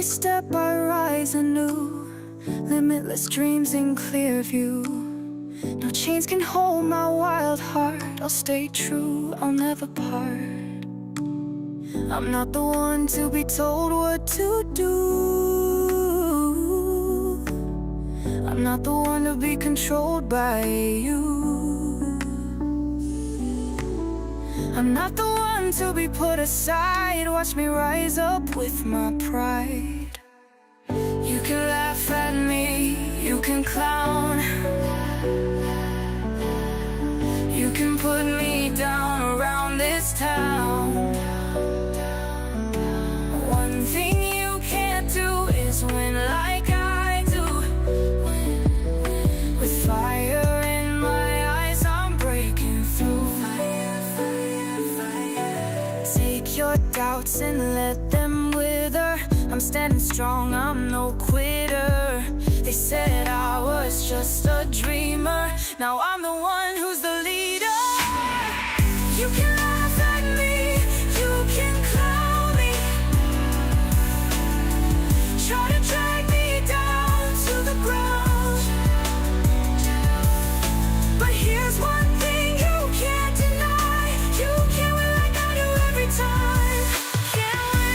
Every step I rise anew, limitless dreams in clear view. No chains can hold my wild heart. I'll stay true, I'll never part. I'm not the one to be told what to do. I'm not the one to be controlled by you. I'm not the one to be put aside. Watch me rise up with my pride. You can laugh at me, you can clown, you can put me down around this town. One thing you can't do is win like I do. With fire in my eyes, I'm breaking through. Take your doubts and let them wither. I'm standing strong, I'm no quitter. They said I was just a dreamer. Now I'm the one who's the leader. You can laugh at me, you can clown me, try to drag me down to the ground. But here's one thing you can't deny. You can't win like I do every time. Can't win.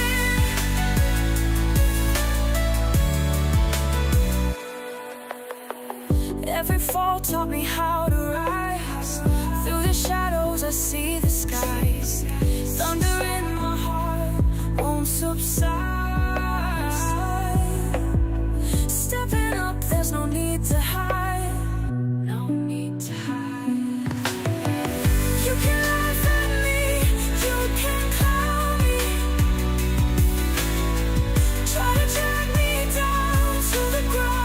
Every fall taught me how to rise. Through the shadows I see the skies. Thunder in my heart won't subside. Stepping up, there's no need to hide. No need to hide. You can laugh at me, you can clown me, try to drag me down to the ground.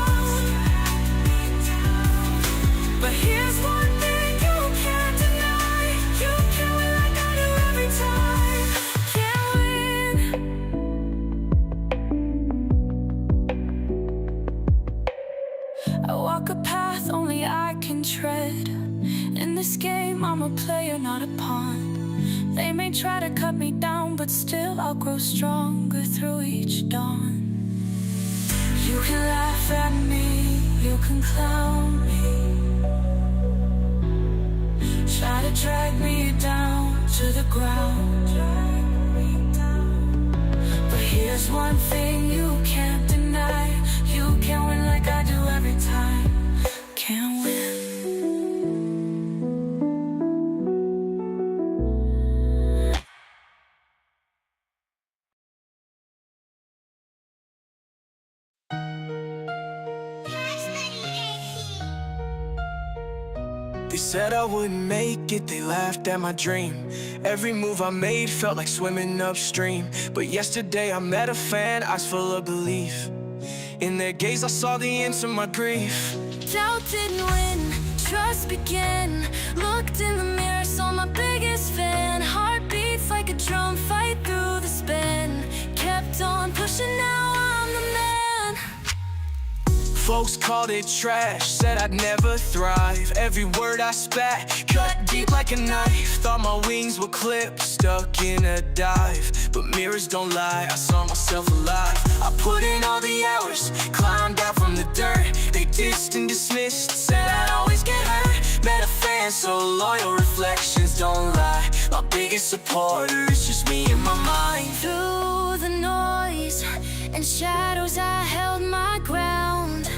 But here's one thing you can't deny. You can win like I do every time. Can't win. I walk a path only I can tread. In this game I'm a player, not a pawn. They may try to cut me down, but still I'll grow stronger through each dawn. You can laugh at me, you can clown me, try to drag me down to the ground. But here's one thing you can't deny. You can't win like I do every time. Can't win. They said I wouldn't make it, they laughed at my dream. Every move I made felt like swimming upstream. But yesterday I met a fan, eyes full of belief. In their gaze I saw the end to my grief. Doubt didn't win, trust began. Looked in the mirror, saw my biggest fan. Heart beats like a drum, fight through the span. Kept on pushing, now I'm the man. Folks called it trash, said I'd never thrive. Every word I spat, cut deep like a knife. Thought my wings were clipped, stuck in a dive. But mirrors don't lie, I saw myself alive. I put in all the hours, climbed out from the dirt. They dissed and dismissed, said I'd always get hurt. Met a fan so loyal, reflections don't lie. My biggest supporter is just me in my mind. Through the noise and shadows I held my ground.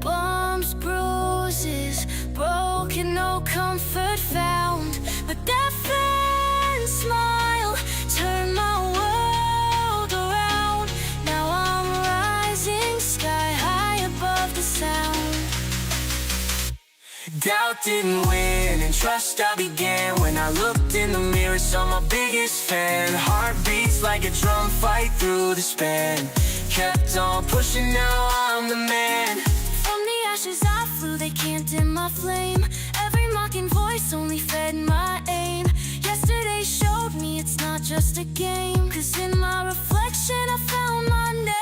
Bumps, bruises, broken, no comfort found. But that fan smile turned my world around. Now I'm rising sky high above the sound. Doubt didn't win and trust I began. When I looked in the mirror, saw my biggest fan. Heart beats like a drum, fight through the span. Kept on pushing, now I'm the man. From the ashes I flew, they can't dim my flame. Every mocking voice only fed my aim. Yesterday showed me it's not just a game. Cause in my reflection I found my name.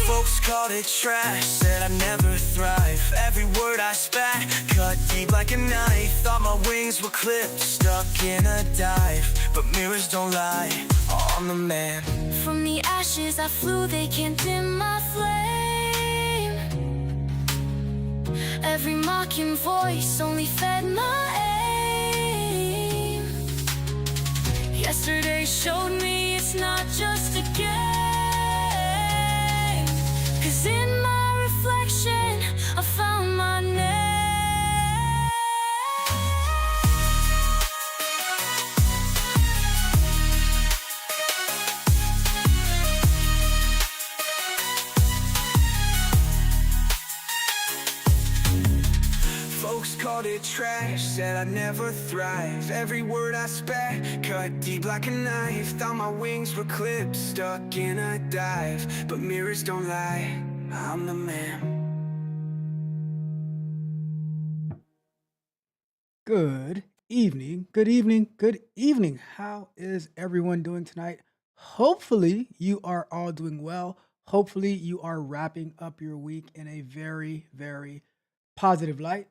Folks called it trash, said I'd never thrive. Every word I spat, cut deep deep like a knife. Thought my wings were clipped, stuck in a dive. But mirrors don't lie, I'm the man. From the ashes I flew, they can't dim my flame. Every mocking voice only fed my aim. Yesterday showed me it's not just a game. 'Cause in my reflection I found my name. Folks called it trash, said I'd never thrive. Every word I spat, cut deep like a knife. Thought my wings were clipped, stuck in a dive. But mirrors don't lie, I'm the man. Good evening, good evening, good evening. How is everyone doing tonight? Hopefully, you are all doing well. Hopefully, you are wrapping up your week in a very, very positive light.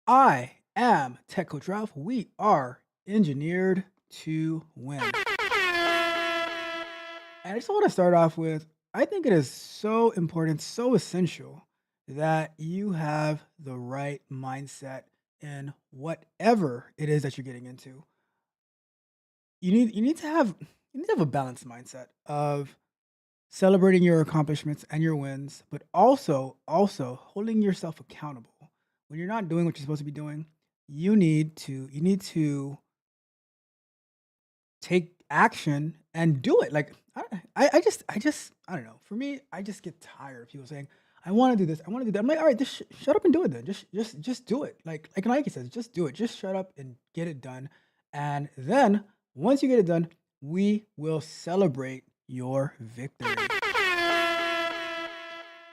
I am Tech Coach Ralph. We are engineered to win. And I just want to start off with I think it is so important, so essential that you have the right mindset in whatever it is that you're getting into. You need to have a balanced mindset of celebrating your accomplishments and your wins, but also holding yourself accountable. When you're not doing what you're supposed to be doing, you need to take action and do it. Like I don't know. For me, I just get tired of people saying, "I want to do this. I want to do that." I'm like, all right, just shut up and do it then. Just do it. Like Nike says, just do it. Just shut up and get it done. And then once you get it done, we will celebrate your victory.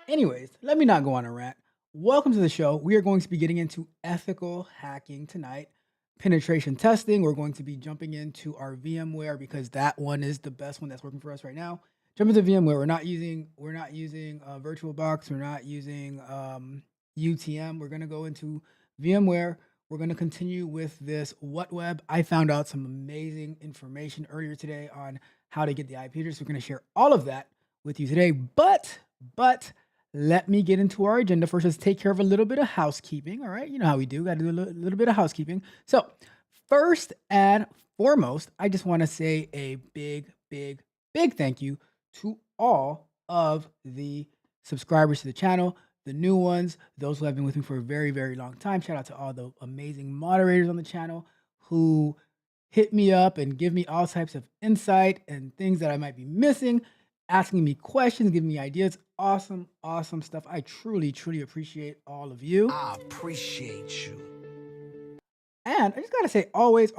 Anyways, let me not go on a rant. Welcome to the show. We are going to be getting into ethical hacking tonight. Penetration testing. We're going to be jumping into our VMware because that one is the best one that's working for us right now. Jump into VMware. We're not using VirtualBox. We're not using UTM. We're going to go into VMware. We're going to continue with this WhatWeb. I found out some amazing information earlier today on how to get the IP address. We're going to share all of that with you today. But let me get into our agenda first. Let's take care of a little bit of housekeeping. All right, you know how we do. Got to do a little bit of housekeeping. So first and foremost, I just want to say a big thank you to all of the subscribers to the channel, the new ones, those who have been with me for a very, very long time. Shout out to all the amazing moderators on the channel who hit me up and give me all types of insight and things that I might be missing, asking me questions, giving me ideas. Awesome stuff. I truly appreciate all of you. I appreciate you. And I just gotta say, always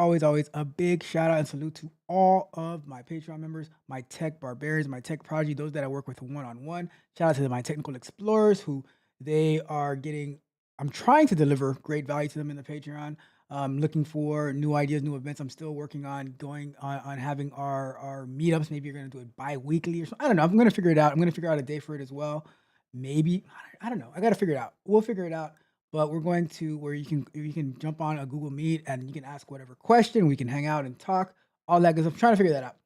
a big shout out and salute to all of my Patreon members, my tech barbarians, my tech prodigy, those that I work with one-on-one. Shout out to my technical explorers who I'm trying to deliver great value to them in the Patreon. Looking for new ideas, new events. I'm still working on going on having our meetups. Maybe you're gonna do it bi-weekly or something. I don't know. I'm gonna figure it out. I'm gonna figure out a day for it as well. Maybe I don't know. I gotta figure it out. We'll figure it out. But we're going to where you can jump on a Google Meet and you can ask whatever question. We can hang out and talk, all that good stuff. I'm trying to figure that out.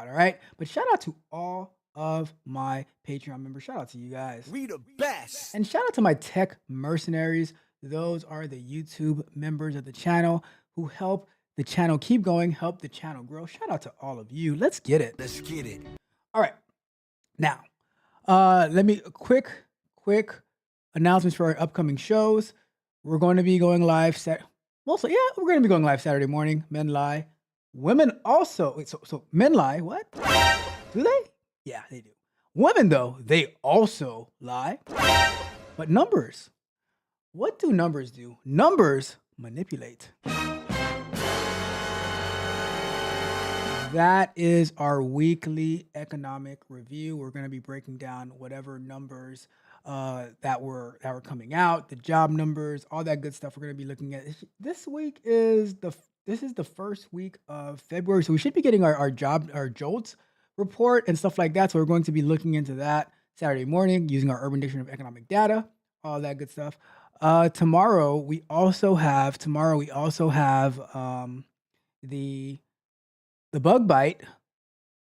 All right. But shout out to all of my Patreon members. Shout out to you guys. We the best. And shout out to my tech mercenaries. Those are the YouTube members of the channel who help the channel keep going, help the channel grow. Shout out to all of you. Let's get it. Let's get it. All right. Now, let me quick announcements for our upcoming shows. We're going to be going live we're going to be going live Saturday morning. Men lie. Women also. Wait, so men lie. What? Do they? Yeah, they do. Women, though, they also lie. But numbers. What do numbers do? Numbers manipulate. That is our weekly economic review. We're going to be breaking down whatever numbers that were coming out, the job numbers, all that good stuff. We're going to be looking at this week. This is the first week of February, so we should be getting our JOLTS report and stuff like that. So we're going to be looking into that Saturday morning using our Urban Dictionary of Economic Data. all that good stuff. Tomorrow we also have the bug bite,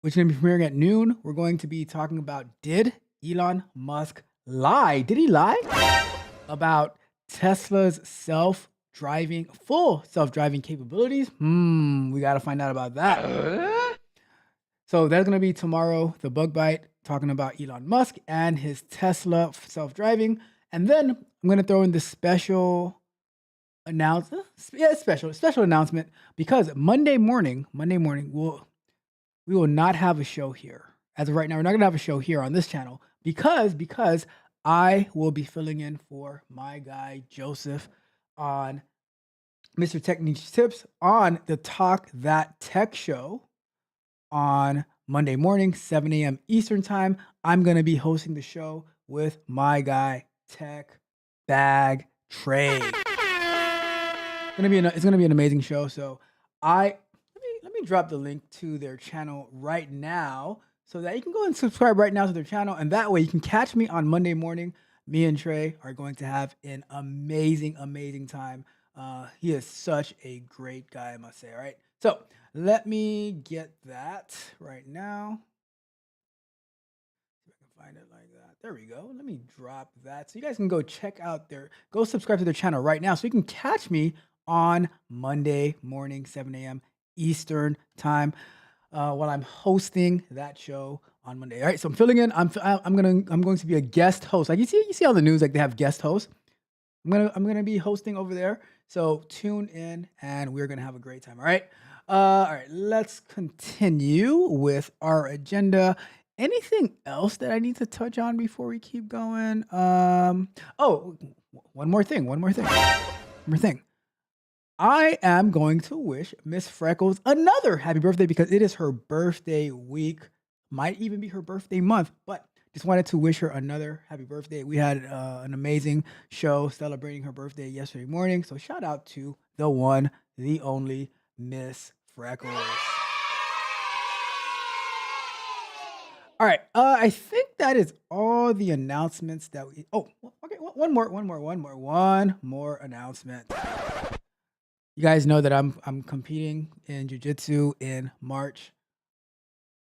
which is going to be premiering at noon. We're going to be talking about, did Elon Musk lie? Did he lie about Tesla's full self-driving capabilities? We got to find out about that. So that's going to be tomorrow, the bug bite, talking about Elon Musk and his Tesla self-driving. And then I'm going to throw in the special announcement. Yeah, special announcement, because Monday morning, we will not have a show here. As of right now, we're not going to have a show here on this channel because I will be filling in for my guy Joseph on Mr. Tech Niche Tips on the Talk That Tech show on Monday morning, 7 a.m. Eastern time. I'm going to be hosting the show with my guy Tech Bag Trade. It's gonna be an amazing show. So let me drop the link to their channel right now so that you can go and subscribe right now to their channel, and that way you can catch me on Monday morning. Me and Trey are going to have an amazing time. He is such a great guy, I must say. All right, so let me get that right now. See if I can find it like that. There we go. Let me drop that so you guys can go subscribe to their channel right now so you can catch me on Monday morning, 7 a.m. Eastern time, while I'm hosting that show on Monday. All right, so I'm filling in. I'm going to be a guest host. Like you see on the news, like they have guest hosts. I'm gonna be hosting over there. So tune in, and we're gonna have a great time. All right. All right. Let's continue with our agenda. Anything else that I need to touch on before we keep going? Oh, one more thing. I am going to wish Miss Freckles another happy birthday because it is her birthday week. Might even be her birthday month, but just wanted to wish her another happy birthday. We had an amazing show celebrating her birthday yesterday morning. So shout out to the one, the only Miss Freckles. All right. I think that is all the announcements that we. Oh, okay. One more announcement. You guys know that I'm competing in jiu-jitsu in March.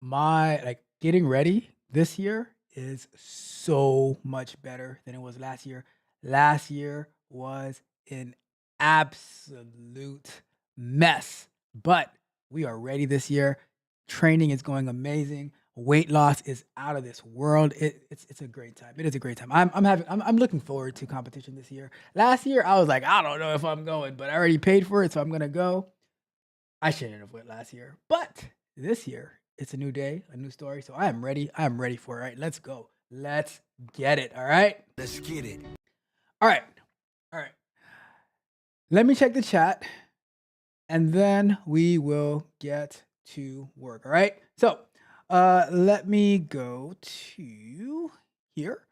My getting ready this year is so much better than it was last year. Last year was an absolute mess, but we are ready this year. Training is going amazing. Weight loss is out of this world. It's a great time. It is a great time. I'm looking forward to competition this year. Last year I was like, I don't know if I'm going, but I already paid for it, so I'm gonna go. I shouldn't have went last year, but this year it's a new day, a new story. So I am ready. I am ready for it. All right, let's go. Let's get it. All right. Let's get it. All right. Let me check the chat, and then we will get to work. All right. So let me go to here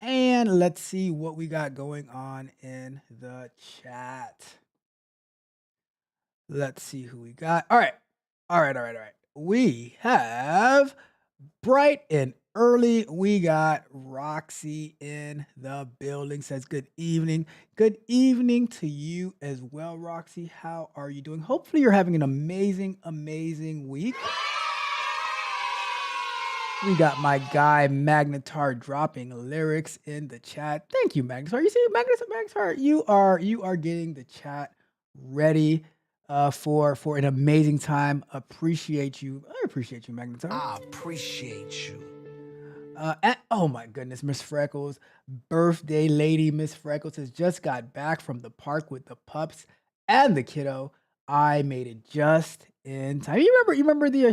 and let's see what we got going on in the chat. Let's see who we got. All right. We have bright and early. We got Roxy in the building. Says good evening. Good evening to you as well, Roxy. How are you doing? Hopefully you're having an amazing week. We got my guy Magnetar dropping lyrics in the chat. Thank you, Magnetar. You see, Magnetar, you are getting the chat ready for an amazing time. Appreciate you. I appreciate you, Magnetar. I appreciate you. Oh my goodness, Miss Freckles, birthday lady Miss Freckles has just got back from the park with the pups and the kiddo. I made it just in time. You remember the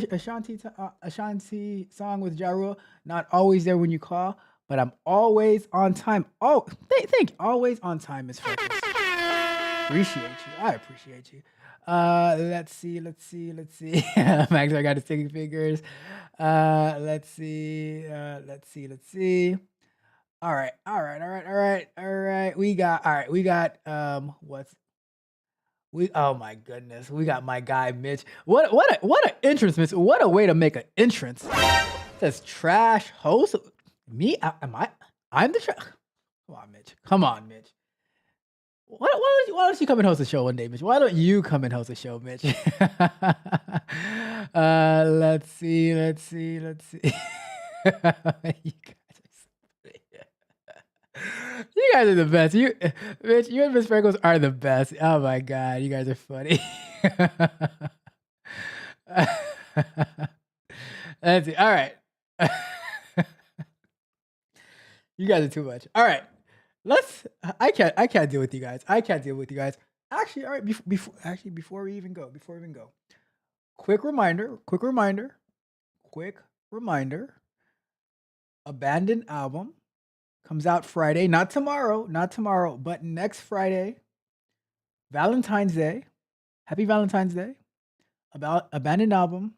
Ashanti song with Ja Rule? Not always there when you call, but I'm always on time. Oh, thank you. Always on time, Miss Freckles. Appreciate you. I appreciate you. Let's see. Max, I got his sticky fingers. Let's see. All right. We got oh my goodness. We got my guy Mitch. What an entrance, Mitch. What a way to make an entrance. It says trash host. Me? I'm the trash. Come on, Mitch. Come on, Mitch. Why don't you come and host a show one day, Mitch? Why don't you come and host a show, Mitch? Let's see. You guys are so funny. You guys are the best. Mitch, you and Miss Freckles are the best. Oh my god, you guys are funny. Let's see. All right. You guys are too much. All right. I can't deal with you guys. I can't deal with you guys. Actually, all right, before we even go, quick reminder, Abandoned album comes out Friday, not tomorrow, but next Friday, Valentine's Day. Happy Valentine's Day. About Abandoned album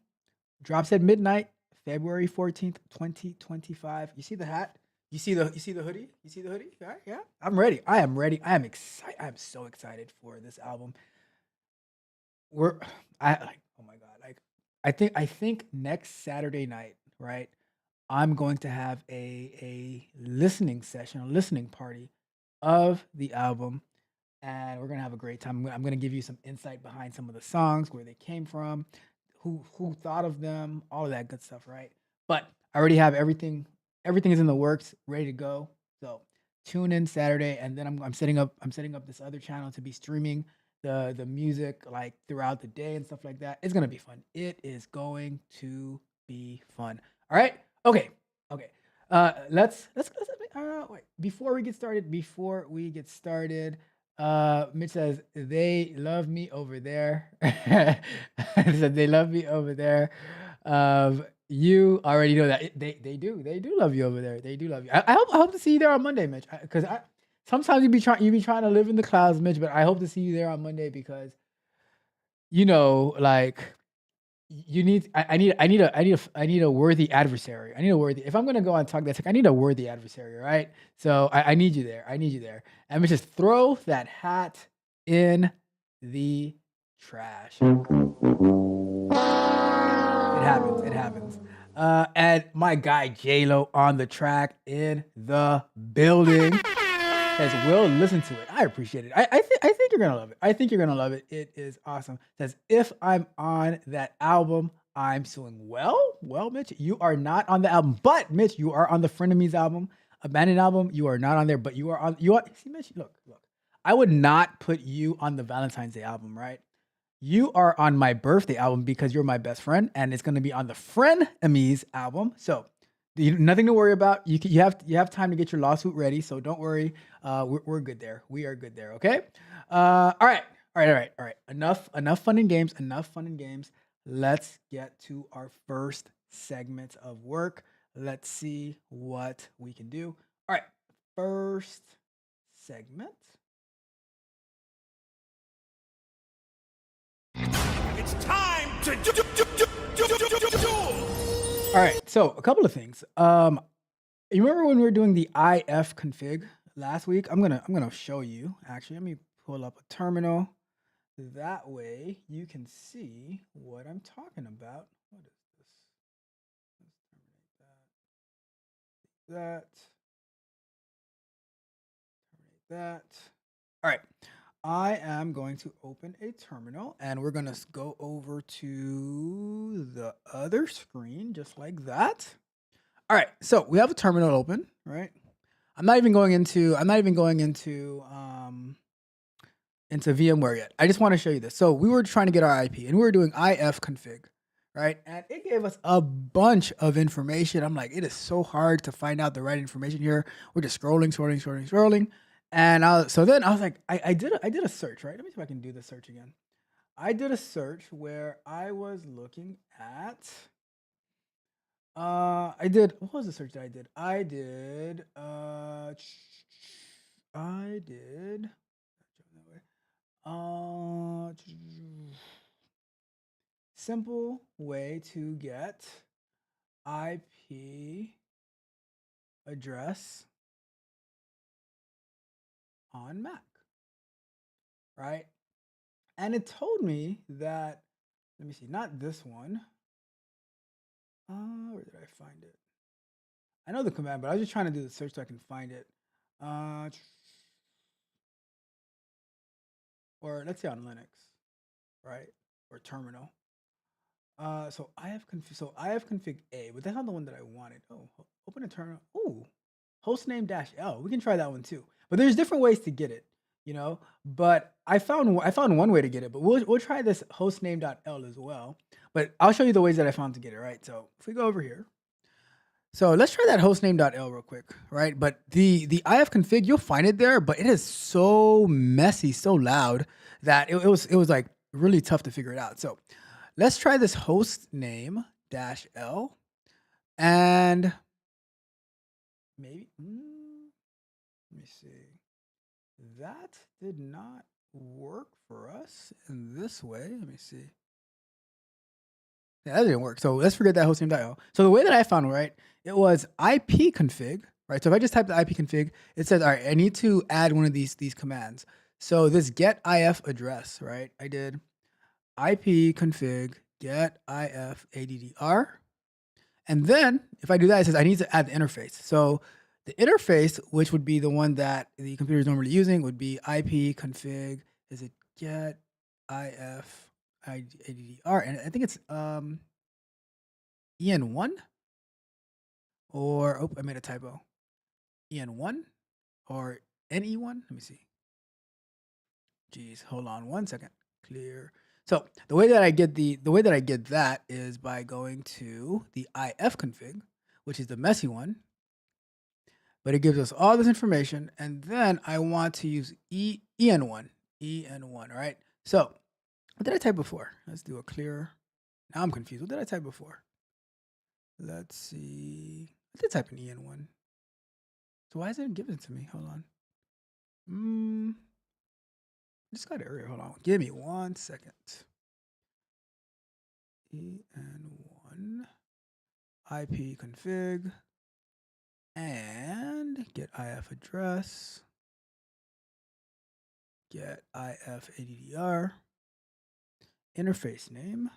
drops at midnight, February 14th, 2025. You see the hat? You see the hoodie? You see the hoodie? All right, yeah. I'm ready. I am ready. I am excited. I am so excited for this album. We're I like, oh my god. Like I think next Saturday night, right? I'm going to have a listening session, a listening party of the album, and we're gonna have a great time. I'm gonna give you some insight behind some of the songs, where they came from, who thought of them, all of that good stuff, right? But I already have everything. Everything is in the works, ready to go. So tune in Saturday, and then I'm setting up this other channel to be streaming the music like throughout the day and stuff like that. It's gonna be fun. It is going to be fun. All right. Okay. Okay. Let's wait. Before we get started, Mitch says they love me over there. He said they love me over there. You already know that they do love you over there. They do love you. I hope to see you there on Monday, Mitch. Because I sometimes you be trying to live in the clouds, Mitch. But I hope to see you there on Monday because like you need I need a worthy adversary. I need a worthy if I'm gonna go on Talk That Tech, I need a worthy adversary, right? So I need you there. I need you there. And we just throw that hat in the trash. It happens. It happens. And my guy J-Lo on the track in the building. Says, "Will listen to it. I appreciate it. I think you're gonna love it. I think you're gonna love it. It is awesome." Says, "If I'm on that album, I'm suing." Well, Mitch, you are not on the album, but Mitch, you are on the Frenemies album, Abandoned album. You are not on there, but you are on. You are. See, Mitch, look. I would not put you on the Valentine's Day album, right? You are on my birthday album because you're my best friend, and it's going to be on the Frenemies album. So nothing to worry about. You have time to get your lawsuit ready, so don't worry. We're good there. We are good there. Okay. All right. Enough fun and games. Enough fun and games. Let's get to our first segment of work. Let's see what we can do. All right. First segment. It's time to do. All right, so a couple of things. You remember when we were doing the IF config last week? I'm gonna show you. Actually, let me pull up a terminal. That way you can see what I'm talking about. What is this? Let's terminate that. All right. I am going to open a terminal and we're going to go over to the other screen just like that. All right. So we have a terminal open, right? I'm not even going into VMware yet. I just want to show you this. So we were trying to get our IP and we were doing if config, right? And it gave us a bunch of information. I'm like, it is so hard to find out the right information here. We're just scrolling. And so then I was like, I did a search, right? Let me see if I can do the search again. I did a search where I was looking at what was the search that I did? Simple way to get IP address on Mac, right? And it told me that, let me see, not this one. Where did I find it? I know the command, but I was just trying to do the search so I can find it. Uh, or let's say on Linux, right? Or terminal. I have config A, but that's not the one that I wanted. Oh, open a terminal. Oh, hostname dash L. We can try that one too. But there's different ways to get it, you know. But I found one way to get it. But we'll try this hostname.l as well. But I'll show you the ways that I found to get it. Right. So if we go over here, so let's try that hostname.l real quick, right? But the if config, you'll find it there, but it is so messy, so loud that it was like really tough to figure it out. So let's try this host name dash L and maybe let me see. That did not work for us in this way. Let me see. Yeah, that didn't work. So let's forget that hostname.io. So the way that I found, right, it was IP config, right? So if I just type the IP config, it says, all right, I need to add one of these commands. So this get if address, right? I did IP config get if addr. And then if I do that, it says I need to add the interface. So the interface, which would be the one that the computer is normally using, would be IP config. Is it get if addr? And I think it's en1 or I made a typo. En1 or ne1. Let me see. Geez, hold on one second. Clear. So the way that I get that is by going to the if config, which is the messy one. But it gives us all this information, and then I want to use en1, right? So what did I type before? Let's do a clear. Now I'm confused. What did I type before? Let's see. I did type in en1. So why isn't it giving it to me? Hold on. Just got an error. Hold on. Give me 1 second. en1 IP config and get if address. Get if addr. Interface name.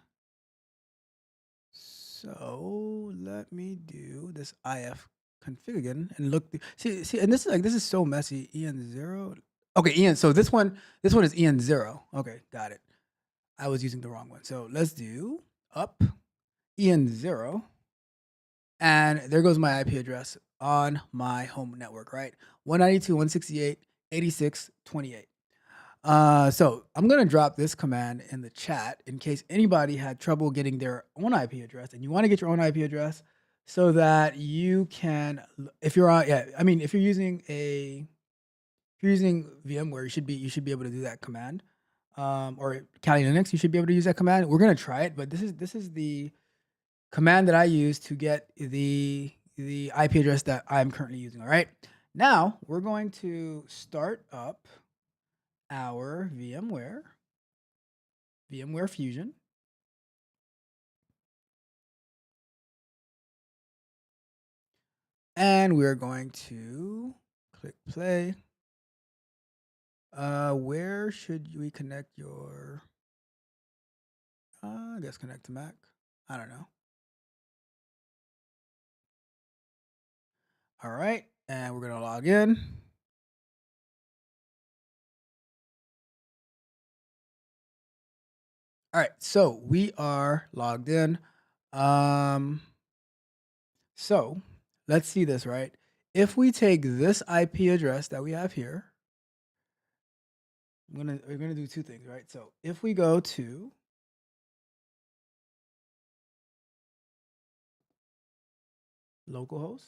So let me do this if config again and look. See, and this is so messy. En0. Okay, so this one is en0. Okay, got it. I was using the wrong one. So let's do up en0, and there goes my IP address on my home network. Right, 192.168.86.28. So I'm gonna drop this command in the chat in case anybody had trouble getting their own IP address, and you want to get your own IP address so that you can, if you're using VMware, you should be able to do that command, or Kali Linux, you should be able to use that command. We're gonna try it, but this is the command that I use to get the IP address that I'm currently using. All right, now we're going to start up our VMware Fusion. And we're going to click play. Where should we connect your, I guess connect to Mac. I don't know. All right, and we're gonna log in. All right, so we are logged in. So let's see this, right? If we take this IP address that we have here, we're gonna do two things, right? So if we go to localhost,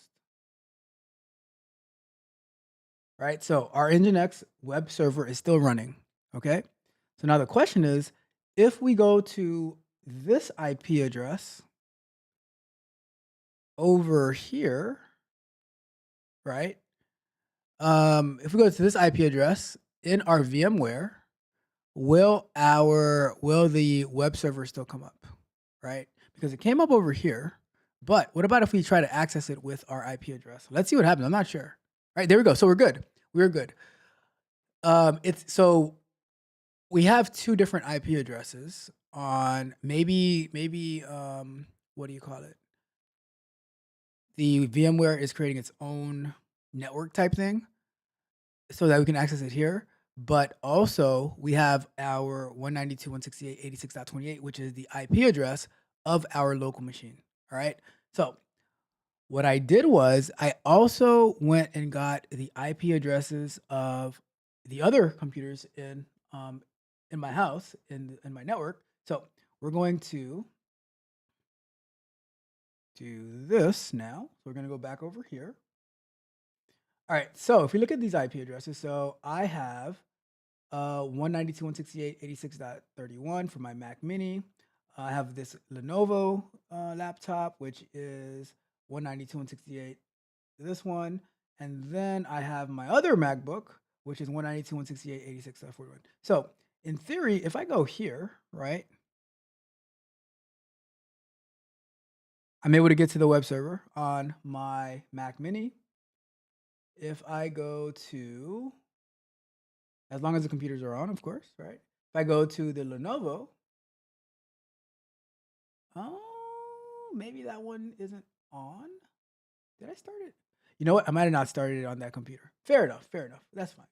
right? So our Nginx web server is still running, okay? So now the question is, if we go to this IP address over here, right? If we go to this IP address in our VMware, will the web server still come up, right? Because it came up over here, but what about if we try to access it with our IP address? Let's see what happens. I'm not sure. All right, there we go. So we're good. We're good. So we have two different IP addresses on maybe what do you call it? The VMware is creating its own network type thing. so that we can access it here. But also we have our 192.168.86.28, which is the IP address of our local machine. All right. So what I did was I also went and got the IP addresses of the other computers in my house in my network. So we're going to do this now. So we're going to go back over here. All right. So if we look at these IP addresses, so I have 192.168.86.31 for my Mac Mini. I have this Lenovo laptop, which is 192.168, this one. And then I have my other MacBook, which is 192.168.86.41. So in theory, if I go here, right, I'm able to get to the web server on my Mac Mini. If I go to, as long as the computers are on, of course, right? If I go to the Lenovo, oh, maybe that one isn't on. Did I start it? You know what? I might have not started it on that computer. Fair enough. Fair enough. That's fine.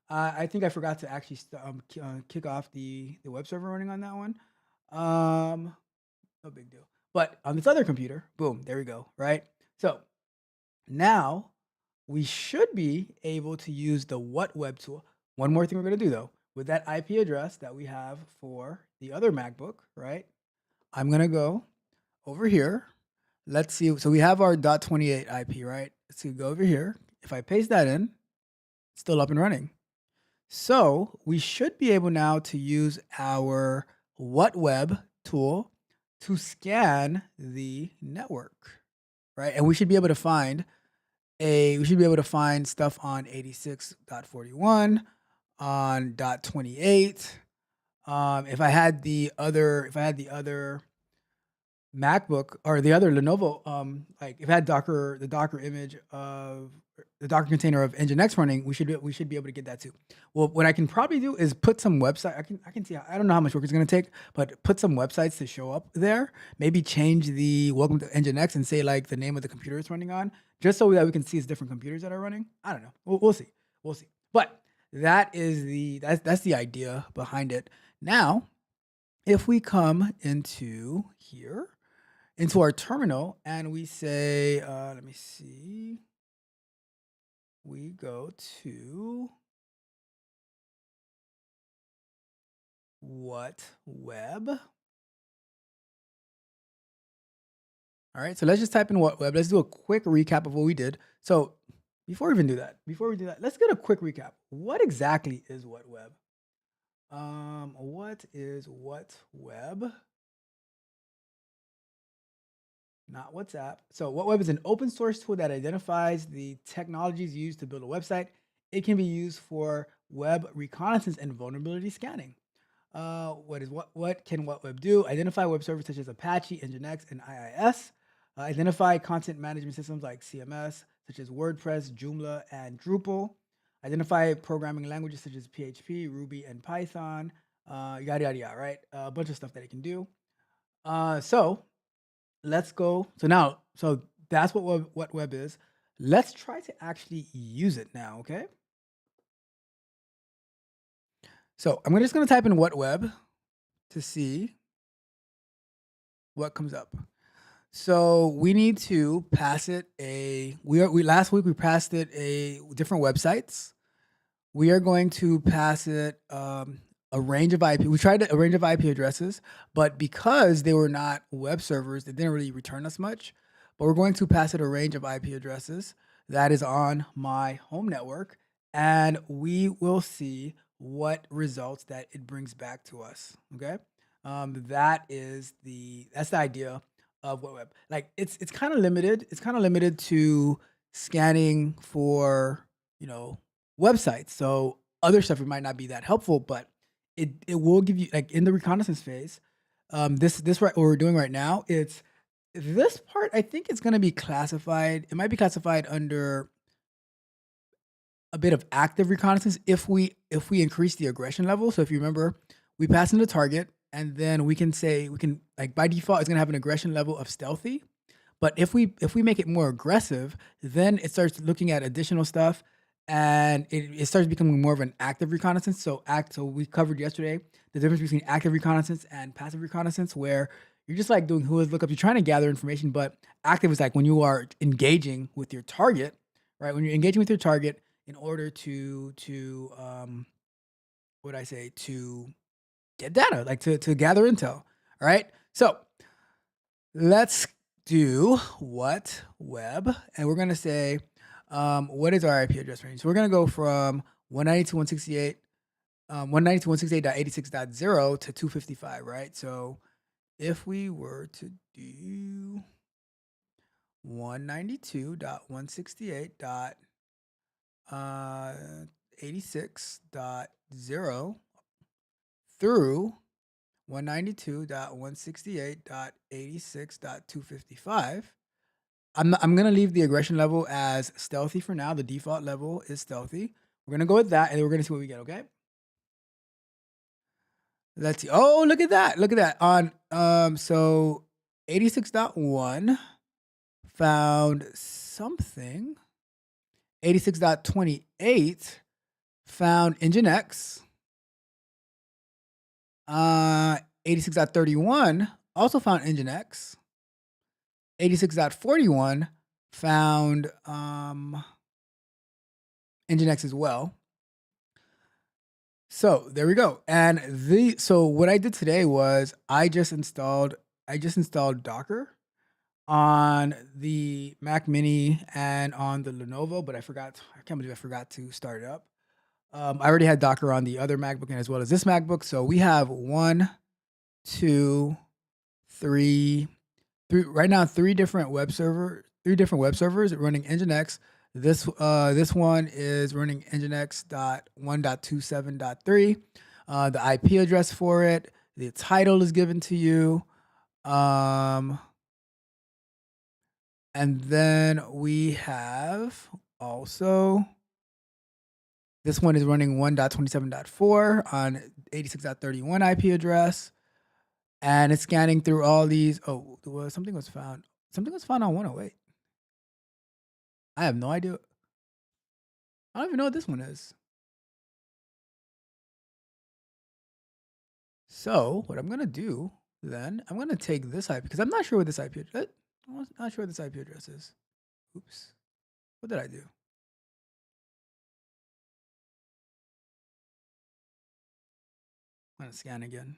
I think I forgot to actually kick off the web server running on that one. No big deal. But on this other computer, boom, there we go. Right. So now we should be able to use the WhatWeb tool. One more thing we're going to do though, with that IP address that we have for the other MacBook, right? I'm going to go over here. Let's see. So we have our .28 IP, right? So go over here. If I paste that in, it's still up and running. So we should be able now to use our WhatWeb tool to scan the network, right? And we should be able to find stuff on 86.41, on .28. If I had the other MacBook or the other Lenovo, like if I had the Docker image of the Docker container of Nginx running, we should be able to get that too. Well, what I can probably do is put some website. I can see. I don't know how much work it's going to take, but put some websites to show up there. Maybe change the welcome to Nginx and say like the name of the computer it's running on, just so that we can see it's different computers that are running. I don't know. We'll see. We'll see. But that's the idea behind it. Now, if we come into here, into our terminal, and we say, let me see, we go to WhatWeb. All right, so let's just type in WhatWeb. Let's do a quick recap of what we did. So before we do that, let's get a quick recap. What exactly is WhatWeb? What is WhatWeb? Not WhatsApp. So WhatWeb is an open source tool that identifies the technologies used to build a website. It can be used for web reconnaissance and vulnerability scanning. What can WhatWeb do? Identify web servers such as Apache, Nginx, and IIS. Identify content management systems like CMS, such as WordPress, Joomla, and Drupal. Identify programming languages such as PHP, Ruby, and Python. Yada yada yada. Right? A bunch of stuff that it can do. So let's go. So that's what WhatWeb is. Let's try to actually use it now. Okay. So I'm just going to type in WhatWeb to see what comes up. So we need to pass it last week we passed it a different websites. We are going to pass it a range of IP. We tried a range of IP addresses, but because they were not web servers, they didn't really return us much. But we're going to pass it a range of IP addresses that is on my home network, and we will see what results that it brings back to us. Okay, that's the idea of WhatWeb. Like it's kind of limited. It's kind of limited to scanning for websites. So other stuff it might not be that helpful, but it will give you, like in the reconnaissance phase. This what we're doing right now. It's this part. I think it's going to be classified. It might be classified under a bit of active reconnaissance if we increase the aggression level. So if you remember, we pass in the target, and then we can like by default it's gonna have an aggression level of stealthy. But if we make it more aggressive, then it starts looking at additional stuff. and it starts becoming more of an active reconnaissance. So we covered yesterday the difference between active reconnaissance and passive reconnaissance, where you're just like doing Whois lookup. You're trying to gather information, but active is like when you are engaging with your target, right? When you're engaging with your target in order to what I say to get data, like to gather intel. All right. So let's do what web, and we're gonna say what is our IP address range. So we're gonna go from 192.168 192.168.86.0 to 255, right? So if we were to do 192.168.86.0 through 192.168.86.255. I'm gonna leave the aggression level as stealthy for now. The default level is stealthy. We're gonna go with that, and then we're gonna see what we get. Okay. Let's see. Oh, look at that! Look at that. On so 86.1 found something. 86.28 found Nginx. 86.31 also found Nginx. 86.41 found Nginx as well. So there we go. And so what I did today was I just installed Docker on the Mac Mini and on the Lenovo, but I can't believe I forgot to start it up. I already had Docker on the other MacBook and as well as this MacBook. So we have one, two, three right now, three different web servers running Nginx. This one is running Nginx.1.27.3. The IP address for it, the title is given to you. And then we have also this one is running 1.27.4 on 86.31 IP address. And it's scanning through all these. Oh, something was found. Something was found on 108. I have no idea. I don't even know what this one is. So what I'm gonna do then, I'm gonna take this IP because I'm not sure what this IP address. I'm not sure what this IP address is. Oops. What did I do? I'm gonna scan again.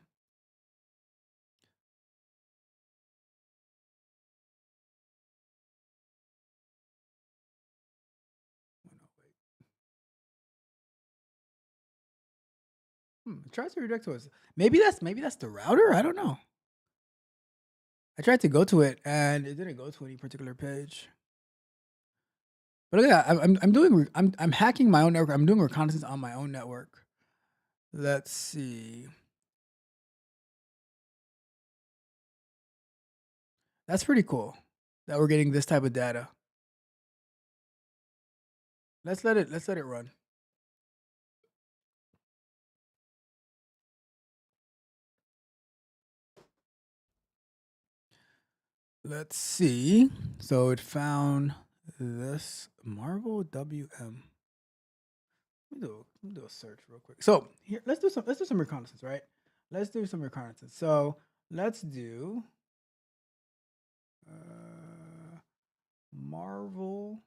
It tries to redirect to us. Maybe that's the router. I don't know. I tried to go to it and it didn't go to any particular page. But look at that. I'm hacking my own network. I'm doing reconnaissance on my own network. Let's see. That's pretty cool that we're getting this type of data. Let's let it run. Let's see. So it found this Marvel WM. Let me do a search real quick. So here, let's do some reconnaissance, right? Let's do some reconnaissance. So let's do Marvel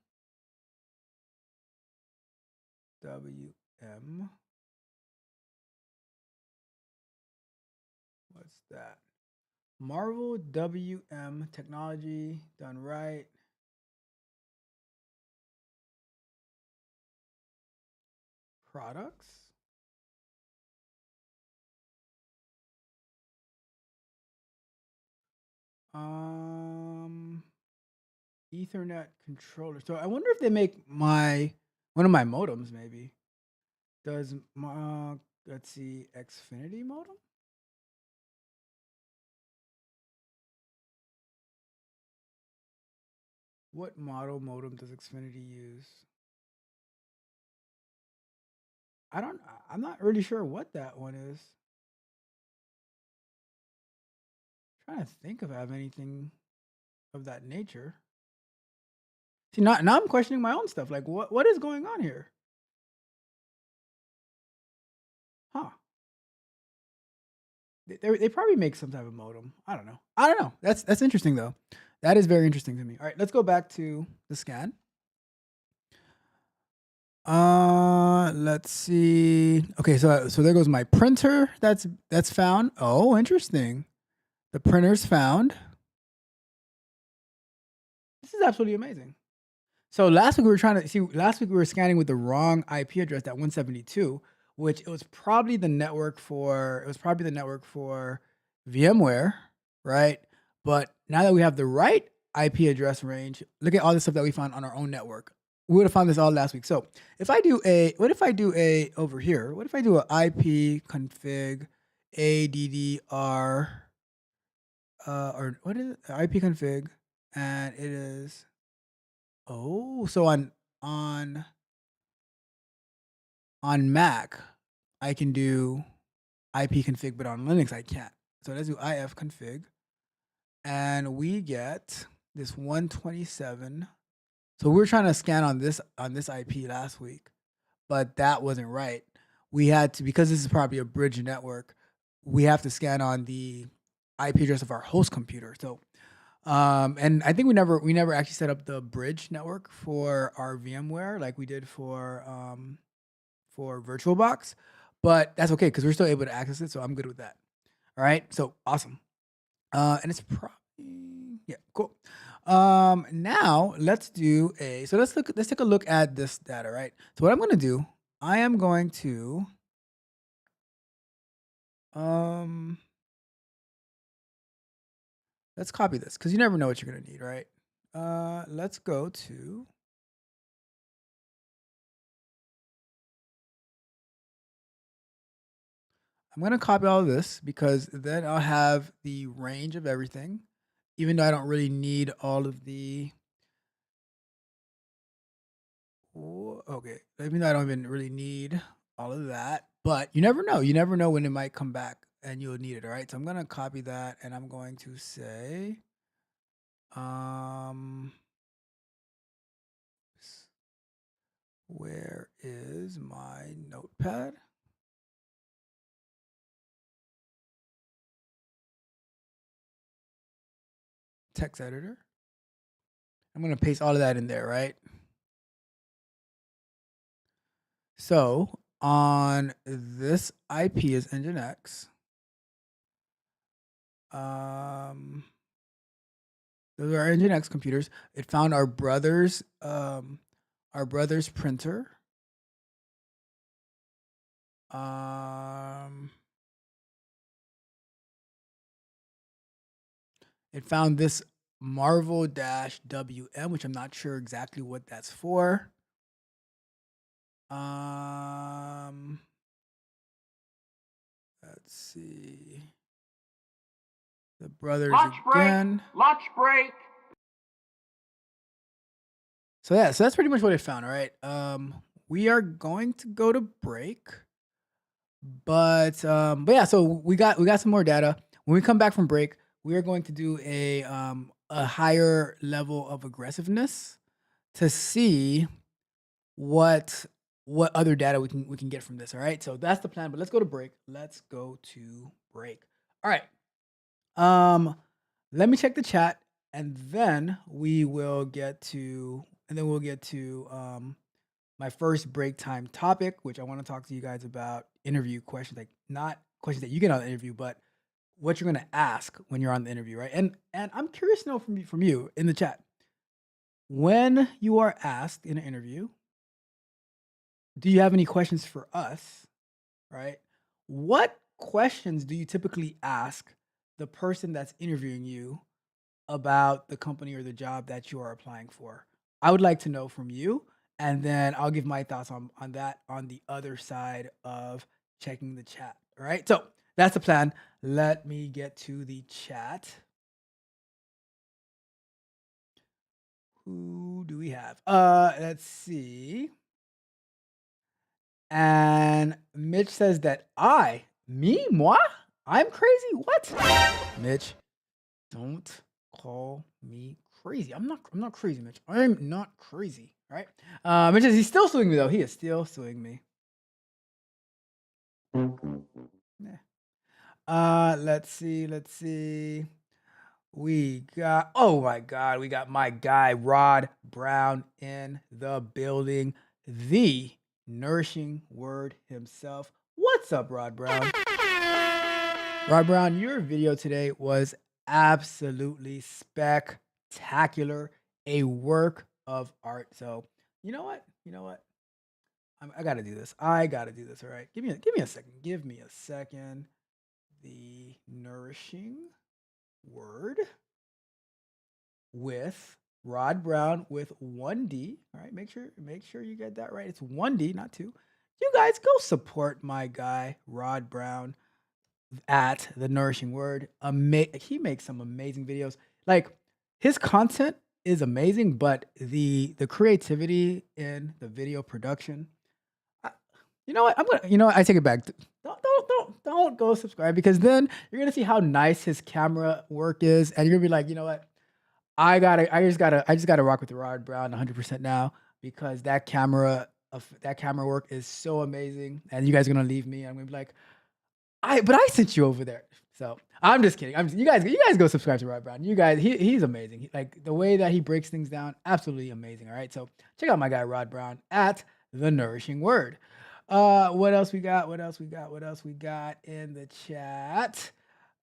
WM. What's that? Marvel WM technology done right. Products. Ethernet controller. So I wonder if they make one of my modems maybe. Does let's see, Xfinity modem? What model modem does Xfinity use? I'm not really sure what that one is. Trying to think if I have anything of that nature. See, now I'm questioning my own stuff. Like what is going on here? Huh. They probably make some type of modem. I don't know. I don't know. That's interesting though. That is very interesting to me. All right, let's go back to the scan. Let's see. Okay, so there goes my printer. That's found. Oh, interesting. The printer's found. This is absolutely amazing. So last week we were trying to see. Last week we were scanning with the wrong IP address, that 172, which it was probably the network for. It was probably the network for VMware, right? But now that we have the right IP address range, look at all the stuff that we found on our own network. We would have found this all last week. So if I do a, what if I do a over here? What if I do a IP config ADDR or what is it? IP config, and it is. Oh, so on on Mac, I can do IP config, but on Linux I can't. So let's do if config, and we get this 127. So we were trying to scan on this IP last week, but that wasn't right. We had to, because this is probably a bridge network, we have to scan on the IP address of our host computer. So and I think we never actually set up the bridge network for our VMware like we did for VirtualBox, but that's okay because we're still able to access it. So I'm good with that. All right, so awesome. And it's probably, yeah, cool. Now let's do a, so let's take a look at this data, right? So what I'm going to do, I am going to let's copy this because you never know what you're going to need, right? Let's go to, I'm going to copy all of this because then I'll have the range of everything, even though I don't really need all of the, okay, even though I don't even really need all of that, but you never know. You never know when it might come back and you'll need it, all right? So I'm going to copy that and I'm going to say, where is my notepad? Text editor. I'm going to paste all of that in there, right? So on this IP is Nginx. Those are our Nginx computers. It found our brother's printer. It found this Marvel-WM, which I'm not sure exactly what that's for. Let's see. The brothers again. Lunch break. So yeah, so that's pretty much what it found. All right. We are going to go to break, but yeah. So we got some more data. When we come back from break, we are going to do a higher level of aggressiveness to see what other data we can get from this. All right. So that's the plan. But let's go to break. Let's go to break. All right. Let me check the chat, and then we'll get to my first break time topic, which I want to talk to you guys about interview questions, like not questions that you get on the interview, but what you're going to ask when you're on the interview, right? And I'm curious to know from you in the chat, when you are asked in an interview, do you have any questions for us, right? What questions do you typically ask the person that's interviewing you about the company or the job that you are applying for? I would like to know from you, and then I'll give my thoughts on that on the other side of checking the chat. All right, so that's the plan. Let me get to the chat. Who do we have? Let's see. And Mitch says that moi, I'm crazy. What? Mitch, don't call me crazy. I'm not crazy, Mitch. I'm not crazy. All right. Mitch says he's still suing me though. He is still suing me. Nah. Let's see. Let's see. We got, oh my God, we got my guy Rod Brown in the building, the nourishing word himself. What's up, Rod Brown? Rod Brown, your video today was absolutely spectacular, a work of art. So, you know what? You know what? I gotta do this. I gotta do this. All right. Give me a second. Give me a second. The nourishing word with Rod Brown with 1D. All right, make sure you get that right. It's 1D, not 2. You guys go support my guy Rod Brown at The Nourishing Word. He makes some amazing videos. Like his content is amazing, but the creativity in the video production, I, you know what? I take it back. Don't go subscribe, because then you're gonna see how nice his camera work is, and you're gonna be like, you know what? I just gotta rock with the Rod Brown 100% now, because that camera work is so amazing, and you guys are gonna leave me. I'm gonna be like, I sent you over there. So I'm just kidding. You guys go subscribe to Rod Brown. You guys, he's amazing. Like the way that he breaks things down, absolutely amazing. All right, so check out my guy Rod Brown at The Nourishing Word. What else we got? What else we got? What else we got in the chat?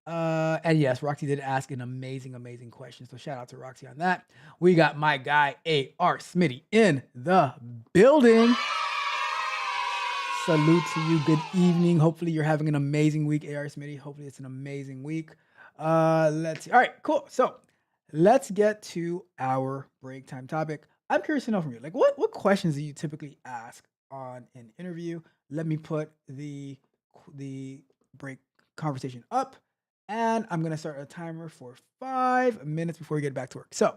And yes, Roxy did ask an amazing question. So shout out to Roxy on that. We got my guy A.R. Smitty in the building. Salute to you. Good evening. Hopefully you're having an amazing week, A.R. Smitty. Hopefully it's an amazing week. Let's see. All right, cool. So let's get to our break time topic. I'm curious to know from you, like what questions do you typically ask on an interview? Let me put the break conversation up, and I'm gonna start a timer for 5 minutes before we get back to work. So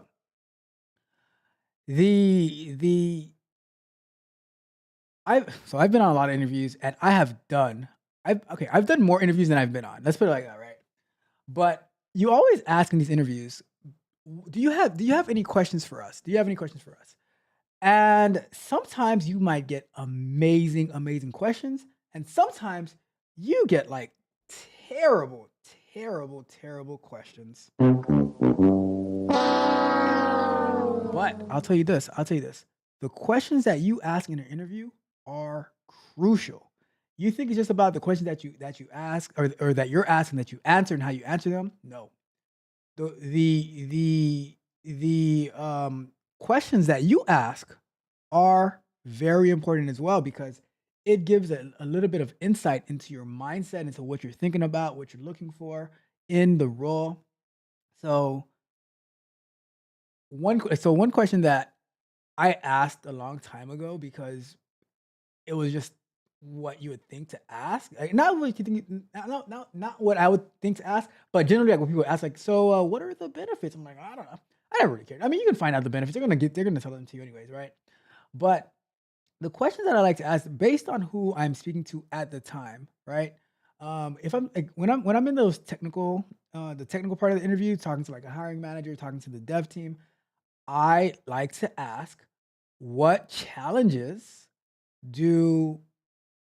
the I've been on a lot of interviews, and I've done more interviews than I've been on. Let's put it like that, right? But you always ask in these interviews, do you have any questions for us? Do you have any questions for us? And sometimes you might get amazing questions, and sometimes you get like terrible, terrible questions. But I'll tell you this. The questions that you ask in an interview are crucial. You think it's just about the questions that you ask, or that you're asking, that you answer, and how you answer them? No. The questions that you ask are very important as well, because it gives a little bit of insight into your mindset, into what you're thinking about, what you're looking for in the role. So one question that I asked a long time ago, because it was just what you would think to ask. Like, not what you think, not what I would think to ask, but generally like when people ask like, so what are the benefits? I'm like, I don't know. I never really cared. I mean, you can find out the benefits. They're gonna tell them to you anyways, right? But the questions that I like to ask based on who I'm speaking to at the time, right? If I'm like when I'm in those the technical part of the interview, talking to like a hiring manager, talking to the dev team, I like to ask, what challenges do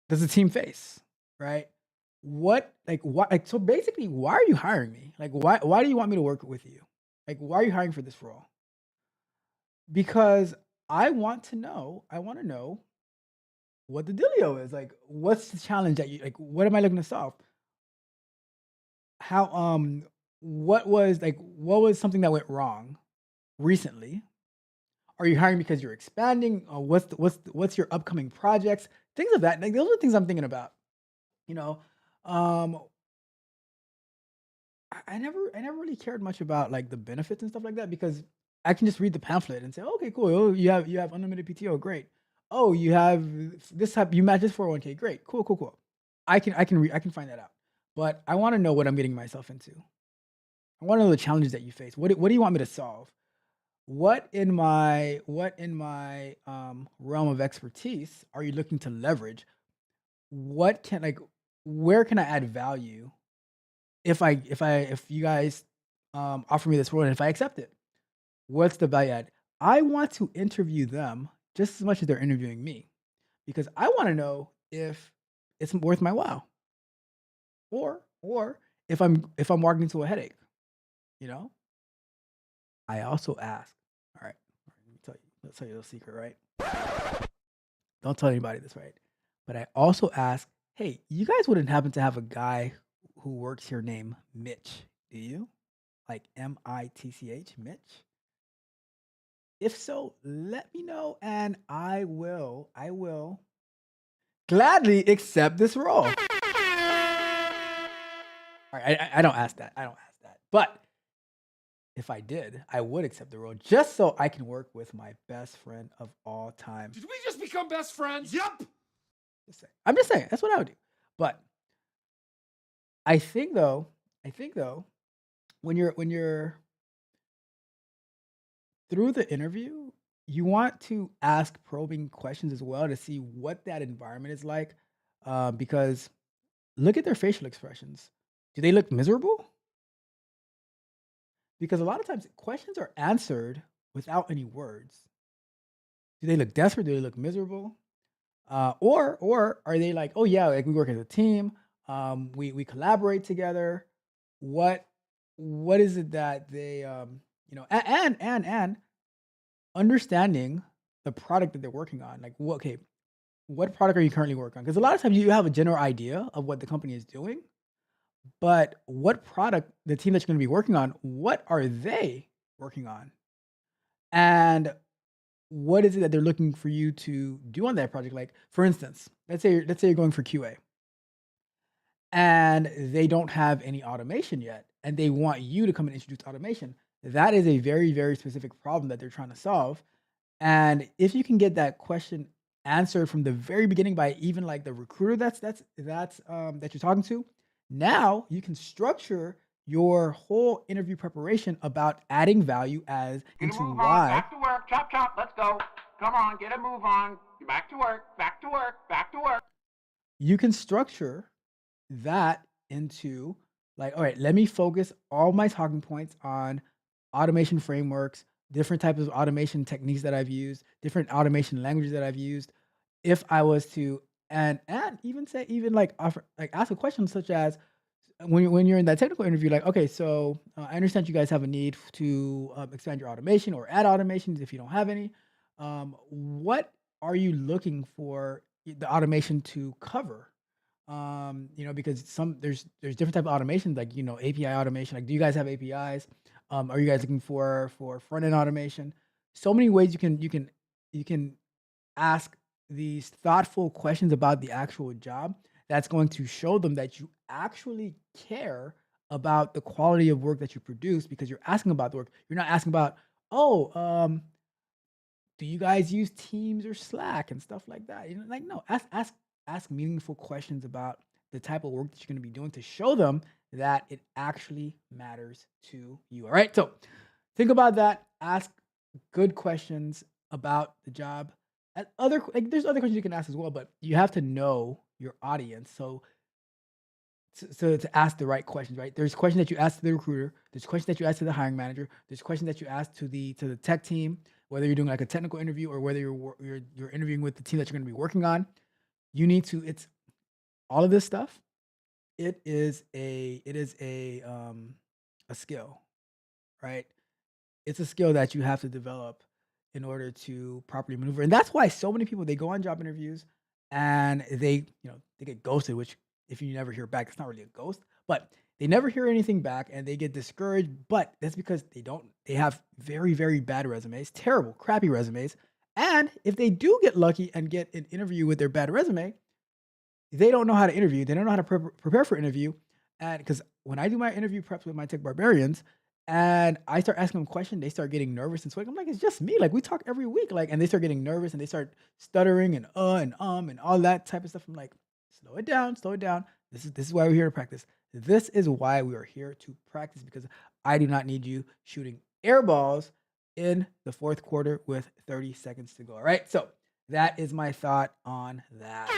does the team face, right? What like so basically, why are you hiring me? Like why do you want me to work with you? Like why are you hiring for this role? Because I want to know what the dealio is. Like what's the challenge that you like, what am I looking to solve? How what was something that went wrong recently? Are you hiring because you're expanding? What's your upcoming projects? Things of that. Like those are things I'm thinking about. You know, um, I never really cared much about like the benefits and stuff like that, because I can just read the pamphlet and say, okay, cool. Oh, you have unlimited PTO, great. Oh, you have this type. You match this 401k, great, cool. I can find that out. But I want to know what I'm getting myself into. I want to know the challenges that you face. What do you want me to solve? What in my realm of expertise are you looking to leverage? What can like Where can I add value if you guys offer me this role, and if I accept it? What's the value add? I want to interview them just as much as they're interviewing me, because I want to know if it's worth my while. or if I'm walking into a headache, you know, I also ask. All right, let me tell you. Let's tell you a secret, right? Don't tell anybody this, right? But I also ask, hey, you guys wouldn't happen to have a guy who works here named Mitch, do you? Like Mitch, Mitch? If so, let me know and I will gladly accept this role. All right, I don't ask that. I don't ask that. But if I did, I would accept the role just so I can work with my best friend of all time. Did we just become best friends? Yep. I'm just saying, that's what I would do. But I think though, when you're through the interview, you want to ask probing questions as well to see what that environment is like. Because look at their facial expressions. Do they look miserable? Because a lot of times questions are answered without any words. Do they look desperate? Do they look miserable? Or are they like, oh yeah, like we work as a team, we collaborate together. What what is it that they and understanding the product that they're working on, like okay, what product are you currently working on? Because a lot of times you have a general idea of what the company is doing, but what product the team that you're going to be working on, what are they working on? And what is it that they're looking for you to do on that project? Like, for instance, let's say you're going for QA and they don't have any automation yet, and they want you to come and introduce automation. That is a very, very specific problem that they're trying to solve. And if you can get that question answered from the very beginning by even like the recruiter that you're talking to, now you can structure your whole interview preparation about adding value as Get a into move on. why Back to work. Chop, chop. Let's go. Come on. Get a move on. Back to work. Back to work. Back to work. you can structure that into like, all right, let me focus all my talking points on automation frameworks, different types of automation techniques that I've used, different automation languages that I've used. If I was to and even say even like offer like ask a question such as when you're in that technical interview, like, okay, so I understand you guys have a need to expand your automation or add automations if you don't have any. What are you looking for the automation to cover? Because there's different type of automations, like API automation. Like, do you guys have APIs? Are you guys looking for front end automation? So many ways you can ask these thoughtful questions about the actual job that's going to show them that you actually care about the quality of work that you produce because you're asking about the work. You're not asking about, oh, do you guys use Teams or Slack and stuff like that? Like, no, ask meaningful questions about the type of work that you're going to be doing to show them that it actually matters to you. All right. So think about that. Ask good questions about the job. And there's other questions you can ask as well, but you have to know your audience. So to ask the right questions, right? There's questions that you ask to the recruiter. There's questions that you ask to the hiring manager. There's questions that you ask to the tech team, whether you're doing like a technical interview or whether you're interviewing with the team that you're going to be working on. You need to. It's all of this stuff. It is a skill, right? It's a skill that you have to develop in order to properly maneuver. And that's why so many people they go on job interviews and they get ghosted, which if you never hear back, it's not really a ghost, but they never hear anything back and they get discouraged. But that's because they have very, very bad resumes, terrible, crappy resumes. And if they do get lucky and get an interview with their bad resume, they don't know how to interview. They don't know how to prepare for interview. And because when I do my interview preps with my tech barbarians and I start asking them questions, they start getting nervous and sweating. I'm like, it's just me. Like, we talk every week. Like, and they start getting nervous and they start stuttering and all that type of stuff. I'm like, slow it down, slow it down. This is why we're here to practice. This is why we are here to practice because I do not need you shooting air balls in the fourth quarter with 30 seconds to go. All right. So that is my thought on that.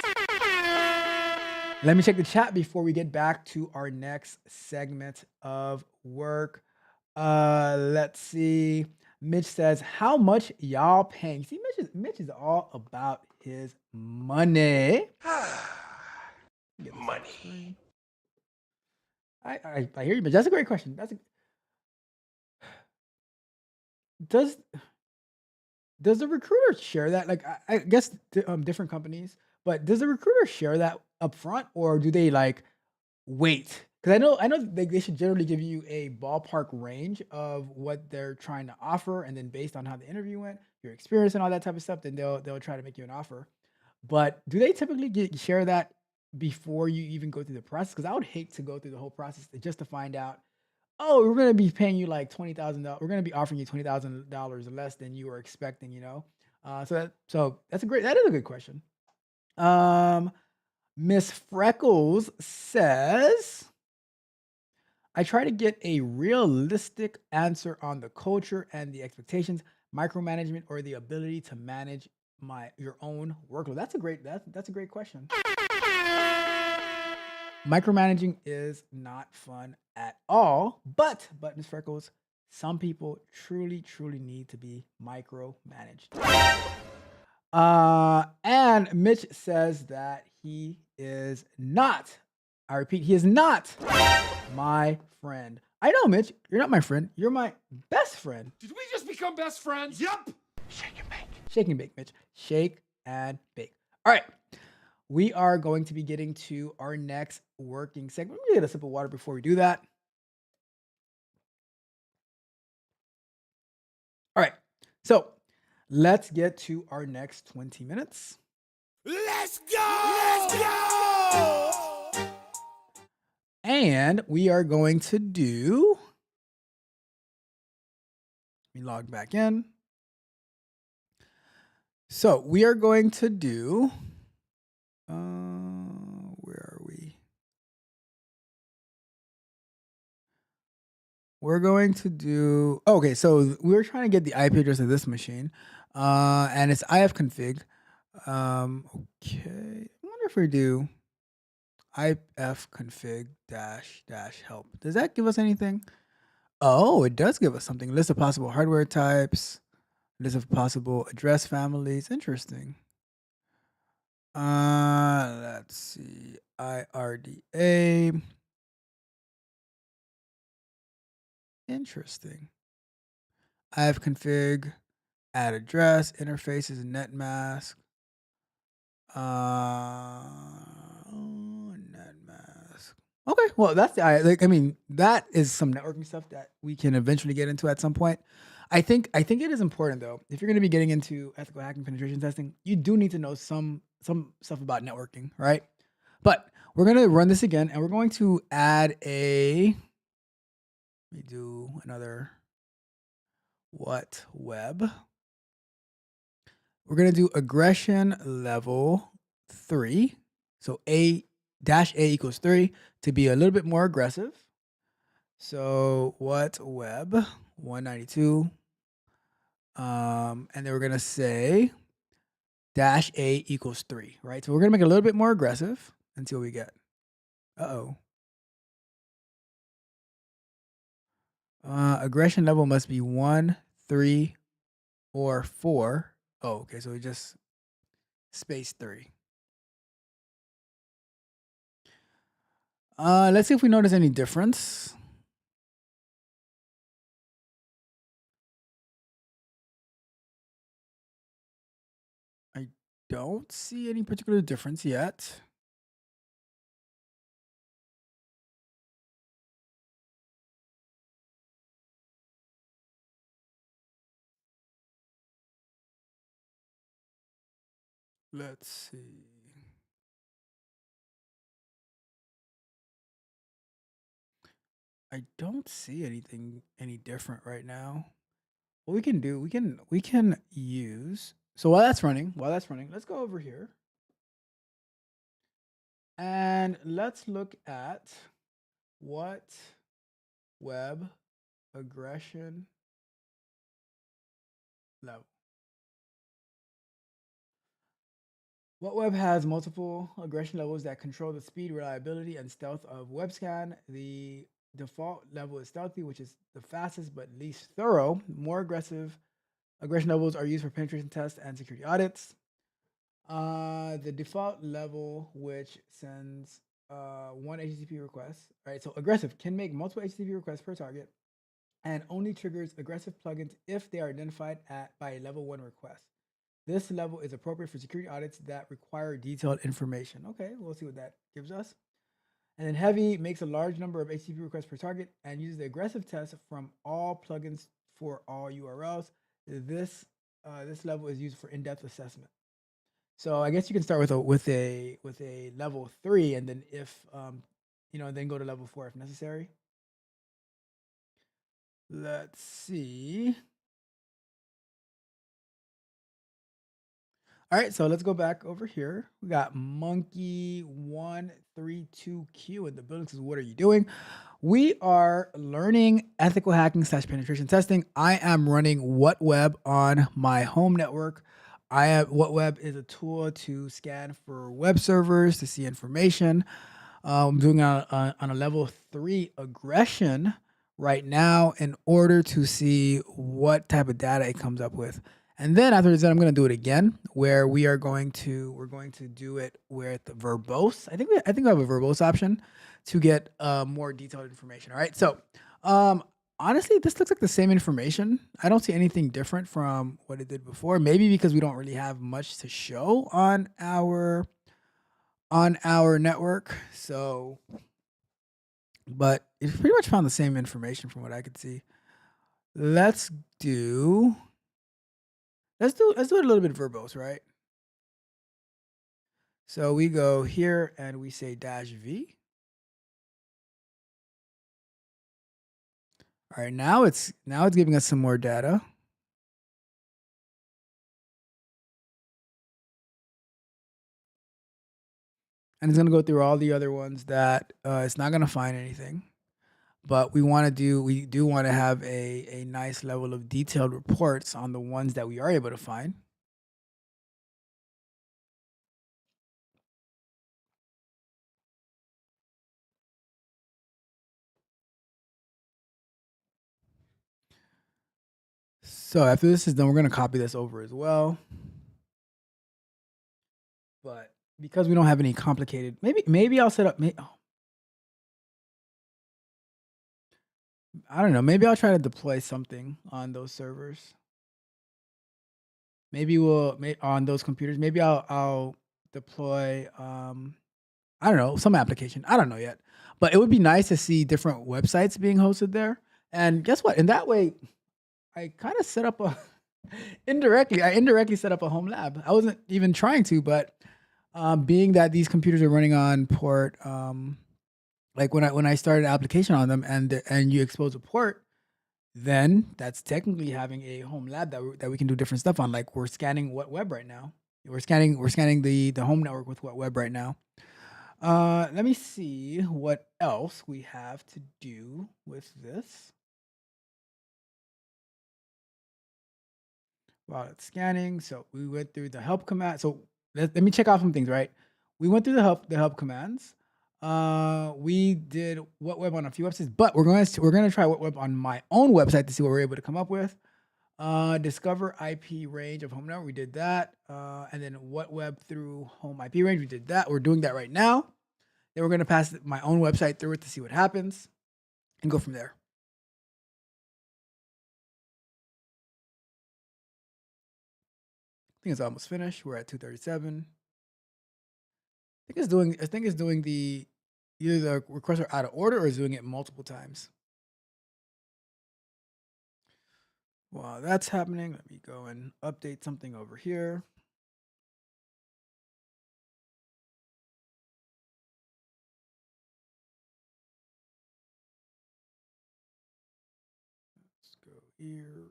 Let me check the chat before we get back to our next segment of work. Let's see. Mitch says, "How much y'all paying?" See, Mitch is all about his money. Get this on the Money. screen. I hear you, but that's a great question. Does does the recruiter share that? Like, I guess different companies, but does the recruiter share that upfront, or do they like wait? Because I know they should generally give you a ballpark range of what they're trying to offer, and then based on how the interview went, your experience and all that type of stuff, then they'll try to make you an offer. But do they typically share that before you even go through the process? Because I would hate to go through the whole process just to find out, oh, we're gonna be paying you like $20,000. We're gonna be offering you $20,000 less than you were expecting. So that is a good question. Um, Miss Freckles says, I try to get a realistic answer on the culture and the expectations, micromanagement, or the ability to manage your own workload. That's a great question. Micromanaging is not fun at all, but Miss Freckles, some people truly need to be micromanaged. And Mitch says that he is not. I repeat, he is not my friend. I know, Mitch, you're not my friend. You're my best friend. Did we just become best friends? Yup. Shake and bake. Shake and bake, Mitch. Shake and bake. All right. We are going to be getting to our next working segment. Let me get a sip of water before we do that. All right. So let's get to our next 20 minutes. Let's go! Let's go! And we are going to do. Let me log back in. So we are going to do. Where are we? We're going to do. Okay, so we're trying to get the IP address of this machine, and it's ifconfig. Okay, I wonder if we do ifconfig dash help. Does that give us anything? Oh, it does give us something. List of possible hardware types, list of possible address families. Interesting. Let's see. IRDA. Interesting. ifconfig, add address, interfaces, net mask. Net mask. Okay, well that is some networking stuff that we can eventually get into at some point. I think it is important though. If you're going to be getting into ethical hacking penetration testing, you do need to know some stuff about networking, right? But we're going to run this again, and we're going to add a. Let me do another WhatWeb. We're going to do aggression level 3. So A equals 3 to be a little bit more aggressive. So WhatWeb 192. And then we're going to say -A equals 3, right? So we're going to make it a little bit more aggressive and see what we get. Aggression level must be 1, 3, or 4. Oh, okay. So we just space 3. Let's see if we notice any difference. I don't see any particular difference yet. Let's see. I don't see any different right now. What we can do, we can use. So while that's running, let's go over here. And let's look at what web aggression level. WhatWeb has multiple aggression levels that control the speed, reliability, and stealth of WebScan. The default level is stealthy, which is the fastest but least thorough. More aggressive aggression levels are used for penetration tests and security audits. The default level, which sends one HTTP request. All right, so aggressive can make multiple HTTP requests per target and only triggers aggressive plugins if they are identified by a level 1 request. This level is appropriate for security audits that require detailed information. Okay, we'll see what that gives us. And then heavy makes a large number of HTTP requests per target and uses the aggressive test from all plugins for all URLs. This level is used for in-depth assessment. So I guess you can start with a level 3, and then if then go to level 4 if necessary. Let's see. All right, so let's go back over here. We got Monkey132Q in the building. Says, what are you doing? We are learning ethical hacking / penetration testing. I am running WhatWeb on my home network. WhatWeb is a tool to scan for web servers to see information. I'm doing on a level 3 aggression right now in order to see what type of data it comes up with. And then after that, I'm going to do it again, where we're going to do it with verbose. I think we have a verbose option to get more detailed information. All right. So honestly, this looks like the same information. I don't see anything different from what it did before. Maybe because we don't really have much to show on our network. So, but it pretty much found the same information from what I could see. Let's do it a little bit verbose, right? So we go here and we say -v. All right, now it's giving us some more data. And it's going to go through all the other ones that it's not going to find anything. But we do want to have a nice level of detailed reports on the ones that we are able to find. So after this is done, we're going to copy this over as well. But because we don't have any complicated, maybe I'll set up. I don't know. Maybe I'll try to deploy something on those servers. Maybe on those computers. Maybe I'll deploy. I don't know, some application. I don't know yet, but it would be nice to see different websites being hosted there. And guess what? In that way, I kind of set up a indirectly set up a home lab. I wasn't even trying to, but being that these computers are running on port, like when I started an application on them, and you expose a port, then that's technically having a home lab that we can do different stuff on. Like we're scanning WhatWeb right now. We're scanning the home network with WhatWeb right now. Let me see what else we have to do with this. While it's scanning, so we went through the help command. So let me check off some things, right? We went through the help commands. We did WhatWeb on a few websites, but we're gonna try WhatWeb on my own website to see what we're able to come up with. Discover IP range of home network. We did that. And then WhatWeb through home IP range. We did that. We're doing that right now. Then we're gonna pass my own website through it to see what happens, and go from there. I think it's almost finished. We're at 237. I think it's doing the either the requests are out of order or is doing it multiple times. While that's happening, let me go and update something over here. Let's go here.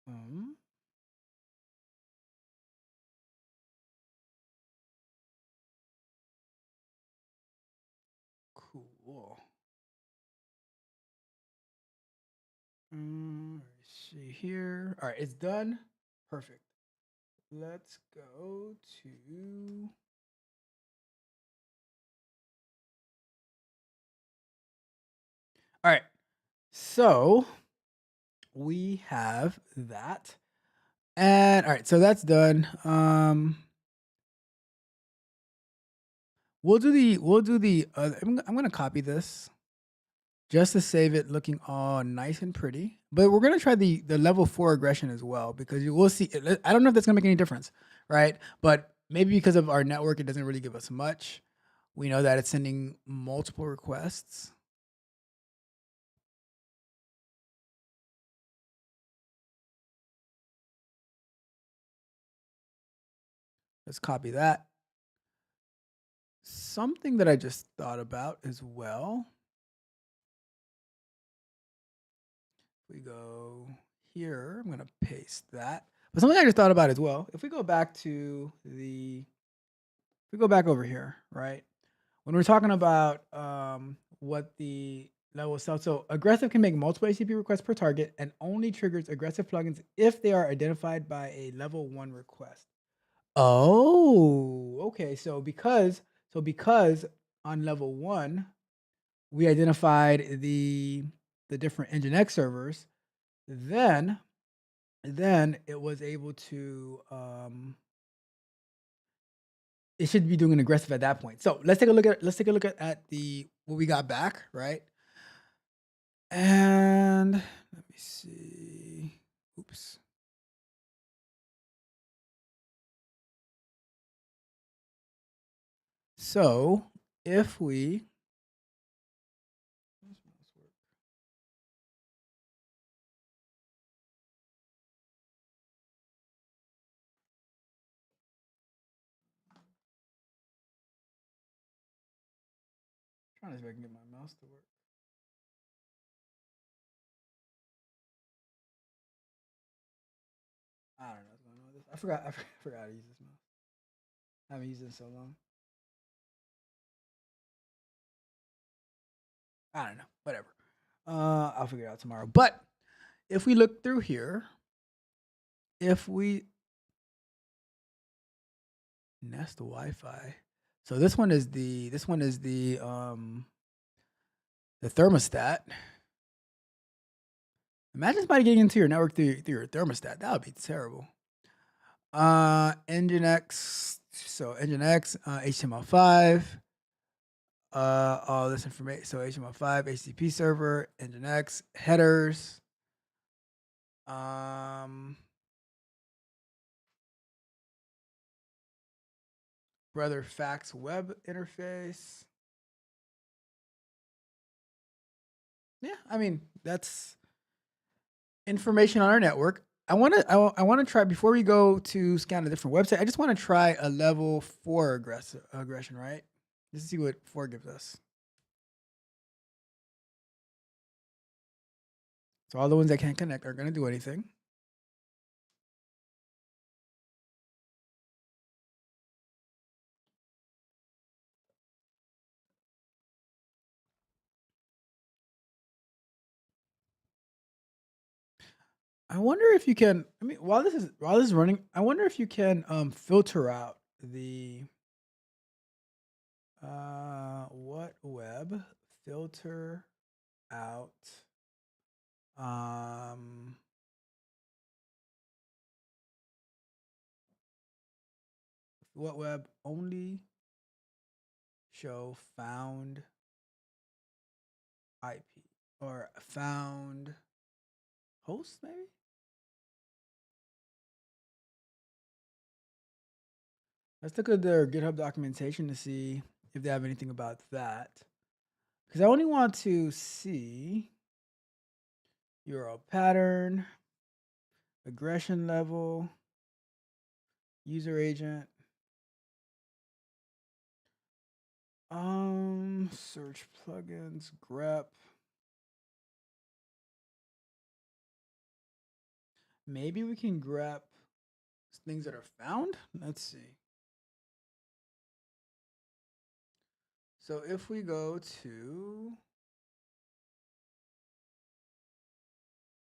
Um, cool. Let's see here. All right, it's done. Perfect. Let's go to. All right. So we have that. And all right, so that's done. We'll do the I'm gonna copy this just to save it looking all nice and pretty. But we're gonna try the level 4 aggression as well, because you will see. I don't know if that's gonna make any difference, right? But maybe because of our network, it doesn't really give us much. We know that it's sending multiple requests. Let's copy that. Something that I just thought about as well. We go here. I'm gonna paste that. But something I just thought about as well. If we go back to if we go back over here, right? When we're talking about what the level itself, so aggressive can make multiple ACP requests per target and only triggers aggressive plugins if they are identified by a level 1 request. Oh, okay. So because on level 1 we identified the different Nginx servers, then it was able to it should be doing an aggressive at that point. So let's take a look at the what we got back, right? And let me see. Oops. So if we trying to see if I can get my mouse to work. I don't know what's going on with this. I forgot how to use this mouse. I haven't used it in so long. I don't know. Whatever. I'll figure it out tomorrow. But if we look through here, if we Nest Wi-Fi. So this one is the thermostat. Imagine somebody getting into your network through your thermostat. That would be terrible. Nginx. So Nginx, HTML5. All this information. So HTML5, HTTP server, Nginx, headers. Brother fax web interface. Yeah, I mean, that's information on our network. I want to try before we go to scan a different website. I just want to try a level 4 aggression, right? Let's see what 4 gives us. So all the ones that can't connect are going to do anything. I wonder if you can. I mean, while this is running, I wonder if you can filter out the WhatWeb filter out WhatWeb only show found IP or found host, maybe. Let's look at their GitHub documentation to see if they have anything about that. Because I only want to see URL pattern, aggression level, user agent, search plugins, grep. Maybe we can grep things that are found. Let's see. So if we go to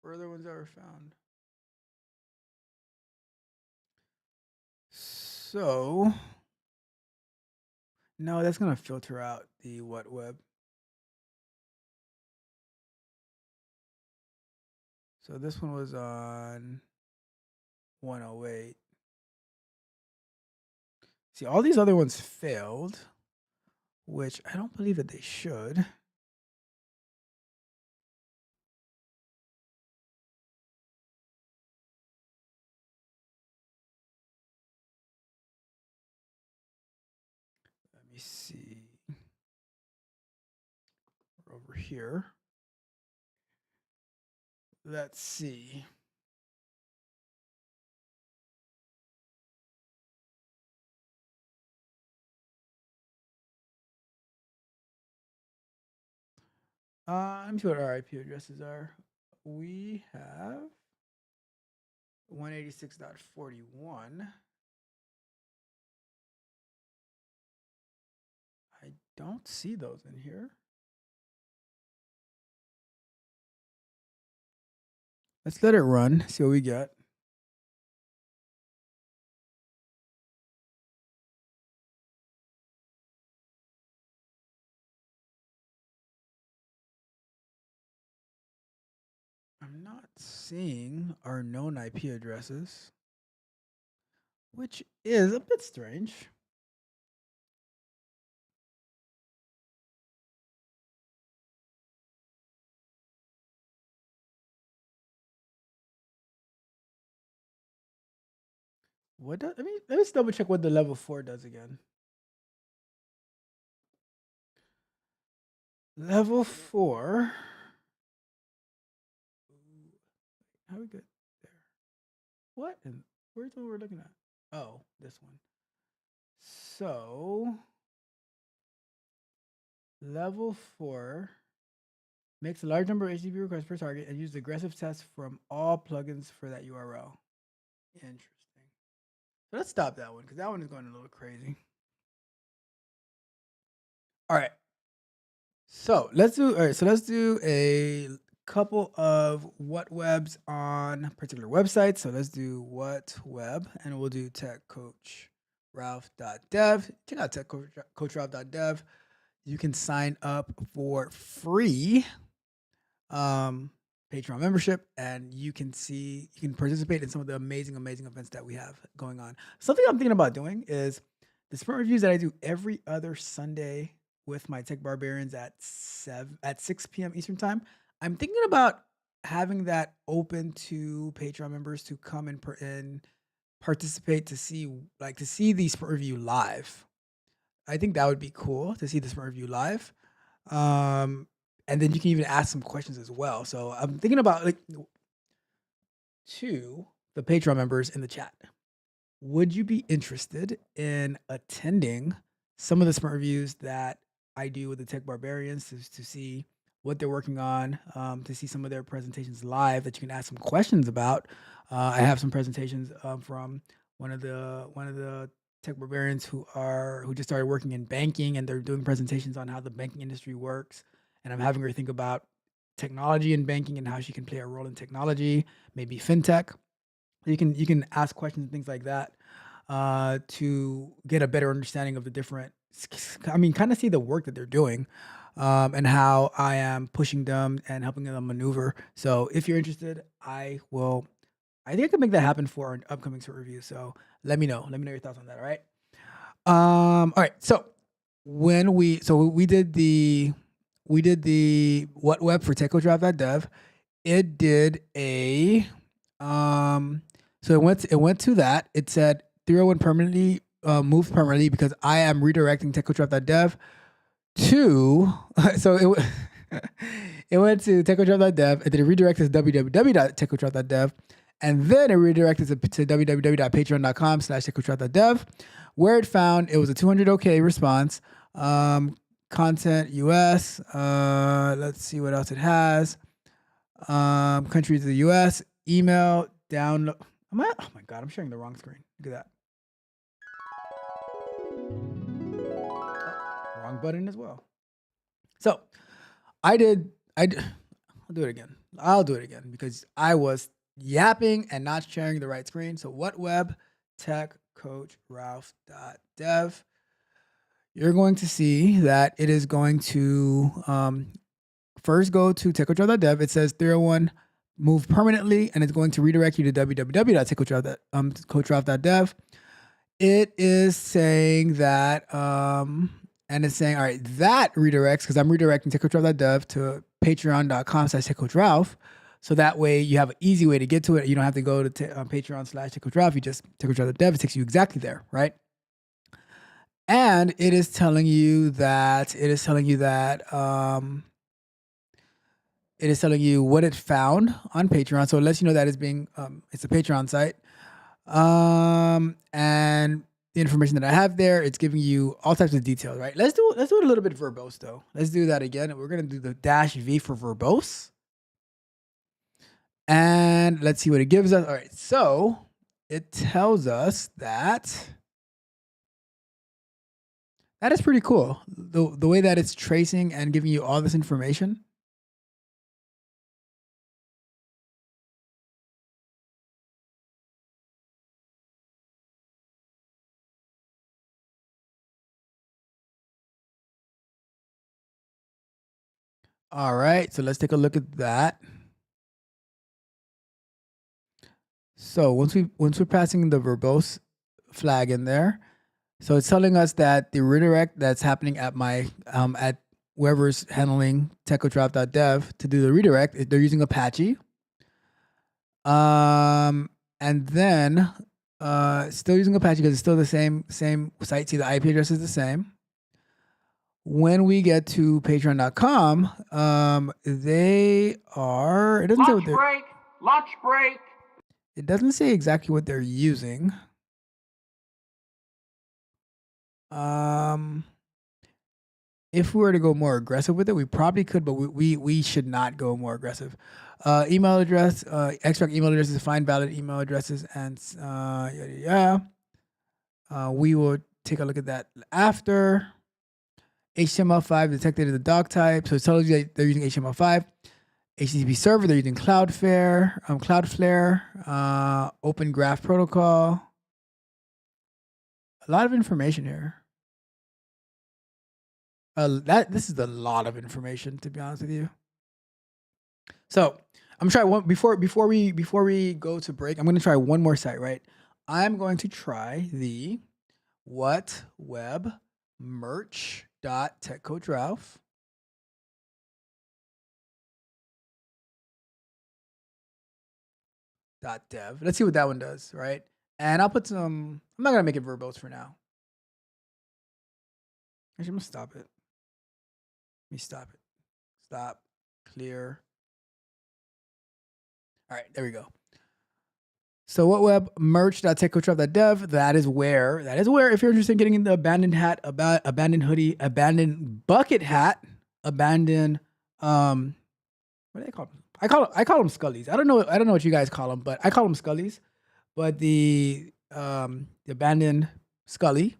further ones that were found. So no, that's gonna filter out the WhatWeb. So this one was on 108. See, all these other ones failed, which I don't believe that they should. Let me see. We're over here. Let's see. Let me see what our IP addresses are. We have 186.41. I don't see those in here. Let's let it run, see what we get. I'm not seeing our known IP addresses, which is a bit strange. What does, let me just double check what the level 4 does again. Level 4. How we get there? What? And where's the one we're looking at? Oh, this one. So level 4 makes a large number of HTTP requests per target and uses aggressive tests from all plugins for that URL. Interesting. So let's stop that one because that one is going a little crazy. All right. So let's do a couple of WhatWebs on particular websites. So let's do WhatWeb and we'll do techcoachralph.dev. Check out techcoachralph.dev. You can sign up for free Patreon membership, and you can participate in some of the amazing events that we have going on. Something I'm thinking about doing is the sprint reviews that I do every other Sunday with my tech barbarians at 6 p.m. Eastern time. I'm thinking about having that open to Patreon members to come and participate to see the sprint review live. I think that would be cool to see the sprint review live. And then you can even ask some questions as well. So I'm thinking about to the Patreon members in the chat. Would you be interested in attending some of the sprint reviews that I do with the Tech Barbarians to see what they're working on, to see some of their presentations live that you can ask some questions about? I have some presentations from one of the Tech Barbarians who just started working in banking, and they're doing presentations on how the banking industry works. And I'm having her think about technology in banking and how she can play a role in technology, maybe fintech. You can ask questions and things like that to get a better understanding of the different. I mean, kind of see the work that they're doing and how I am pushing them and helping them maneuver. So if you're interested, I think I can make that happen for an upcoming sprint review. So let me know. Let me know your thoughts on that. All right. All right. So we did the WhatWeb for techcoachralph.dev. It did a so it went to that. It said 301 permanently moved permanently because I am redirecting techcoachralph.dev to so it went to techcoachralph.dev and then it redirected to www.techcoachralph.dev and then it redirected to www.patreon.com/techcoachralph.dev where it found it was a 200 OK response. Content US. Let's see what else it has. Countries of the US. Email. Download. Oh my God, I'm sharing the wrong screen. Look at that. Oh, wrong button as well. So I'll do it again. I'll do it again because I was yapping and not sharing the right screen. So WhatWeb techcoachralph.dev. You're going to see that it is going to first go to techcoachralph.dev. It says 301 move permanently, and it's going to redirect you to www.coachdraft.dev. It is saying that, and it's saying, all right, that redirects, because I'm redirecting TechCoachRalph.dev to patreon.com/TechCoachRalph. So that way you have an easy way to get to it. You don't have to go to Patreon/TechCoachRalph. You just TechCoachRalph.dev. It takes you exactly there, right? And it is telling you that it is telling you what it found on Patreon. So it lets you know that it's being it's a Patreon site. And the information that I have there, it's giving you all types of details, right? Let's do it a little bit verbose though. Let's do that again. We're gonna do the -V for verbose. And let's see what it gives us. All right, so it tells us that is pretty cool. The way that it's tracing and giving you all this information. All right, so let's take a look at that. So once we're passing the verbose flag in there, so it's telling us that the redirect that's happening at my at whoever's handling techcoachdraft.dev to do the redirect, they're using Apache. And then still using Apache because it's still the same site. See, the IP address is the same. When we get to patreon.com, they are, it doesn't say what they're, Lunch break. it doesn't say exactly what they're using. If we were to go more aggressive with it, we probably could, but we should not go more aggressive. Email address, extract email addresses, find valid email addresses, and we will take a look at that after. HTML5 detected as a doc type, so it tells you that they're using HTML5. HTTP server, they're using Cloudflare, Open Graph Protocol. A lot of information here. This is a lot of information, to be honest with you. So I'm gonna try one before we go to break. I'm gonna try one more site, right? I'm going to try the WhatWeb merch.techcoachralph.dev. Let's see what that one does, right? And I'll put some. I'm not gonna make it verbose for now. Actually, I'm gonna stop it. Let me stop it. Stop. Clear. All right, there we go. So WhatWeb merch.techcoachralph.dev. That is where if you're interested in getting in the abandoned hat, abandoned hoodie, abandoned bucket hat, abandoned what do they call them? I call them Scullies. I don't know what you guys call them, but I call them Scullies. But the abandoned Scully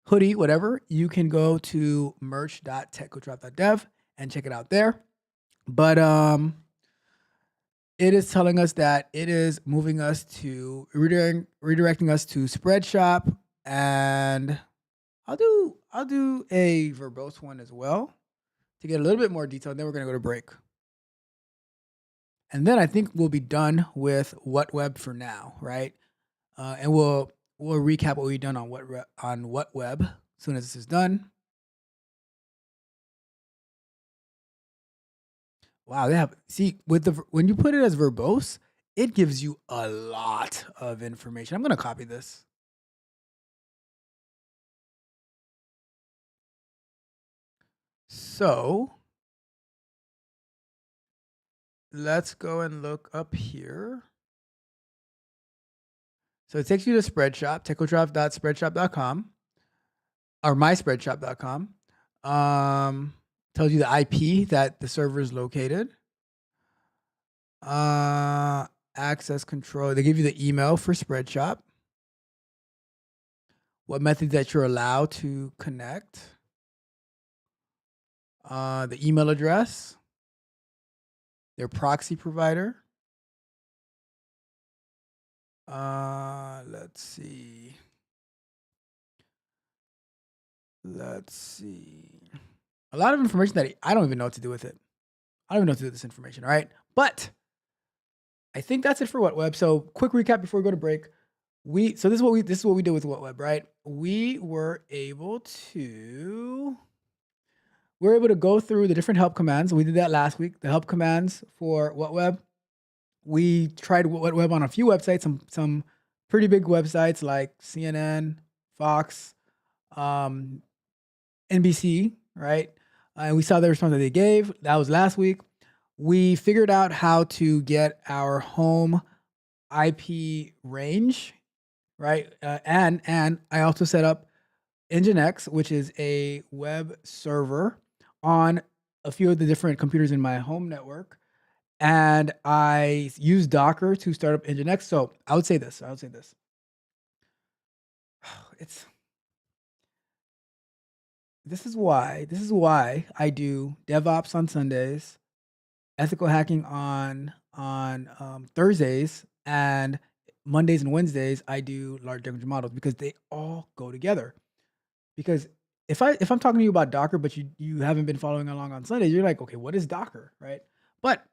hoodie, whatever, you can go to merch.techcoachralph.dev and check it out there. But it is telling us that it is moving us to redirecting us to Spreadshop, and I'll do a verbose one as well to get a little bit more detail. And then we're gonna go to break, and then I think we'll be done with WhatWeb for now, right? And we'll recap what we've done on WhatWeb as soon as this is done. Wow, when you put it as verbose, it gives you a lot of information. I'm gonna copy this. So let's go and look up here. So it takes you to Spreadshop, techcoachdraft.spreadshop.com or myspreadshop.com. Tells you the IP that the server is located. Access control. They give you the email for Spreadshop. What methods that you're allowed to connect. The email address. Their proxy provider. Let's see. A lot of information that I don't even know what to do with it. I don't even know what to do with this information, all right? But I think that's it for WhatWeb. So quick recap before we go to break. This is what we did with WhatWeb, right? We were able to go through the different help commands. We did that last week. The help commands for WhatWeb. We tried WhatWeb on a few websites, some pretty big websites like CNN, Fox, um, NBC, right? And we saw the response that they gave. That was last week. We figured out how to get our home IP range, right? And I also set up Nginx, which is a web server on a few of the different computers in my home network. And I use Docker to start up Nginx. So I would say this. It's This is why I do DevOps on Sundays, ethical hacking on Thursdays, and Mondays and Wednesdays I do large language models because they all go together. Because if I'm talking to you about Docker, but you haven't been following along on Sundays, you're like, okay, what is Docker, right? But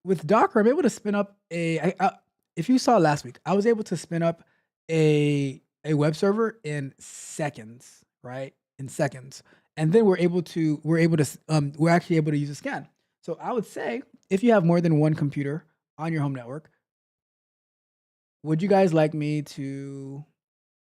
with Docker, I'm able to spin up if you saw last week, I was able to spin up a web server in seconds, right? In seconds, and then we're actually able to use a scan. So I would say if you have more than one computer on your home network, would you guys like me to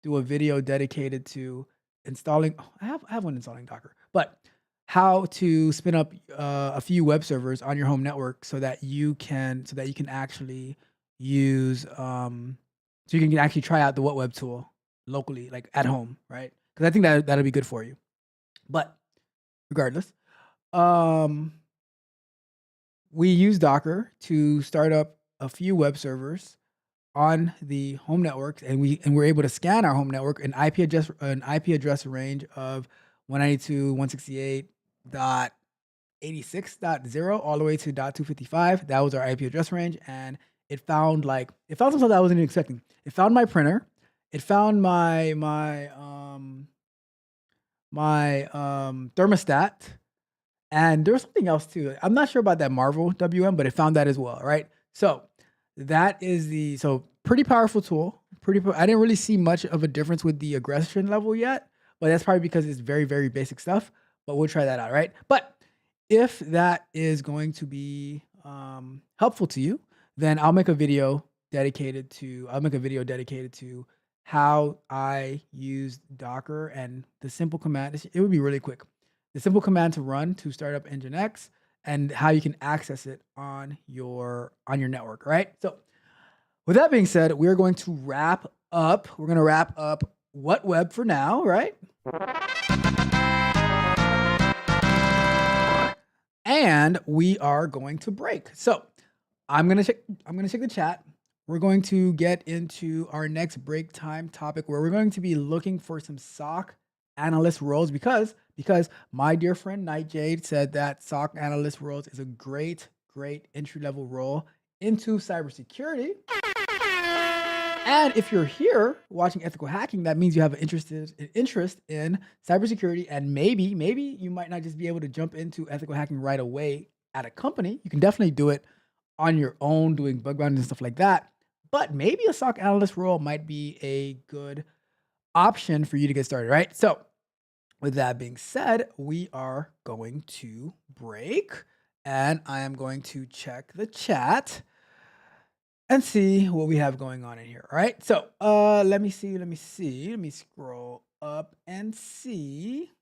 do a video dedicated to installing? Oh, I have one installing Docker, but how to spin up a few web servers on your home network so that you can actually use so you can actually try out the WhatWeb tool locally, like at home, right? Because I think that'll be good for you. But regardless, um, we use Docker to start up a few web servers on the home networks, and we're able to scan our home network an IP address range of 192.168.86.0 all the way to .255. That was our IP address range, and it found some stuff that I wasn't even expecting. It found my printer. It found my thermostat, and there was something else too. I'm not sure about that Marvel WM, but it found that as well, right? So that is pretty powerful tool. I didn't really see much of a difference with the aggression level yet, but that's probably because it's very, very basic stuff. But we'll try that out, right? But if that is going to be helpful to you, then I'll make a video dedicated to how I use Docker and the simple command. It would be really quick. The simple command to run to start up Nginx and how you can access it on your network, right? So with that being said, we're going to wrap up. We're going to wrap up WhatWeb for now, right? And we are going to break. So I'm gonna check the chat. We're going to get into our next break time topic where we're going to be looking for some SOC analyst roles because my dear friend Nightjade said that SOC analyst roles is a great entry level role into cybersecurity. And if you're here watching ethical hacking, that means you have an interest in cybersecurity, and maybe you might not just be able to jump into ethical hacking right away at a company. You can definitely do it on your own, doing bug bounties and stuff like that. But maybe a SOC analyst role might be a good option for you to get started, right? So with that being said, we are going to break, and I am going to check the chat and see what we have going on in here. All right. So let me scroll up and see.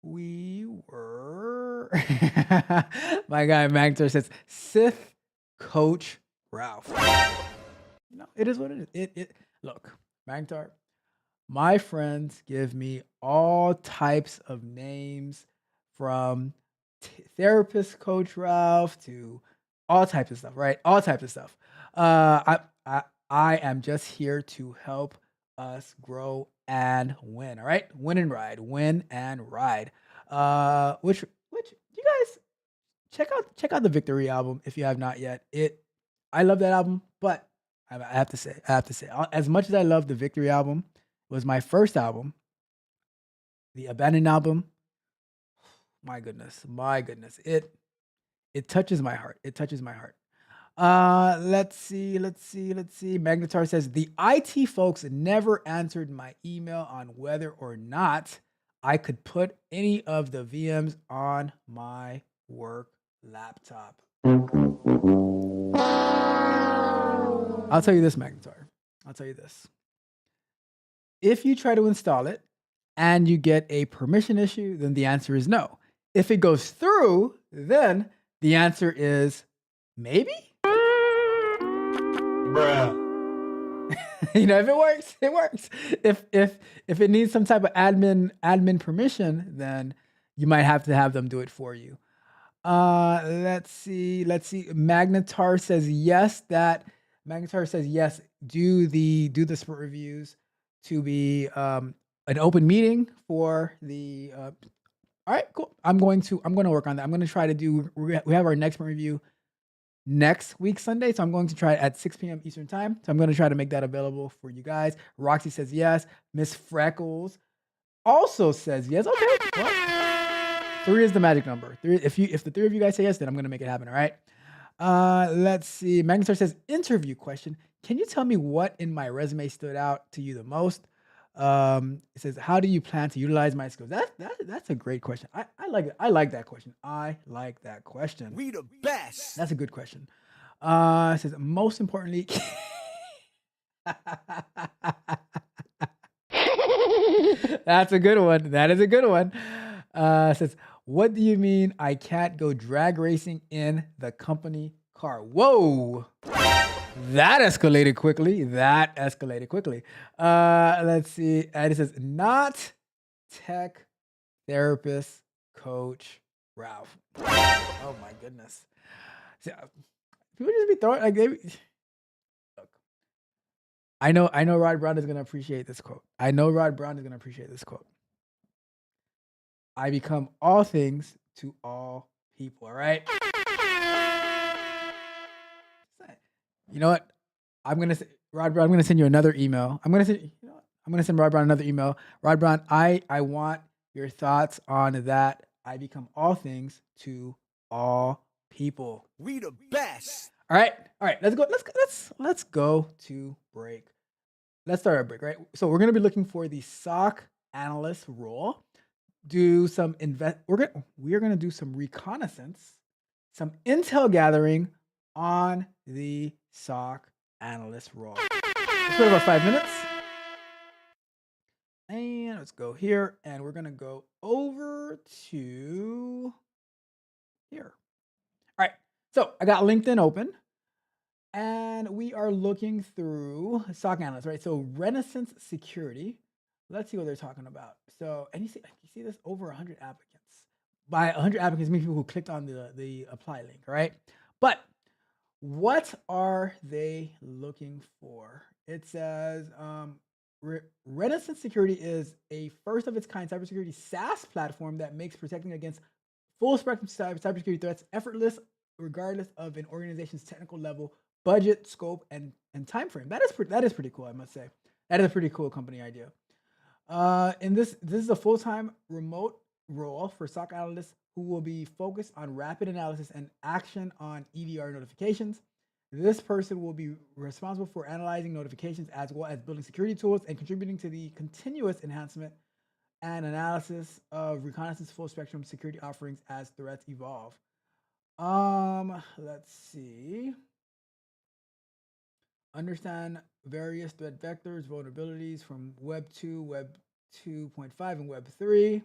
We were my guy Magtor says Sith Coach Ralph. No, it is what it is. It look, Magtar, my friends give me all types of names, from therapist Coach Ralph to all types of stuff, right? All types of stuff. I am just here to help us grow and win. All right, win and ride. Which you guys check out the Victory album if you have not yet. I love that album, but I have to say, as much as I love the Victory album, it was my first album. The Abandoned album, my goodness, it touches my heart. Let's see. Magnetar says the IT folks never answered my email on whether or not I could put any of the VMs on my work laptop. I'll tell you this, Magnetar. I'll tell you this. If you try to install it and you get a permission issue, then the answer is no. If it goes through, then the answer is maybe. Bruh. You know, if it works, it works. If it needs some type of admin permission, then you might have to have them do it for you. Let's see. Magnetar says yes. Magnetar says yes. Do the sprint reviews to be an open meeting for the. All right, cool. I'm going to work on that. I'm going to try to do. We have our next sprint review next week Sunday, so I'm going to try it at 6 p.m. Eastern time. So I'm going to try to make that available for you guys. Roxy says yes. Miss Freckles also says yes. Okay. Well, 3 is the magic number. 3. If the 3 of you guys say yes, then I'm going to make it happen. All right. Let's see. Magnetar says interview question. Can you tell me what in my resume stood out to you the most? It says, how do you plan to utilize my skills? That's a great question. I like it. I like that question. We the best. That's a good question. It says, most importantly, that's a good one. That is a good one. It says, what do you mean I can't go drag racing in the company car? Whoa. That escalated quickly. Let's see. And it says, not tech therapist coach Ralph. Oh my goodness. See, people just be throwing like they. Look, I know Rod Brown is gonna appreciate this quote. I become all things to all people. All right. You know what? I'm gonna say, Rod Brown. I'm gonna send you another email. I'm gonna send Rod Brown another email. Rod Brown, I want your thoughts on that. I become all things to all people. We the best. All right. Let's go. Let's go to break. Let's start our break. Right. So we're gonna be looking for the SOC analyst role. We are gonna do some reconnaissance, some intel gathering on the SOC analyst role. Let's wait about 5 minutes. And let's go here. And we're going to go over to here. All right. So I got LinkedIn open. And we are looking through SOC analysts, right? So Renaissance Security. Let's see what they're talking about. So, and you see this over 100 applicants. By 100 applicants, means people who clicked on the apply link, right? But what are they looking for? It says Renaissance Security is a first of its kind cybersecurity SaaS platform that makes protecting against full spectrum cybersecurity threats effortless, regardless of an organization's technical level, budget, scope, and time frame. That is pretty cool, I must say. That is a pretty cool company idea. And this is a full-time remote role for SOC analysts who will be focused on rapid analysis and action on EDR notifications. This person will be responsible for analyzing notifications as well as building security tools and contributing to the continuous enhancement and analysis of reconnaissance full spectrum security offerings as threats evolve. Let's see. Understand various threat vectors, vulnerabilities from Web 2, Web 2.5, and Web 3.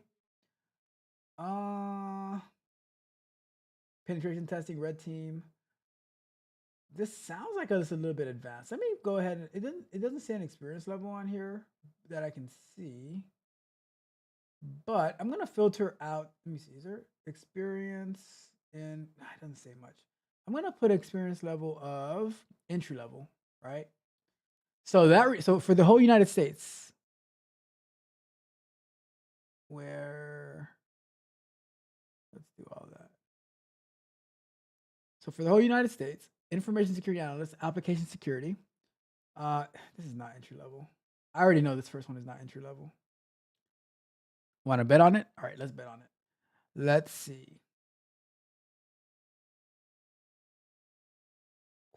Penetration testing, red team. This sounds like it's a little bit advanced. Let me go ahead and it doesn't say an experience level on here that I can see. But I'm gonna filter out. Let me see. Is there experience in? It doesn't say much. I'm gonna put experience level of entry level, right? So for the whole United States, where let's do all that. So for the whole United States, information security analyst, application security. This is not entry level. I already know this first one is not entry level. Want to bet on it? All right, let's bet on it. Let's see.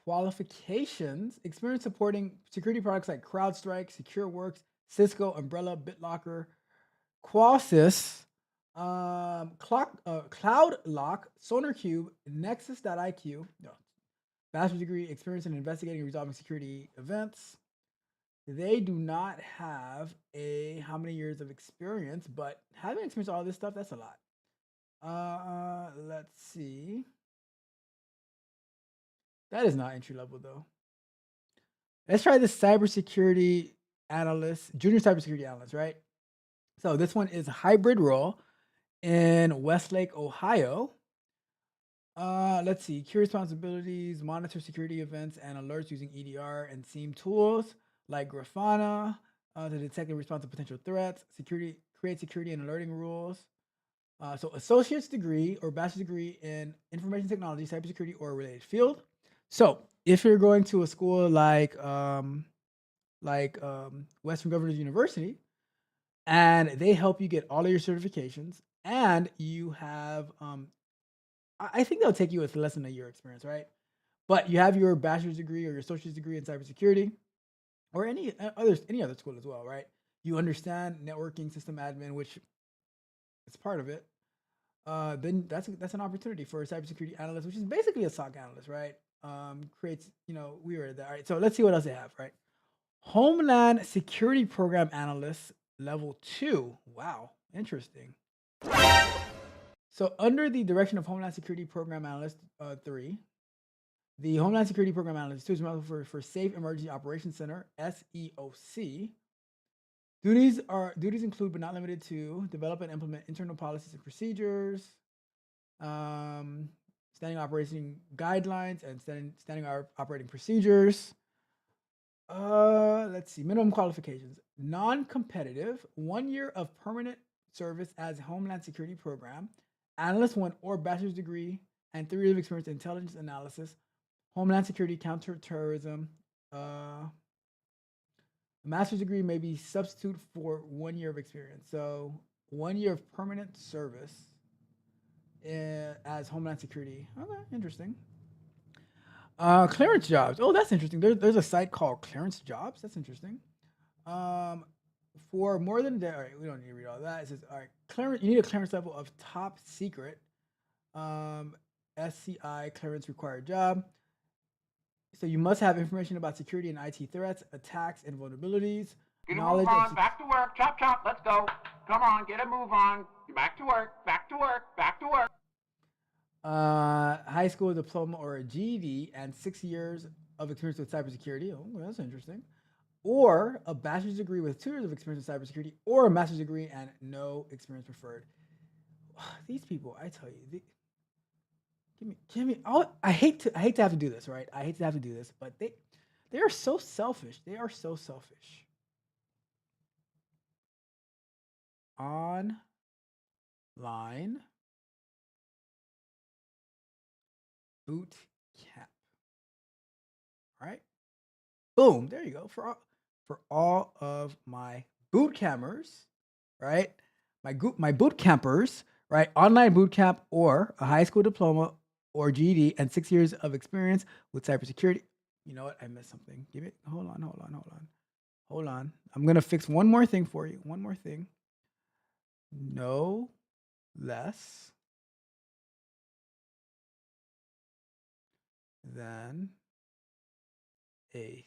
Qualifications: experience supporting security products like CrowdStrike, SecureWorks, Cisco, Umbrella, BitLocker, Qualsys, CloudLock, SonarCube, Nexus.iq. No. Bachelor's degree experience in investigating and resolving security events. They do not have a how many years of experience, but having experience with all this stuff, that's a lot. Let's see. That is not entry level though. Let's try this cybersecurity analyst, junior cybersecurity analyst, right? So this one is a hybrid role in Westlake, Ohio. Let's see. Key responsibilities: monitor security events and alerts using EDR and SIEM tools like Grafana to detect and respond to potential threats. Create security and alerting rules. So associate's degree or bachelor's degree in information technology, cybersecurity, or a related field. So if you're going to a school like Western Governors University, and they help you get all of your certifications, and you have, I think they'll take you with less than a year experience, right? But you have your bachelor's degree or your associate's degree in cybersecurity, or any other school as well, right? You understand networking, system admin, which is part of it. Then that's an opportunity for a cybersecurity analyst, which is basically a SOC analyst, right? Creates, we were there. All right, so let's see what else they have, right? Homeland Security Program Analyst Level 2. Wow, interesting. So under the direction of Homeland Security Program Analyst 3, the Homeland Security Program Analyst 2 is responsible for Safe Emergency Operations Center, SEOC. Duties include, but not limited to, develop and implement internal policies and procedures, standing operating guidelines and standing operating procedures. Let's see. Minimum qualifications: non-competitive, 1 year of permanent service as Homeland Security Program Analyst, 1 or bachelor's degree, and 3 years of experience in intelligence analysis, Homeland Security, counterterrorism. A master's degree may be substitute for 1 year of experience. So 1 year of permanent service as Homeland Security. Okay, interesting. Clearance jobs. Oh, that's interesting. There's a site called Clearance Jobs. That's interesting. For more than all right, we don't need to read all that. It says, all right, clearance. You need a clearance level of top secret. SCI clearance required job. So you must have information about security and IT threats, attacks, and vulnerabilities. Get a move on, back to work, chop chop, let's go. Come on, get a move on. Back to work, back to work, back to work. High school diploma or a GED and 6 years of experience with cybersecurity. Oh, well, that's interesting. Or a bachelor's degree with 2 years of experience with cybersecurity, or a master's degree and no experience preferred. These people, I tell you, give me. Oh, I hate to have to do this, right? I hate to have to do this, but they are so selfish. They are so selfish. Online boot camp. All right. Boom. There you go. For all of my boot campers, right? My boot campers, right? Online boot camp or a high school diploma or GED and 6 years of experience with cybersecurity. You know what? I missed something. Hold on. I'm gonna fix one more thing for you. One more thing. No less than a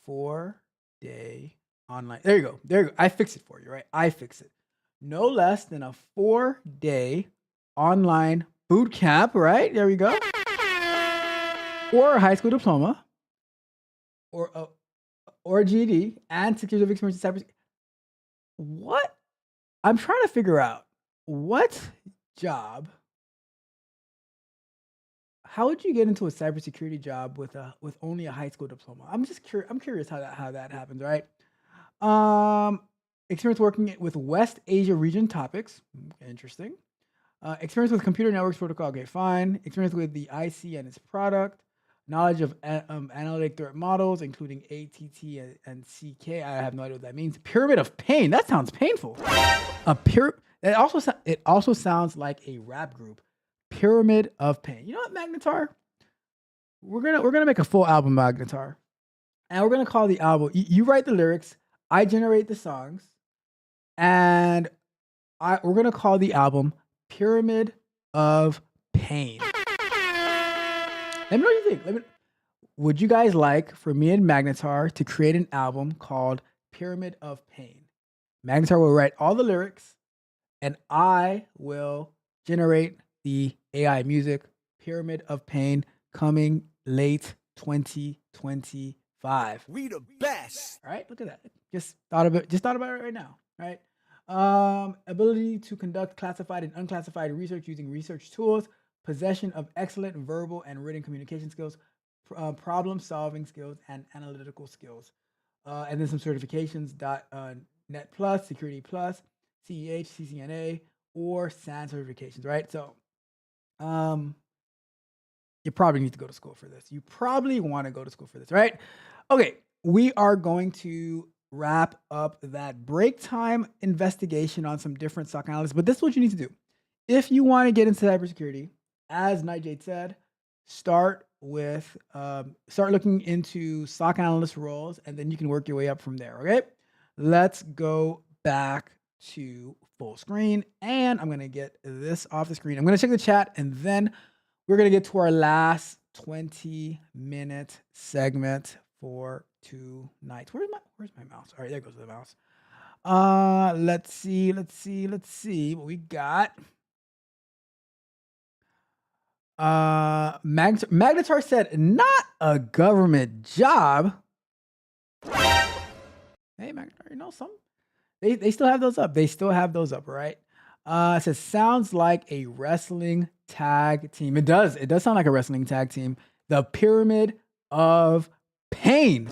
4-day online. There you go. I fixed it for you, right? I fix it. No less than a 4-day online boot camp, right? There we go. Or a high school diploma, or a GED, and 6 years of experience in cybersecurity. What? I'm trying to figure out what job. How would you get into a cybersecurity job with only a high school diploma? I'm just curious. I'm curious how that happens, right? Experience working with West Asia region topics. Interesting. Experience with computer networks protocol. Okay, fine. Experience with the IC and its product. Knowledge of analytic threat models, including ATT and CK. I have no idea what that means. Pyramid of pain. That sounds painful. It also sounds like a rap group. Pyramid of pain. You know what, Magnetar? we're gonna make a full album about guitar, and we're gonna call the album. You write the lyrics, I generate the songs, and we're gonna call the album "Pyramid of Pain." Let me know what you think. Would you guys like for me and Magnetar to create an album called Pyramid of Pain? Magnetar will write all the lyrics, and I will generate the AI music. Pyramid of Pain coming late 2025. We the best. All right, look at that. Just thought about it right now. Right. Ability to conduct classified and unclassified research using research tools, possession of excellent verbal and written communication skills, problem solving skills, and analytical skills. And then some certifications: Net Plus, Security Plus, CEH, CCNA, or SAN certifications. Right. So, you probably need to go to school for this. You probably want to go to school for this, right? Okay, we are going to wrap up that break time investigation on some different SOC analysts, but this is what you need to do. If you want to get into cybersecurity, as Nightjade said, start looking into SOC analyst roles, and then you can work your way up from there, okay? Let's go back to full screen, and I'm gonna get this off the screen. I'm gonna check the chat, and then we're going to get to our last 20-minute segment for tonight. Where's my mouse? All right, there goes the mouse. Let's see what we got. Magnetar said, not a government job. Hey, Magnetar, you know something? They still have those up. They still have those up, right? It says, sounds like a wrestling tag team. It does sound like a wrestling tag team. The Pyramid of Pain.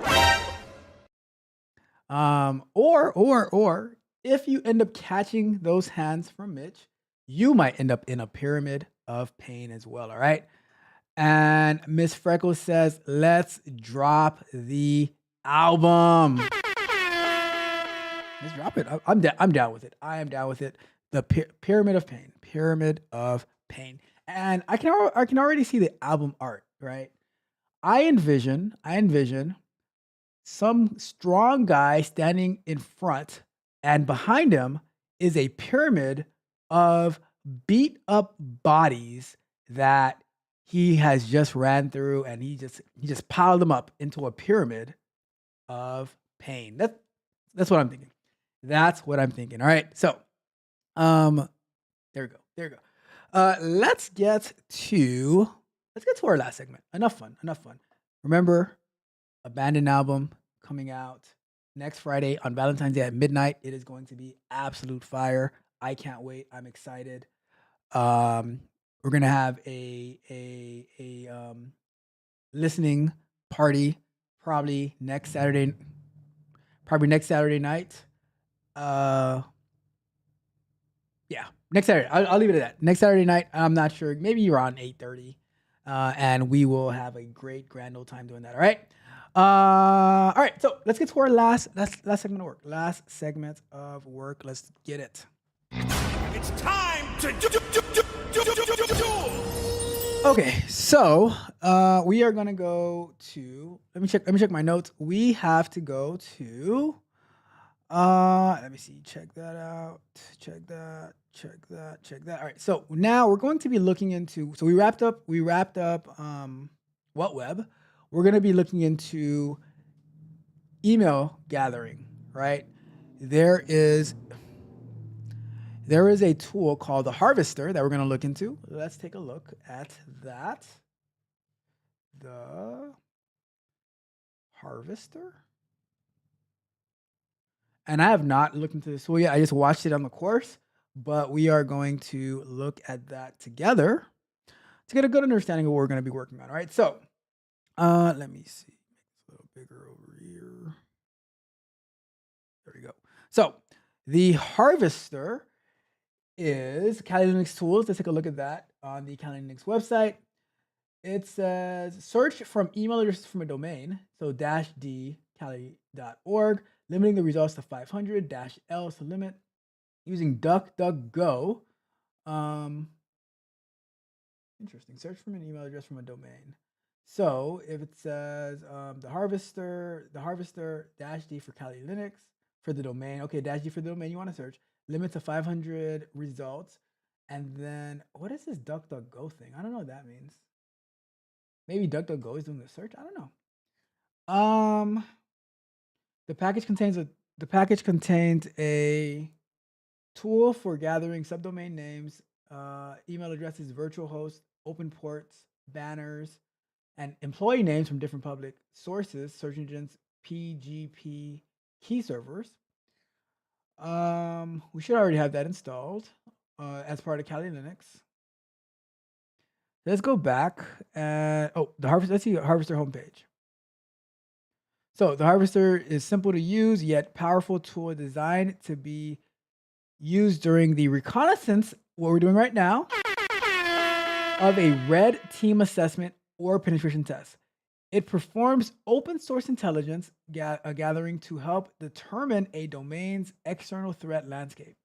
Or if you end up catching those hands from Mitch, you might end up in a pyramid of pain as well. All right. And Miss Freckles says, let's drop the album. Let's drop it. I'm down with it. I am down with it. The Pyramid of Pain. Pyramid of Pain. And I can already see the album art, right? I envision some strong guy standing in front, and behind him is a pyramid of beat up bodies that he has just ran through, and he just piled them up into a pyramid of pain. That's what I'm thinking. That's what I'm thinking. All right. So, there we go. Let's get to our last segment. Enough fun. Remember, Abandoned album coming out next Friday on Valentine's Day at midnight. It is going to be absolute fire. I can't wait. I'm excited. We're gonna have a listening party probably next Saturday night. Yeah, next Saturday. I'll leave it at that. Next Saturday night. I'm not sure. Maybe around 8:30, and we will have a great grand old time doing that. All right. All right. So let's get to our last segment of work. Last segment of work. Let's get it. It's time to do. Okay, so we are gonna go to. Let me check my notes. We have to go to. Let me see. Check that out. Check that. All right. So now we're going to be looking into. So we wrapped up. WhatWeb. We're going to be looking into email gathering. Right. There is a tool called the Harvester that we're going to look into. Let's take a look at that. The Harvester. And I have not looked into this tool yet. I just watched it on the course, but we are going to look at that together to get a good understanding of what we're going to be working on. All right. So let me see. Make this a little bigger over here. There we go. So the Harvester is Kali Linux tools. Let's take a look at that on the Kali Linux website. It says search from email addresses from a domain. So -d kali.org, limiting the results to 500, -l to limit, using DuckDuckGo. Interesting. Search from an email address from a domain. So if it says the harvester dash D for Kali Linux for the domain, okay, dash D for the domain you want to search, limit to 500 results, and then what is this DuckDuckGo thing? I don't know what that means. Maybe DuckDuckGo is doing the search. I don't know. The package contains a tool for gathering subdomain names, email addresses, virtual hosts, open ports, banners, and employee names from different public sources, search engines, PGP key servers. We should already have that installed as part of Kali Linux. Let's go back and the harvester. Let's see the harvester homepage. So the harvester is simple to use yet powerful tool designed to be used during the reconnaissance, what we're doing right now, of a red team assessment or penetration test. It performs open source intelligence gathering to help determine a domain's external threat landscape.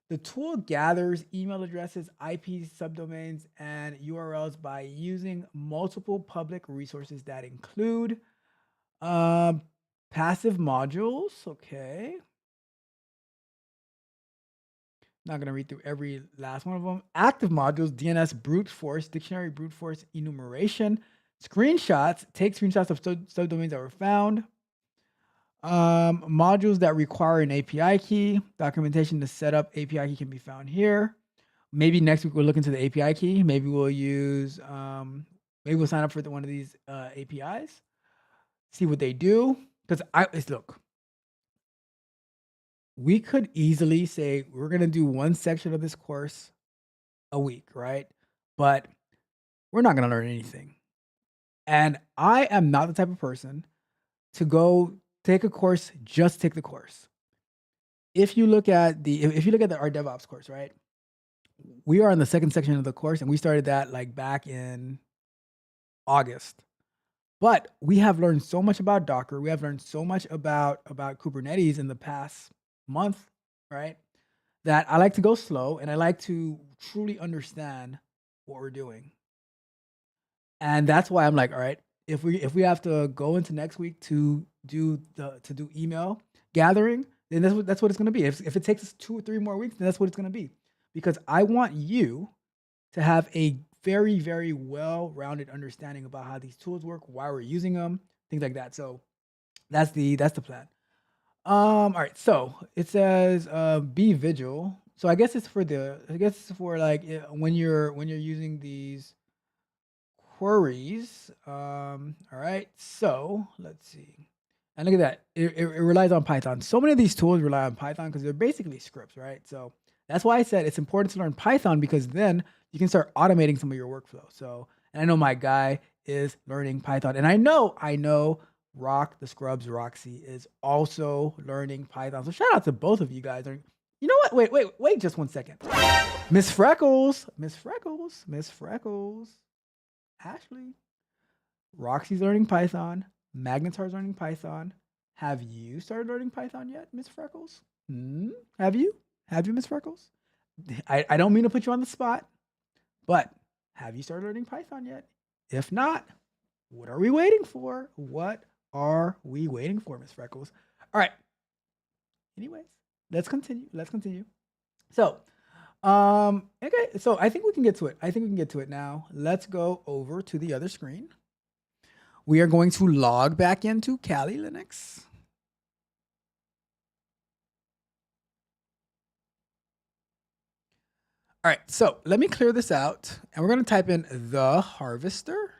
The tool gathers email addresses, IP subdomains, and URLs by using multiple public resources that include passive modules. Okay. Not going to read through every last one of them. Active modules, DNS brute force, dictionary brute force enumeration, screenshots, take screenshots of subdomains that were found. Modules that require an API key, documentation to set up API key can be found here. Maybe next week we'll look into the API key. Maybe we'll use, maybe we'll sign up for one of these APIs, see what they do. Because look, we could easily say we're going to do one section of this course a week, right? But we're not going to learn anything. And I am not the type of person to go take a course, just take the course. If you look at our DevOps course, right? We are in the second section of the course, and we started that like back in August. But we have learned so much about Docker. We have learned so much about Kubernetes in the past month, right? That I like to go slow and I like to truly understand what we're doing. And that's why I'm like, all right, if we have to go into next week to do email gathering, then that's what it's going to be. If it takes us 2 or 3 more weeks, then that's what it's going to be. Because I want you to have a very, very well-rounded understanding about how these tools work, why we're using them, things like that. So that's the plan. All right. So it says be vigil. So I guess it's for like when you're using these queries. All right. So let's see. And look at that. It relies on Python. So many of these tools rely on Python because they're basically scripts, right? So that's why I said it's important to learn Python, because then you can start automating some of your workflow. So, and I know my guy is learning Python, and I know Rock the Scrubs Roxy is also learning Python. So shout out to both of you guys. You know what? Wait just 1 second. Miss Freckles, Ashley, Roxy's learning Python. Magnetar's learning Python. Have you started learning Python yet, Miss Freckles? Have you, Miss Freckles? I don't mean to put you on the spot, but have you started learning Python yet? If not, what are we waiting for? What are we waiting for, Miss Freckles? All right. Anyways, let's continue. So, okay. So I think we can get to it. Now. Let's go over to the other screen. We are going to log back into Kali Linux. All right, so let me clear this out, and we're going to type in the harvester,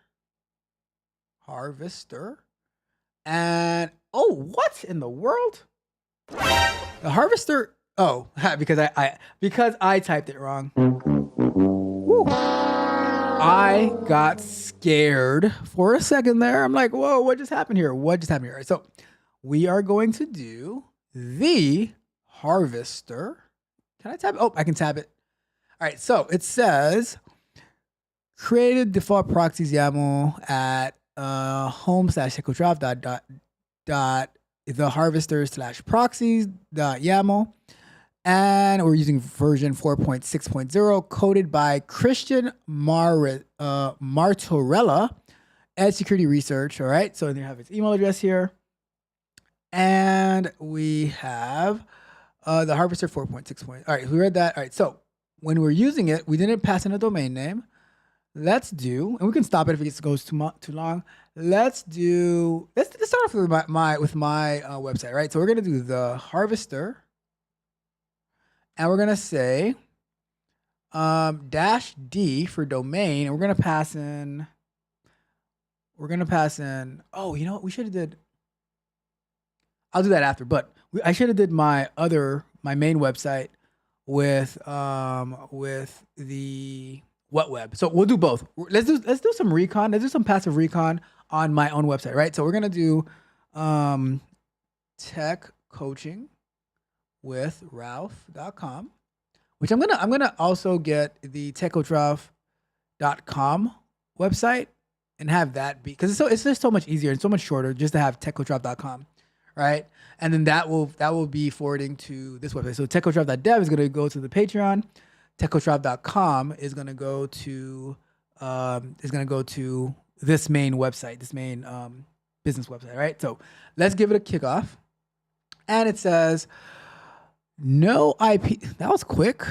and what in the world? The harvester. Oh, because I typed it wrong. Woo. I got scared for a second there. I'm like, whoa, what just happened here? All right, so we are going to do the harvester. Can I tab it? Oh, I can tab it. All right, so it says created default proxies YAML at home/echotraf dot the harvester/proxies.yaml. And we're using version 4.6.0, coded by Christian Martorella Ed Security Research. All right. So then you have his email address here. And we have the Harvester 4.6. All right. We read that. All right. So when we're using it, we didn't pass in a domain name. Let's do, and we can stop it if it goes too long. Let's start off with my website, right? So we're gonna do the Harvester, and we're gonna say -D for domain, and we're gonna pass in. Oh, you know what? We should have did. I'll do that after, but I should have did my main website with the WhatWeb. So we'll do both. Let's do some recon. Let's do some passive recon on my own website, right? So we're gonna do tech coaching with Ralph.com, which I'm gonna also get the techcoachralph.com website and have that be, because it's just so much easier and so much shorter just to have techcoachralph.com, right? And then that will be forwarding to this website. So techcoachralph.dev is gonna go to the Patreon. techcoachralph.com is gonna go to this main website, this main business website, right? So let's give it a kickoff. And it says no IP. That was quick.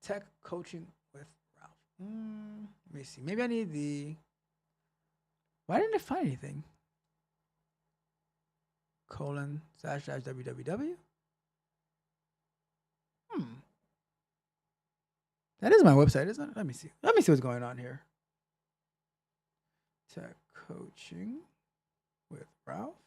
Tech coaching with Ralph. Let me see. Maybe I need the. Why didn't I find anything? ://www. That is my website, isn't it? Let me see. Let me see what's going on here. Tech coaching with Ralph.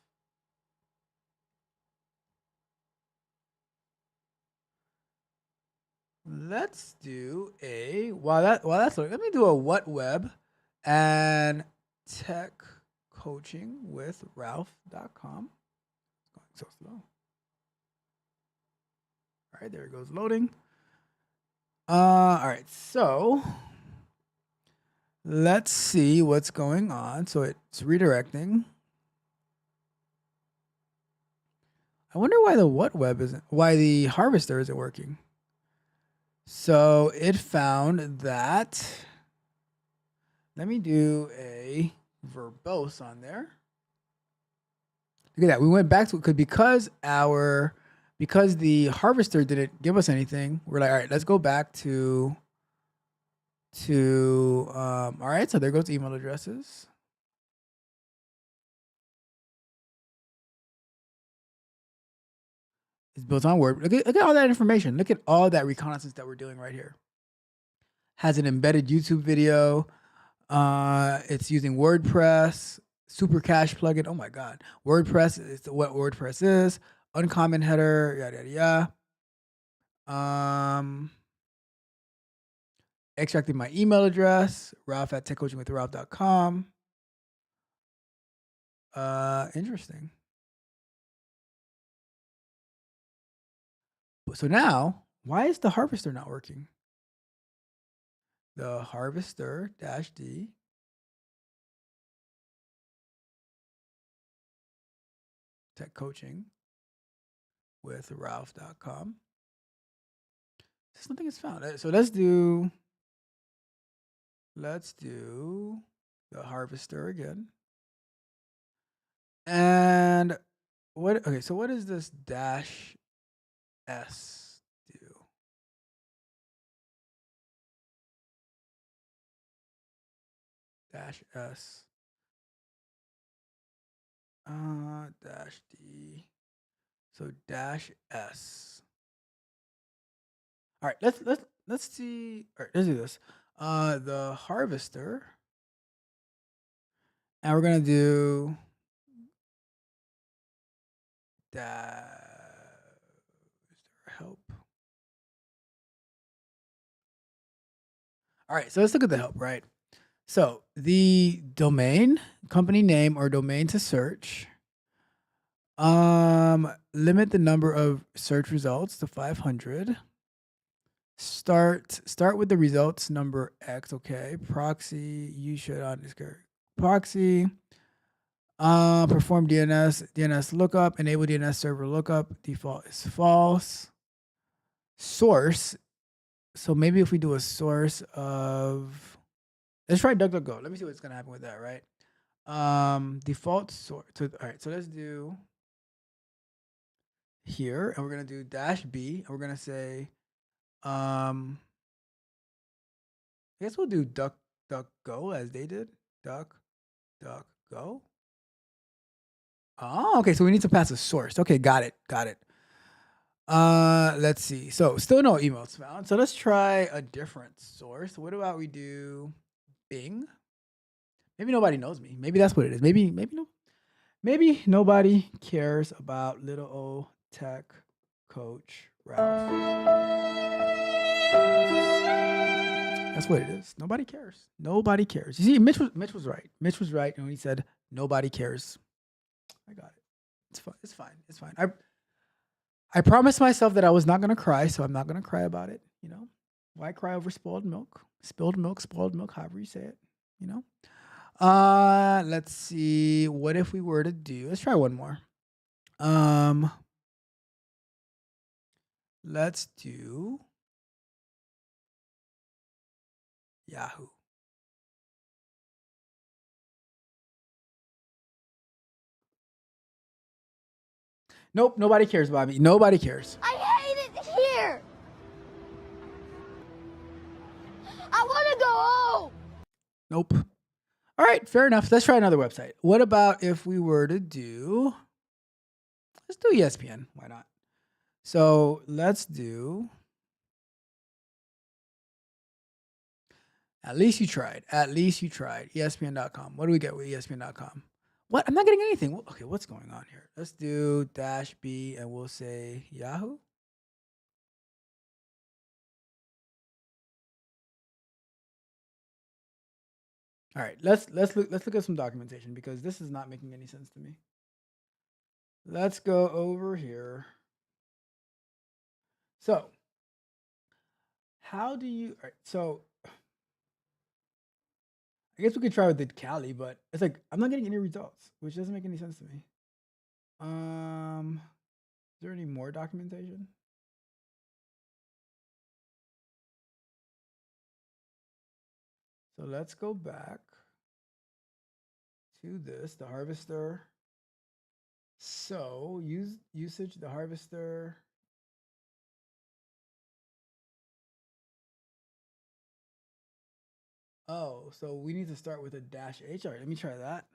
Let's do a while that's let me do a WhatWeb and tech coaching with Ralph.com. It's going so slow. All right, there it goes loading. All right, so let's see what's going on. So it's redirecting. I wonder why the Harvester isn't working. So it found that. Let me do a verbose on there. Look at that. We went back to it because the Harvester didn't give us anything. We're like, all right, let's go back to all right, so there goes email addresses. It's built on Word. Look at all that information. Look at all that reconnaissance that we're doing right here. Has an embedded YouTube video. It's using WordPress, Super Cache plugin. Oh my God. WordPress is what WordPress is. Uncommon header, yada, yada, yada. Extracted my email address, Ralph@techcoachingwithralph.com. Interesting. So now, why is the Harvester not working? The Harvester -D. Tech coaching with Ralph.com. Something is found. So let's do the Harvester again. And okay, so what does this -S do? -S. -D. So -S. All right, let's see. All right, let's do this. The Harvester. And we're gonna do help. All right, so let's look at the help, right? So the domain, company name or domain to search. Limit the number of search results to 500. Start with the results number X. Okay, proxy. You should underscore proxy. Perform DNS lookup. Enable DNS server lookup. Default is false. Source. So maybe if we do a source of Let's try DuckDuckGo. Let me see what's gonna happen with that, right? Default source. So, all right, so let's do here, and we're gonna do -B, and we're gonna say, I guess we'll do DuckDuckGo as they did. DuckDuckGo. Oh, okay. So we need to pass a source. Okay, got it. Got it. Let's see. So still no emails found. So let's try a different source. What about we do Bing? Maybe nobody knows me. Maybe that's what it is. Maybe nobody cares about little old tech coach Ralph. That's what it is. Nobody cares. Nobody cares. You see, Mitch was right. Mitch was right when he said nobody cares. I got it. It's fine. It's fine. It's fine. I promised myself that I was not gonna cry, so I'm not gonna cry about it. You know, why cry over spoiled milk? Spilled milk, spoiled milk, however you say it. You know. Let's see. What if we were to do? Let's try one more. Let's do Yahoo. Nope, nobody cares about me. Nobody cares. I hate it here. I want to go home. Nope. All right, fair enough. Let's try another website. What about if we were to do, let's do ESPN. Why not? So let's do, at least you tried. At least you tried. ESPN.com. What do we get with ESPN.com? What? I'm not getting anything. Okay, what's going on here? Let's do -B and we'll say Yahoo. All right, let's look at some documentation because this is not making any sense to me. Let's go over here. So, how do you? All right, so I guess we could try with the Cali, but it's like I'm not getting any results, which doesn't make any sense to me. Is there any more documentation? So let's go back to this, the harvester. So usage, the harvester. Oh, so we need to start with a -H. All right, let me try that.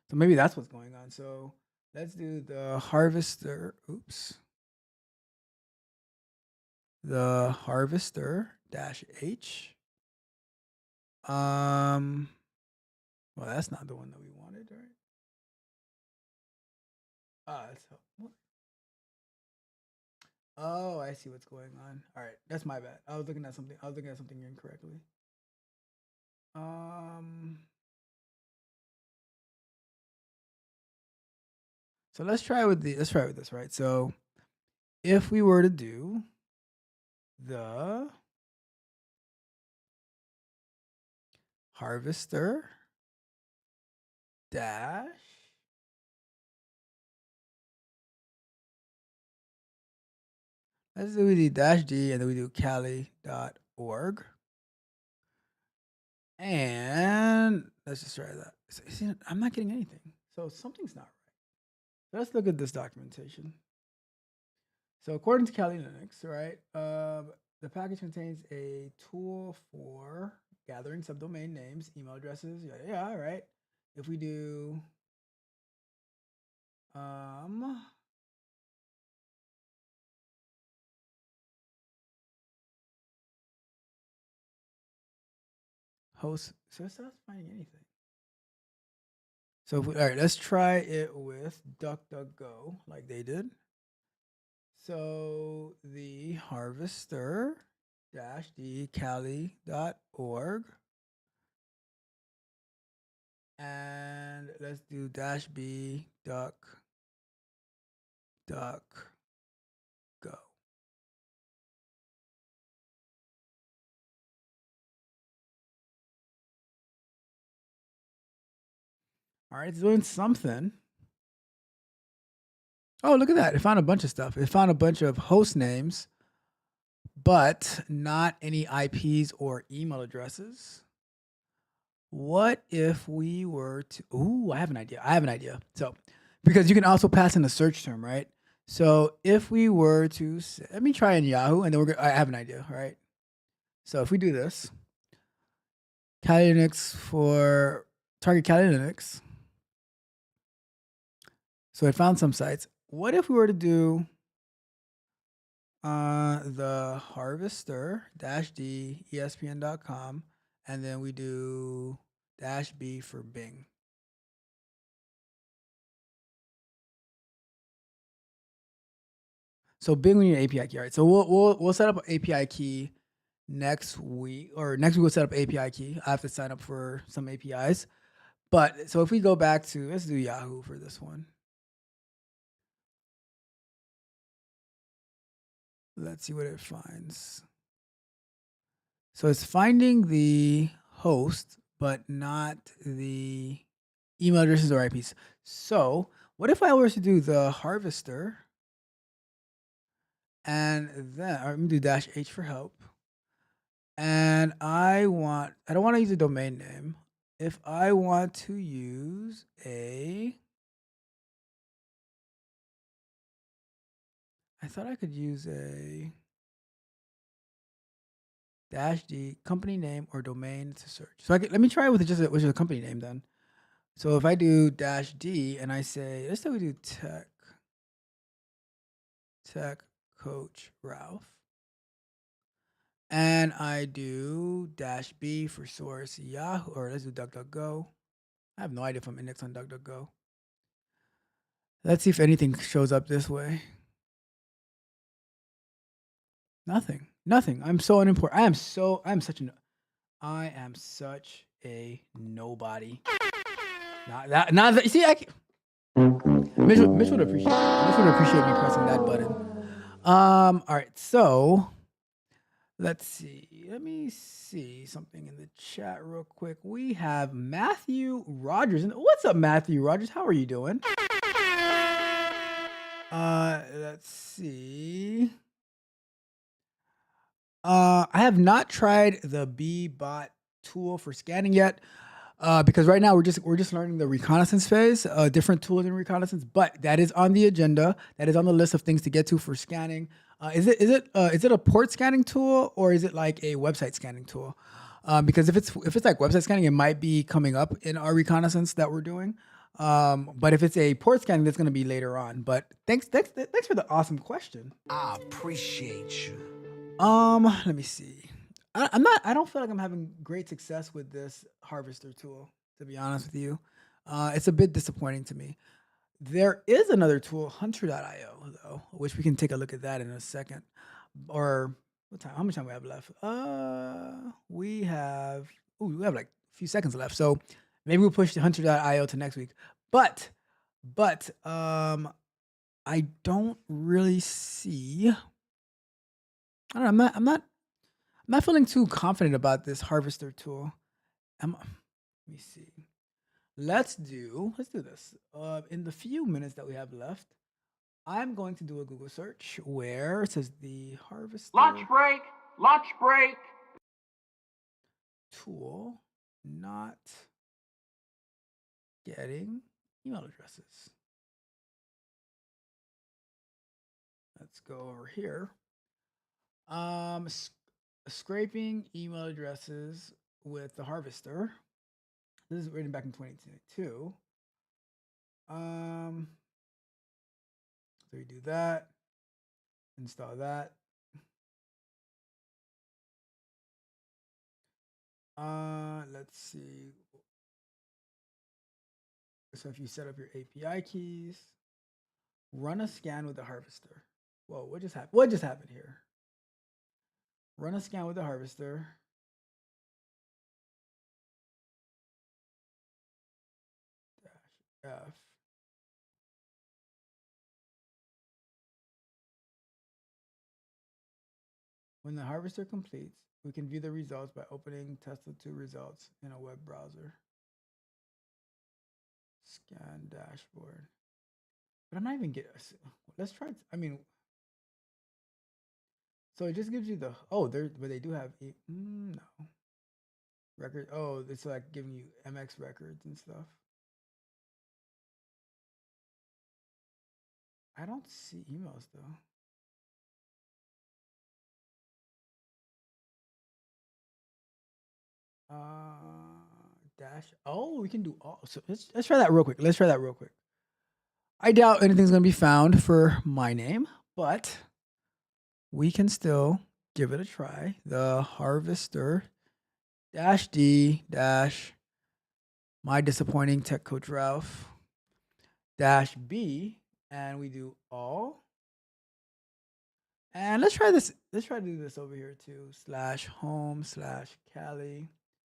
So maybe that's what's going on. So let's do the harvester. Oops. The harvester -H. Well, that's not the one that we wanted, right? That's what? Oh, I see what's going on. All right, that's my bad. I was looking at something incorrectly. So let's try with this, right? So if we were to do the harvester dash let's do the -D and then we do cali.org. And let's just try that. See, I'm not getting anything. So something's not right. Let's look at this documentation. So according to Kali Linux, right, the package contains a tool for gathering subdomain names, email addresses, yeah, all right. If we do host, so it's not finding anything. So if we, all right, let's try it with DuckDuckGo like they did. So the harvester -D cali.org. And let's do -B duck go. All right, it's doing something. Oh, look at that. It found a bunch of stuff. It found a bunch of host names, but not any IPs or email addresses. What if we were to? Ooh, I have an idea. I have an idea. So, because you can also pass in a search term, right? So if we were to, let me try in Yahoo, and then I have an idea, right? So if we do this, Kali Linux for target Kali Linux. So I found some sites. What if we were to do the harvester -d espn.com, and then we do -b for Bing. So Bing, we need an API key, right? So we'll set up an API key next week, or next week we'll set up API key. I have to sign up for some APIs. But so if we go back to, let's do Yahoo for this one. Let's see what it finds. So it's finding the host, but not the email addresses or IPs. So what if I were to do the harvester, and then I'm gonna do -h for help. And I don't want to use a domain name. If I want to use I thought I could use a -d company name or domain to search. So let me try it with just a company name then. So if I do -d and I say, let's say we do tech coach Ralph, and I do -b for source Yahoo, or let's do DuckDuckGo. I have no idea if I'm indexed on DuckDuckGo. Let's see if anything shows up this way. Nothing. Nothing. I'm so unimportant. I am such a nobody. Not that. You see, Mitch would appreciate it. Mitch would appreciate me pressing that button. All right. So let's see. Let me see something in the chat real quick. We have Matthew Rogers. What's up, Matthew Rogers? How are you doing? Let's see. I have not tried the Bbot tool for scanning yet, because right now we're just learning the reconnaissance phase, different tools in reconnaissance. But that is on the agenda. That is on the list of things to get to for scanning. Is it a port scanning tool, or is it like a website scanning tool? Because if it's like website scanning, it might be coming up in our reconnaissance that we're doing. But if it's a port scanning, that's going to be later on. But thanks for the awesome question. I appreciate you. Let me see. I don't feel like I'm having great success with this harvester tool, to be honest with you. It's a bit disappointing to me. There is another tool, hunter.io, though, which we can take a look at that in a second. Or what time? How much time we have left? We have like a few seconds left. So maybe we'll push the hunter.io to next week. But I don't really see. I don't know. I'm not feeling too confident about this harvester tool. Let me see. Let's do this. In the few minutes that we have left, I'm going to do a Google search where it says the harvester Lunch break! Lunch break! tool not getting email addresses. Let's go over here. Scraping email addresses with the harvester. This is written back in 2022. So we do that, install that. Let's see. So if you set up your API keys, run a scan with the harvester. Whoa, what just happened? What just happened here? Run a scan with the harvester. -f. When the harvester completes, we can view the results by opening Tesla2 results in a web browser. Scan dashboard. But I'm not even getting. Let's try. I mean, so it just gives you the. Oh, but they do have. No. record. Oh, it's like giving you MX records and stuff. I don't see emails though. Dash. Oh, we can do all. So let's try that real quick. Let's try that real quick. I doubt anything's gonna be found for my name, but we can still give it a try. The harvester dash D dash my disappointing tech coach Ralph dash B, and we do all. And let's try this. Let's try to do this over here too. Slash home slash Cali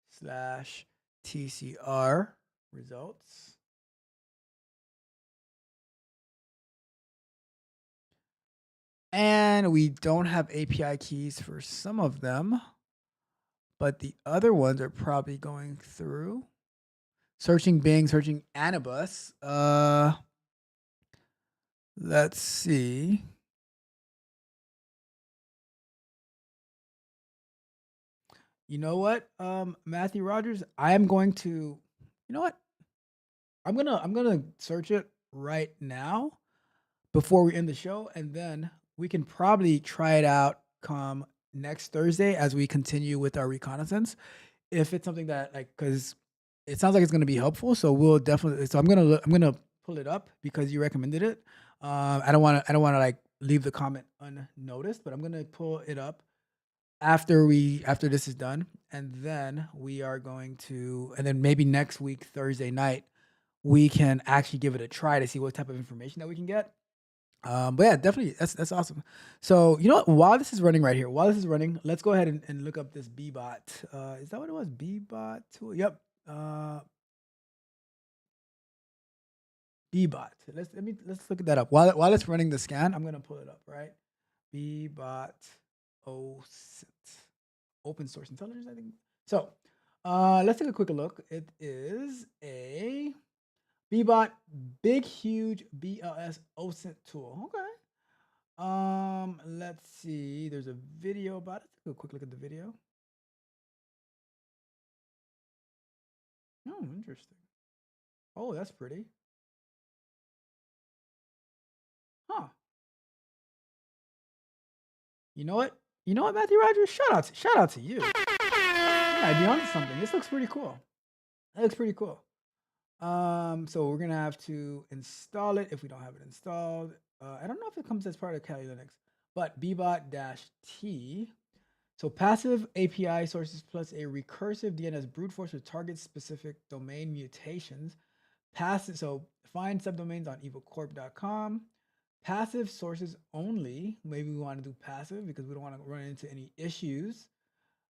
slash TCR results. And we don't have API keys for some of them, but the other ones are probably going through. Searching Bing, searching Anibus. Let's see. You know what, Matthew Rogers? I am going to. You know what? I'm gonna search it right now before we end the show, and then we can probably try it out come next Thursday as we continue with our reconnaissance. If it's something that like, because it sounds like it's gonna be helpful, so we'll definitely. So I'm gonna pull it up because you recommended it. I don't want to like leave the comment unnoticed, but I'm gonna pull it up after this is done, and then we are going to, and then maybe next week Thursday night we can actually give it a try to see what type of information that we can get. But yeah, definitely that's awesome. So you know what? While this is running right here, let's go ahead and look up this Bbot. Is that what it was? Bbot tool. Yep. Bbot. Let's look that up. While it's running the scan, I'm gonna pull it up. Right. Bbot OSINT. Open source intelligence, I think. So let's take a quick look. It is a Bbot big huge BLS OSINT tool. Okay. Let's see. There's a video about it. Take a quick look at the video. Oh, interesting. Oh, that's pretty. Huh. You know what? You know what, Matthew Rogers? Shout out to you. You might be onto something. This looks pretty cool. That looks pretty cool. So we're gonna have to install it if we don't have it installed. I don't know if it comes as part of Kali Linux, but bbot-t. So passive API sources plus a recursive DNS brute force with target specific domain mutations. Passive, so find subdomains on evilcorp.com. Passive sources only. Maybe we want to do passive because we don't want to run into any issues.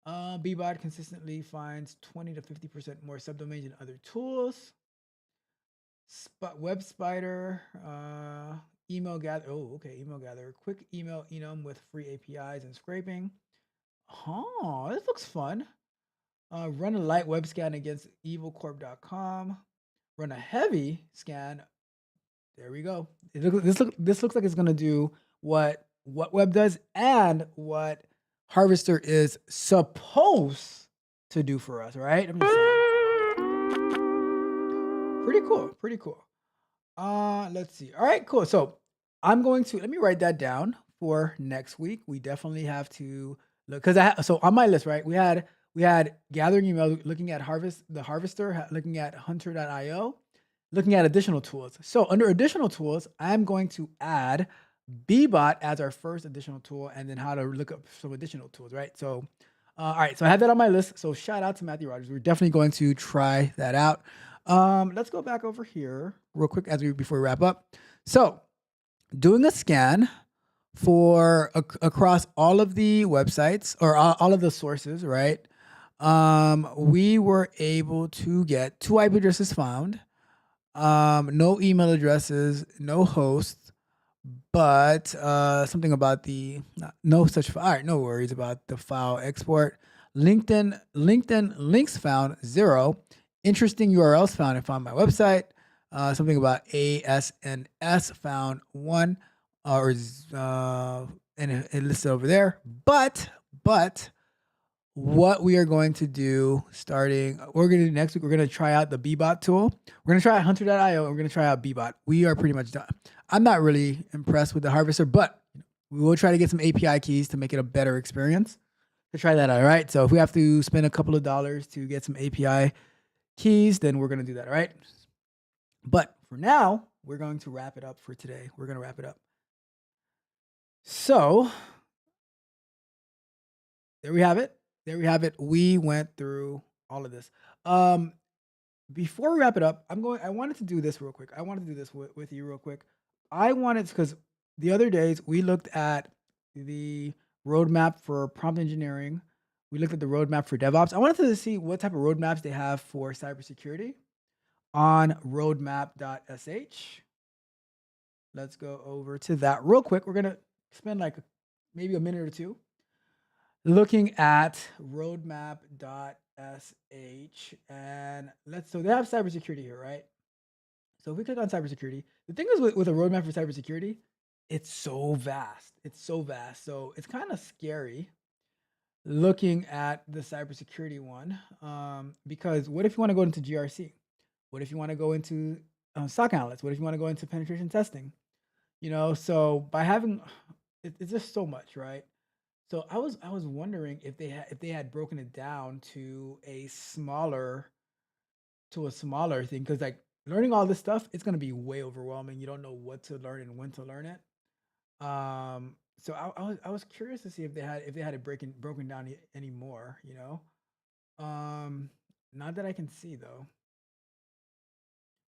Bbot consistently finds 20 to 50% more subdomains than other tools. Web Spider, email gather. Oh, okay, email gather. Quick email enum with free APIs and scraping. Oh, this looks fun. Run a light web scan against evilcorp.com. Run a heavy scan. There we go. This looks like it's gonna do what WhatWeb does and what Harvester is supposed to do for us, right? I'm just saying. Pretty cool. Pretty cool. Let's see. All right, cool. So I'm going to let me write that down for next week. We definitely have to look because so on my list, right? We had gathering email, looking at the harvester, looking at hunter.io, looking at additional tools. So under additional tools, I'm going to add Bbot as our first additional tool, and then how to look up some additional tools, right? So, all right. So I have that on my list. So shout out to Matthew Rogers. We're definitely going to try that out. Let's go back over here real quick before we wrap up. So doing a scan for across all of the websites or all of the sources, right? We were able to get 2 IP addresses found, no email addresses, no hosts, but something about no such file. All right, no worries about the file export. LinkedIn links found 0. Interesting URLs found. I found my website. Something about ASNS found 1, and it listed over there. But what we are going to do starting, we're going to do next week, we're going to try out the Bbot tool. We're going to try out hunter.io and we're going to try out Bbot. We are pretty much done. I'm not really impressed with the harvester, but we will try to get some API keys to make it a better experience to try that out. All right. So if we have to spend a couple of dollars to get some API keys, then we're going to do that. All right. But for now, we're going to wrap it up for today. We're going to wrap it up. So there we have it. There we have it. We went through all of this. Before we wrap it up, I wanted to do this real quick. I wanted to do this with you real quick. I wanted, because the other days we looked at the roadmap for prompt engineering. We looked at the roadmap for DevOps. I wanted to see what type of roadmaps they have for cybersecurity on roadmap.sh. Let's go over to that real quick. We're going to spend like maybe a minute or two looking at roadmap.sh. And so they have cybersecurity here, right? So if we click on cybersecurity, the thing is with a roadmap for cybersecurity, it's so vast. It's so vast. So it's kind of scary looking at the cybersecurity one, because what if you want to go into GRC? What if you want to go into SOC analyst? What if you want to go into penetration testing? So by having, it's just so much, right? So I was wondering if they had broken it down to a smaller thing, because like learning all this stuff, it's gonna be way overwhelming. You don't know what to learn and when to learn it. So I was curious to see if they had it broken down any more. Not that I can see though.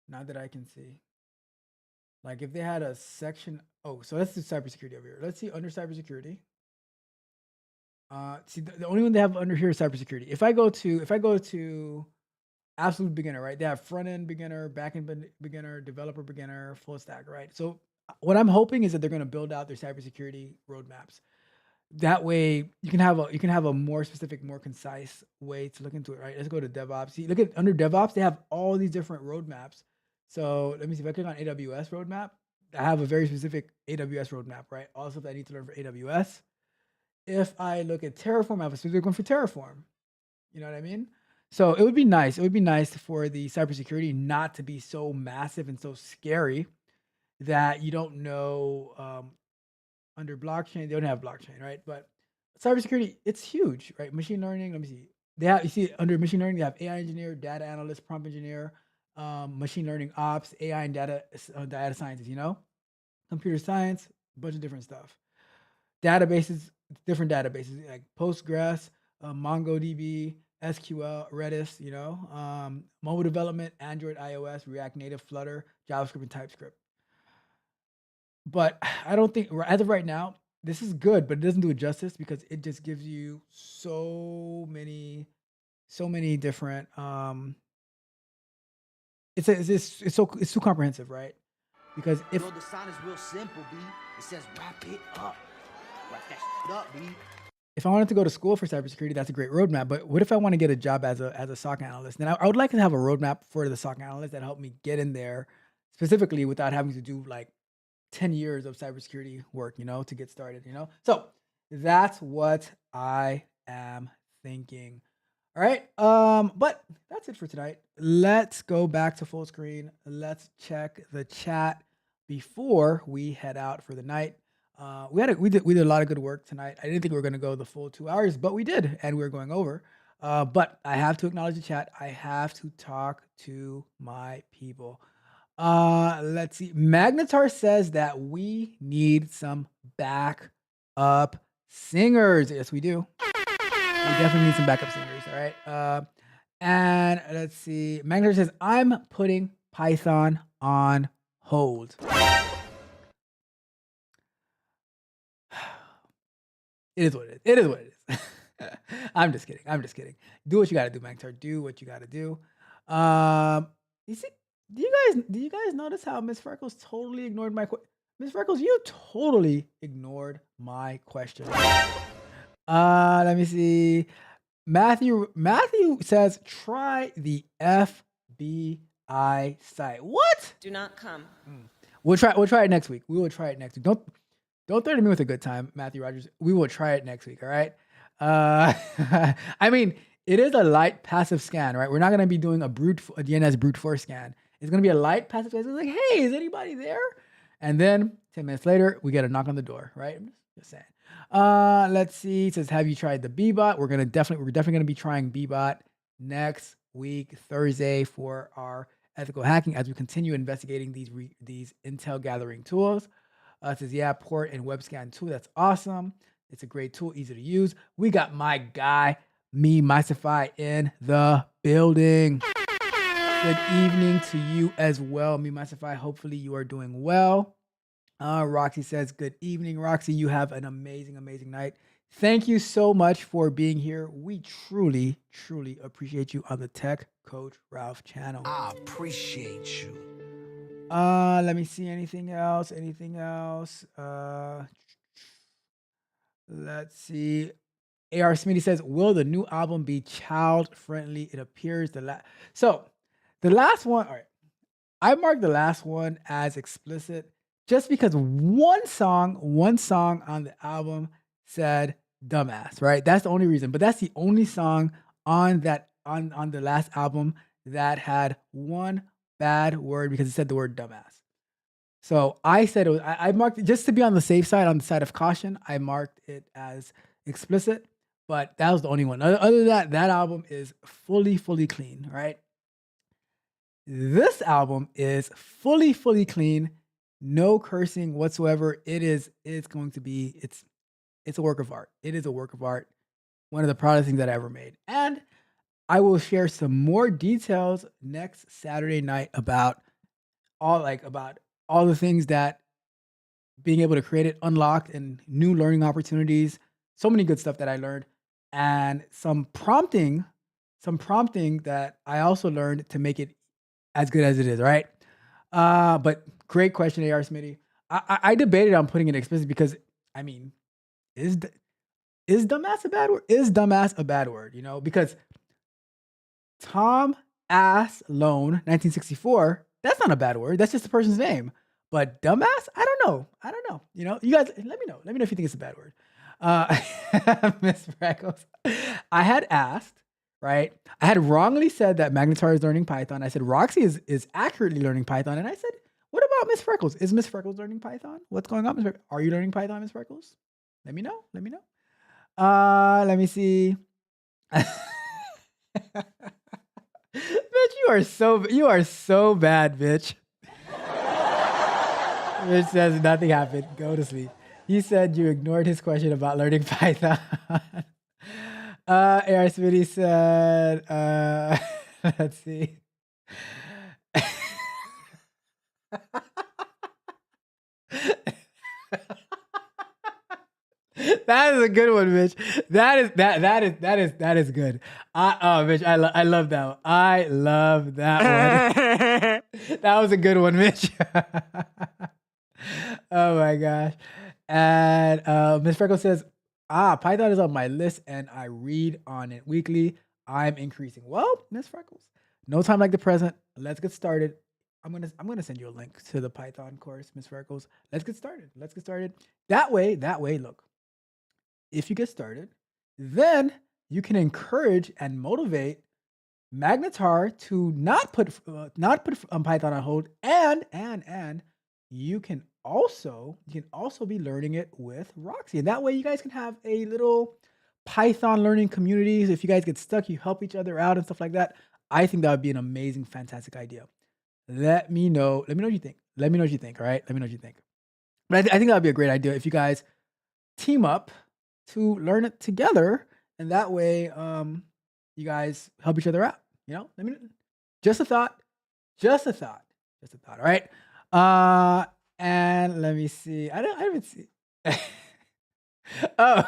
Not that I can see. Like if they had a section. Oh, so let's do cybersecurity over here. Let's see under cybersecurity. See the only one they have under here is cybersecurity. If I go to absolute beginner, right? They have front end beginner, back end beginner, developer beginner, full stack, right? So what I'm hoping is that they're going to build out their cybersecurity roadmaps. That way you can have a more specific, more concise way to look into it, right? Let's go to DevOps. See, look at under DevOps, they have all these different roadmaps. So let me see if I click on AWS roadmap. I have a very specific AWS roadmap, right? All the stuff that I need to learn for AWS. If I look at Terraform, I have a specific one for Terraform. You know what I mean? So it would be nice. It would be nice for the cybersecurity not to be so massive and so scary that you don't know. Under blockchain, they don't have blockchain, right? But cybersecurity, it's huge, right? Machine learning. Let me see. You see under machine learning, they have AI engineer, data analyst, prompt engineer, machine learning ops, AI and data scientists. Computer science, a bunch of different stuff. Databases, different databases like Postgres, MongoDB, SQL, Redis, mobile development, Android, iOS, React Native, Flutter, JavaScript, and TypeScript. But I don't think, as of right now, this is good, but it doesn't do it justice because it just gives you so many different. It's too comprehensive, right? Because if the sign is real simple, B. It says wrap it up. Wrap that shit up, B. If I wanted to go to school for cybersecurity, that's a great roadmap. But what if I want to get a job as a SOC analyst? Then I would like to have a roadmap for the SOC analyst that helped me get in there specifically without having to do like 10 years of cybersecurity work, to get started, So that's what I am thinking. All right. But that's it for tonight. Let's go back to full screen. Let's check the chat before we head out for the night. We did a lot of good work tonight. I didn't think we were going to go the full 2 hours, but we did, and we were going over. But I have to acknowledge the chat. I have to talk to my people. Let's see. Magnetar says that we need some backup singers. Yes, we do. We definitely need some backup singers. All right. And let's see. Magnetar says, I'm putting Python on hold. It is what it is. It is what it is. I'm just kidding. Do what you got to do, Magnetar. Do what you got to do. You see, do you guys notice how Miss Freckles totally ignored my question? Miss Freckles, you totally ignored my question. Let me see. Matthew says try the FBI site. What? Do not come. We'll try it next week. We will try it next week. Don't threaten me with a good time, Matthew Rogers. We will try it next week, all right? I mean, it is a light passive scan, right? We're not going to be doing a DNS brute force scan. It's going to be a light passive scan. It's like, hey, is anybody there? And then 10 minutes later, we get a knock on the door, right? I'm just saying. Let's see. It says, have you tried the Bbot? We're definitely going to be trying Bbot next week, Thursday, for our ethical hacking as we continue investigating these intel gathering tools. It says, yeah, port and web scan tool. That's awesome. It's a great tool, easy to use. We got my guy, Mystify, in the building. Good evening to you as well, Mystify. Hopefully you are doing well. Roxy says, good evening, Roxy. You have an amazing, amazing night. Thank you so much for being here. We truly, truly appreciate you on the Tech Coach Ralph channel. I appreciate you. Let me see anything else. Let's see. AR Smitty says, will the new album be child friendly? It appears the last one, all right. I marked the last one as explicit just because one song on the album said dumbass, right? That's the only reason. But that's the only song on the last album that had one bad word because it said the word dumbass. So I said it was, I marked it just to be on the safe side, on the side of caution. I marked it as explicit, but that was the only one. Other than that, that album is fully clean, right? This album is fully clean, no cursing whatsoever. It's a work of art. It is a work of art. One of the proudest things that I ever made. And I will share some more details next Saturday night about all the things that being able to create it unlocked and new learning opportunities, so many good stuff that I learned, and some prompting that I also learned to make it as good as it is, right? But great question, AR Smitty. I debated on putting it explicit because, I mean, is dumbass a bad word? Is dumbass a bad word? You know, because Tom Ass Loan 1964, that's not a bad word. That's just the person's name. But dumbass, I don't know. You know, you guys, let me know. Let me know if you think it's a bad word. Miss Freckles, I had asked, right? I had wrongly said that Magnetar is learning Python. I said Roxy is accurately learning Python. And I said, what about Miss Freckles? Is Miss Freckles learning Python? What's going on, Miss Freckles? Are you learning Python, Miss Freckles? Let me know. Let me see. Bitch, you are so bad, bitch. Bitch says nothing happened. Go to sleep. He said you ignored his question about learning Python. AR Smitty said, let's see. That is a good one, Mitch. That is good. Mitch, I love that one. I love that one. That was a good one, Mitch. Oh my gosh. And Miss Freckles says, Python is on my list and I read on it weekly. I'm increasing. Well, Miss Freckles, no time like the present. Let's get started. I'm gonna send you a link to the Python course, Miss Freckles. Let's get started. That way, look. If you get started, then you can encourage and motivate Magnetar to not put Python on hold, and you can also be learning it with Roxy, and that way you guys can have a little Python learning communities. If you guys get stuck, you help each other out and stuff like that. I think that would be an amazing, fantastic idea. Let me know what you think. All right? Let me know what you think. But I think that would be a great idea if you guys team up to learn it together, and that way you guys help each other out. You know, just a thought. All right. And let me see. I haven't seen. Oh,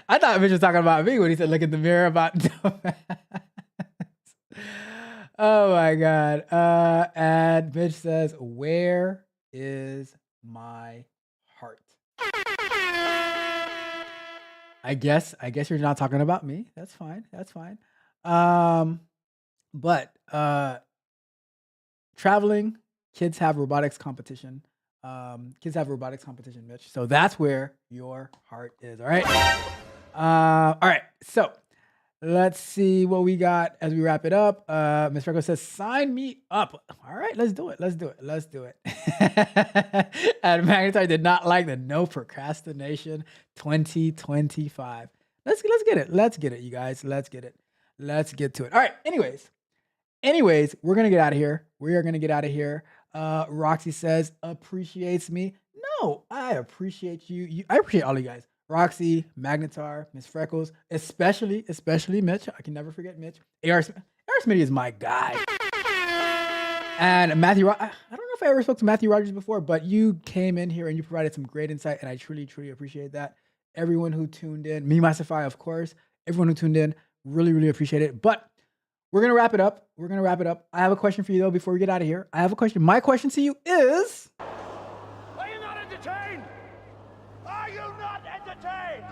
I thought Mitch was talking about me when he said, "Look in the mirror about." Oh my God. And Mitch says, "Where is my heart?" I guess you're not talking about me. That's fine. But traveling, kids have robotics competition. Mitch. So that's where your heart is. All right. All right, so let's see what we got as we wrap it up. Ms. Freckles says, "Sign me up." All right, let's do it. Let's do it. Let's do it. And Magnetar did not like the no procrastination 2025. Let's get it. Let's get it, you guys. Let's get it. Let's get to it. All right. Anyways, we're gonna get out of here. We are gonna get out of here. Roxy says, "Appreciates me." No, I appreciate you. I appreciate all of you guys. Roxy, Magnetar, Miss Freckles, especially Mitch. I can never forget Mitch. AR Smitty is my guy. And Matthew, I don't know if I ever spoke to Matthew Rogers before, but you came in here and you provided some great insight, and I truly, truly appreciate that. Everyone who tuned in, me, myself, of course, everyone who tuned in, really, really appreciate it. But we're gonna wrap it up. I have a question for you though before we get out of here. I have a question. My question to you is, Are you not entertained? Are you not entertained?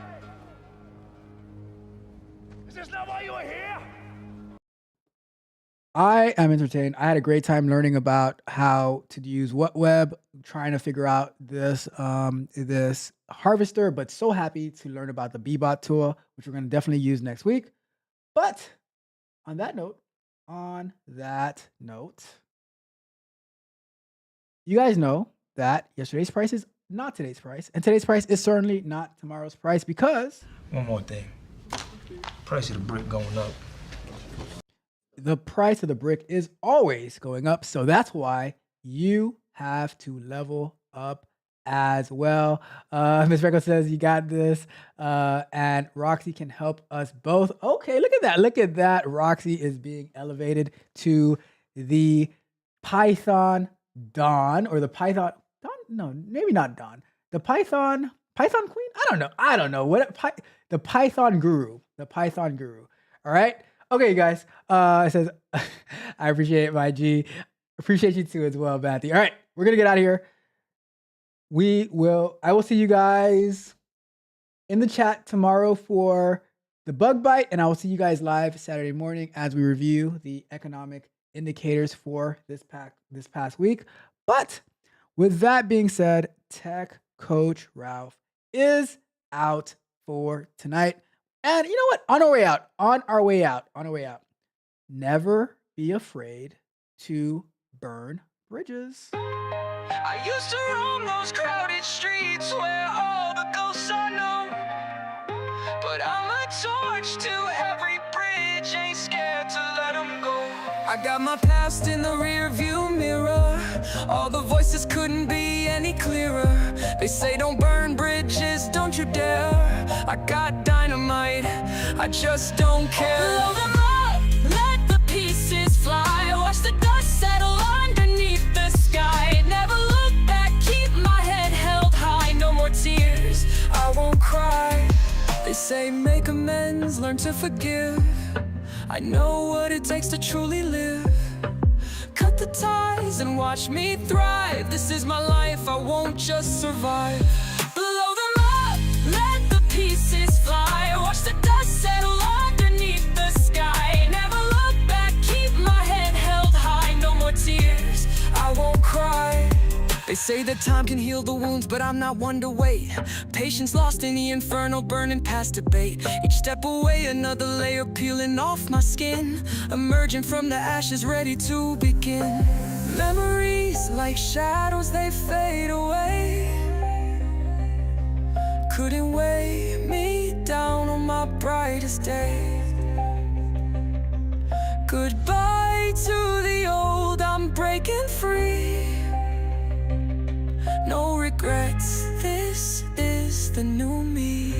Is this not why you are here? I am entertained. I had a great time learning about how to use WhatWeb, trying to figure out this this harvester, but so happy to learn about the Bebot tool, which we're going to definitely use next week. But on that note, you guys know that yesterday's price is not today's price, and today's price is certainly not tomorrow's price because One more thing. Price of the brick going up. the price of the brick is always going up. So that's why you have to level up as well. Ms. Freckles says, "You got this." And Roxy can help us both. Okay, look at that. Look at that. Roxy is being elevated to the Python Dawn, or the Python Dawn. No, maybe not Dawn. The Python Queen. I don't know what the Python Guru. The Python Guru. All right. Okay, guys. It says, "I appreciate it, my G. Appreciate you too as well, Matthew." All right, we're gonna get out of here. I will see you guys in the chat tomorrow for the bug bite, and I will see you guys live Saturday morning as we review the economic indicators for this past week. But with that being said, Tech Coach Ralph is out for tonight. And you know what? On our way out, never be afraid to burn bridges. I used to roam those crowded streets where all the ghosts are known, but I'm a torch to every bridge, ain't scared to let them go. I got my past in the rear view mirror, all the voices couldn't be any clearer. They say don't burn bridges, don't you dare. I got dynamite, I just don't care. Blow them up, let the pieces fly, watch the dust settle underneath the sky. Never look back, keep my head held high, no more tears, I won't cry. They say make amends, learn to forgive. I know what it takes to truly live. Cut the ties and watch me thrive. This is my life, I won't just survive. Blow them up, let the pieces fly, watch the dust settle underneath the sky. Never look back, keep my head held high, no more tears, I won't cry. They say that time can heal the wounds, but I'm not one to wait. Patience lost in the inferno, burning past debate. Each step away, another layer peeling off my skin, emerging from the ashes, ready to begin. Memories like shadows, they fade away. Couldn't weigh me down on my brightest day. Goodbye to the old, I'm breaking free. No regrets, this is the new me.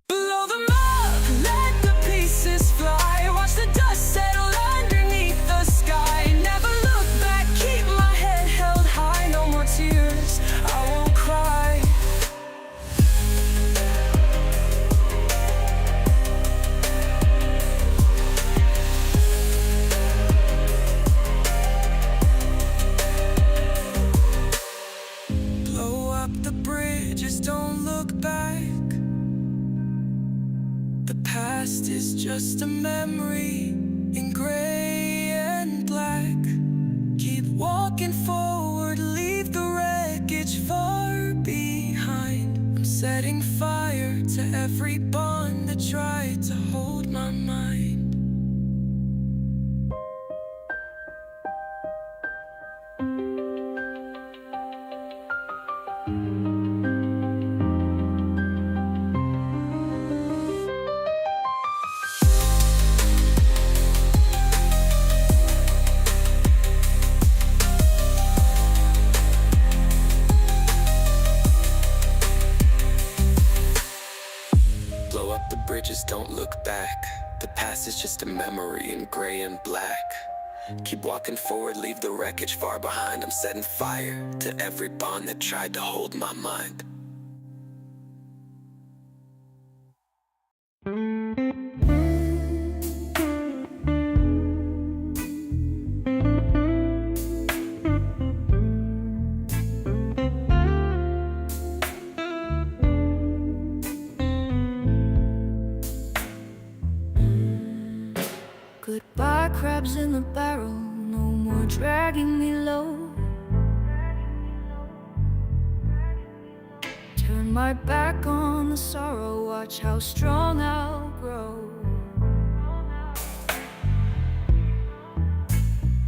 Blow them up, let the pieces fly, watch the dust settle underneath the sky. Never look back, keep my head held high, no more tears, I won't cry. Don't look back. The past is just a memory in gray and black. Keep walking forward, leave the wreckage far behind. I'm setting fire every bond that tried to hold my mind. Blow up the bridges, don't look back. The past is just a memory in gray and black. Keep walking forward, leave the wreckage far behind. I'm setting fire to every bond that tried to hold my mind. Goodbye, crabs in the barrel, no more dragging me low. Turn my back on the sorrow, watch how strong I'll grow.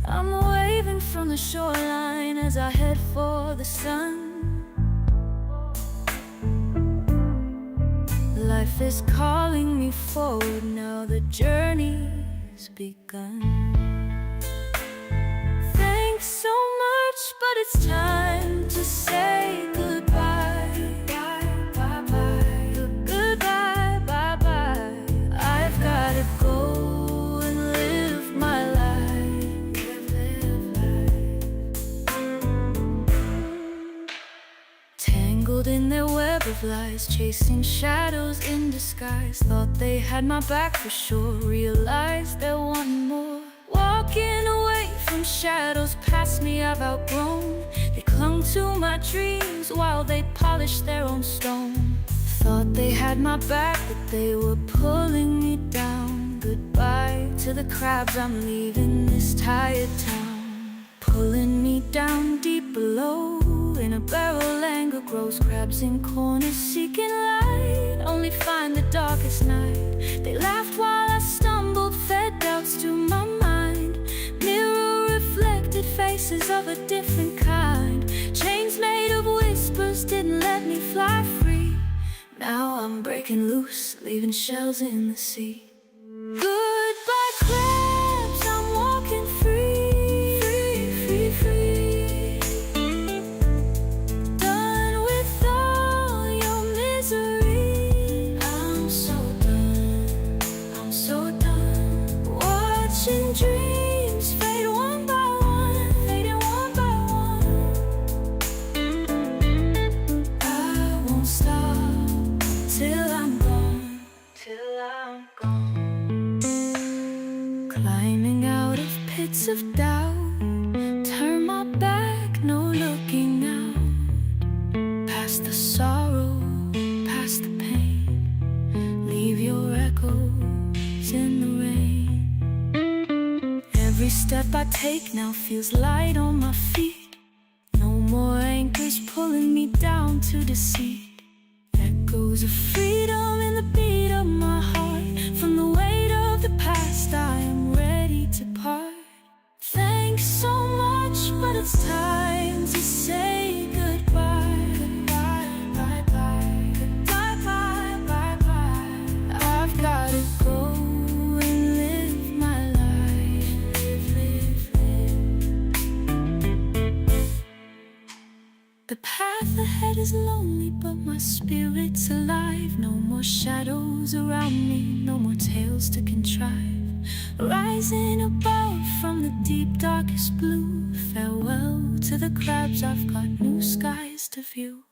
I'm waving from the shoreline as I head for the sun. Life is calling me forward, now the journey's begun. Thanks so much, but it's time to say goodbye. Bye, bye, bye. Goodbye, bye, bye. I've gotta go and live my life. Tangled in their web of lies, chasing shadows in disguise. Thought they had my back for sure, realized they're wanting more. Walking away from shadows past me I've outgrown. They clung to my dreams while they polished their own stone. Thought they had my back, but they were pulling me down. Goodbye to the crabs, I'm leaving this tired town. Pulling me down deep below. In a barrel anger grows, crabs in corners seeking light, only find the darkest night. They laughed while I stumbled, fed doubts to my mind. Mirror reflected faces of a different kind. Chains made of whispers didn't let me fly free. Now I'm breaking loose, leaving shells in the sea. Goodbye, crabs, I'm walking free, free, free, free. Dreams fade one by one, fading one by one. I won't stop till I'm gone, till I'm gone. Climbing out of pits of doubt, turn my back, no looking out. Past the sorrow, past the pain, leave your echoes in the rain. Every step I take now feels light on my feet. No more anchors pulling me down to deceit. Echoes of freedom in the beat of my heart. From the weight of the past I am ready to part. Thanks so much, but it's time to say goodbye. Goodbye, bye, bye. Goodbye, bye, bye, bye. I've gotta go. The path ahead is lonely, but my spirit's alive. No more shadows around me, no more tales to contrive. Rising above from the deep darkest blue. Farewell to the crabs, I've got new skies to view.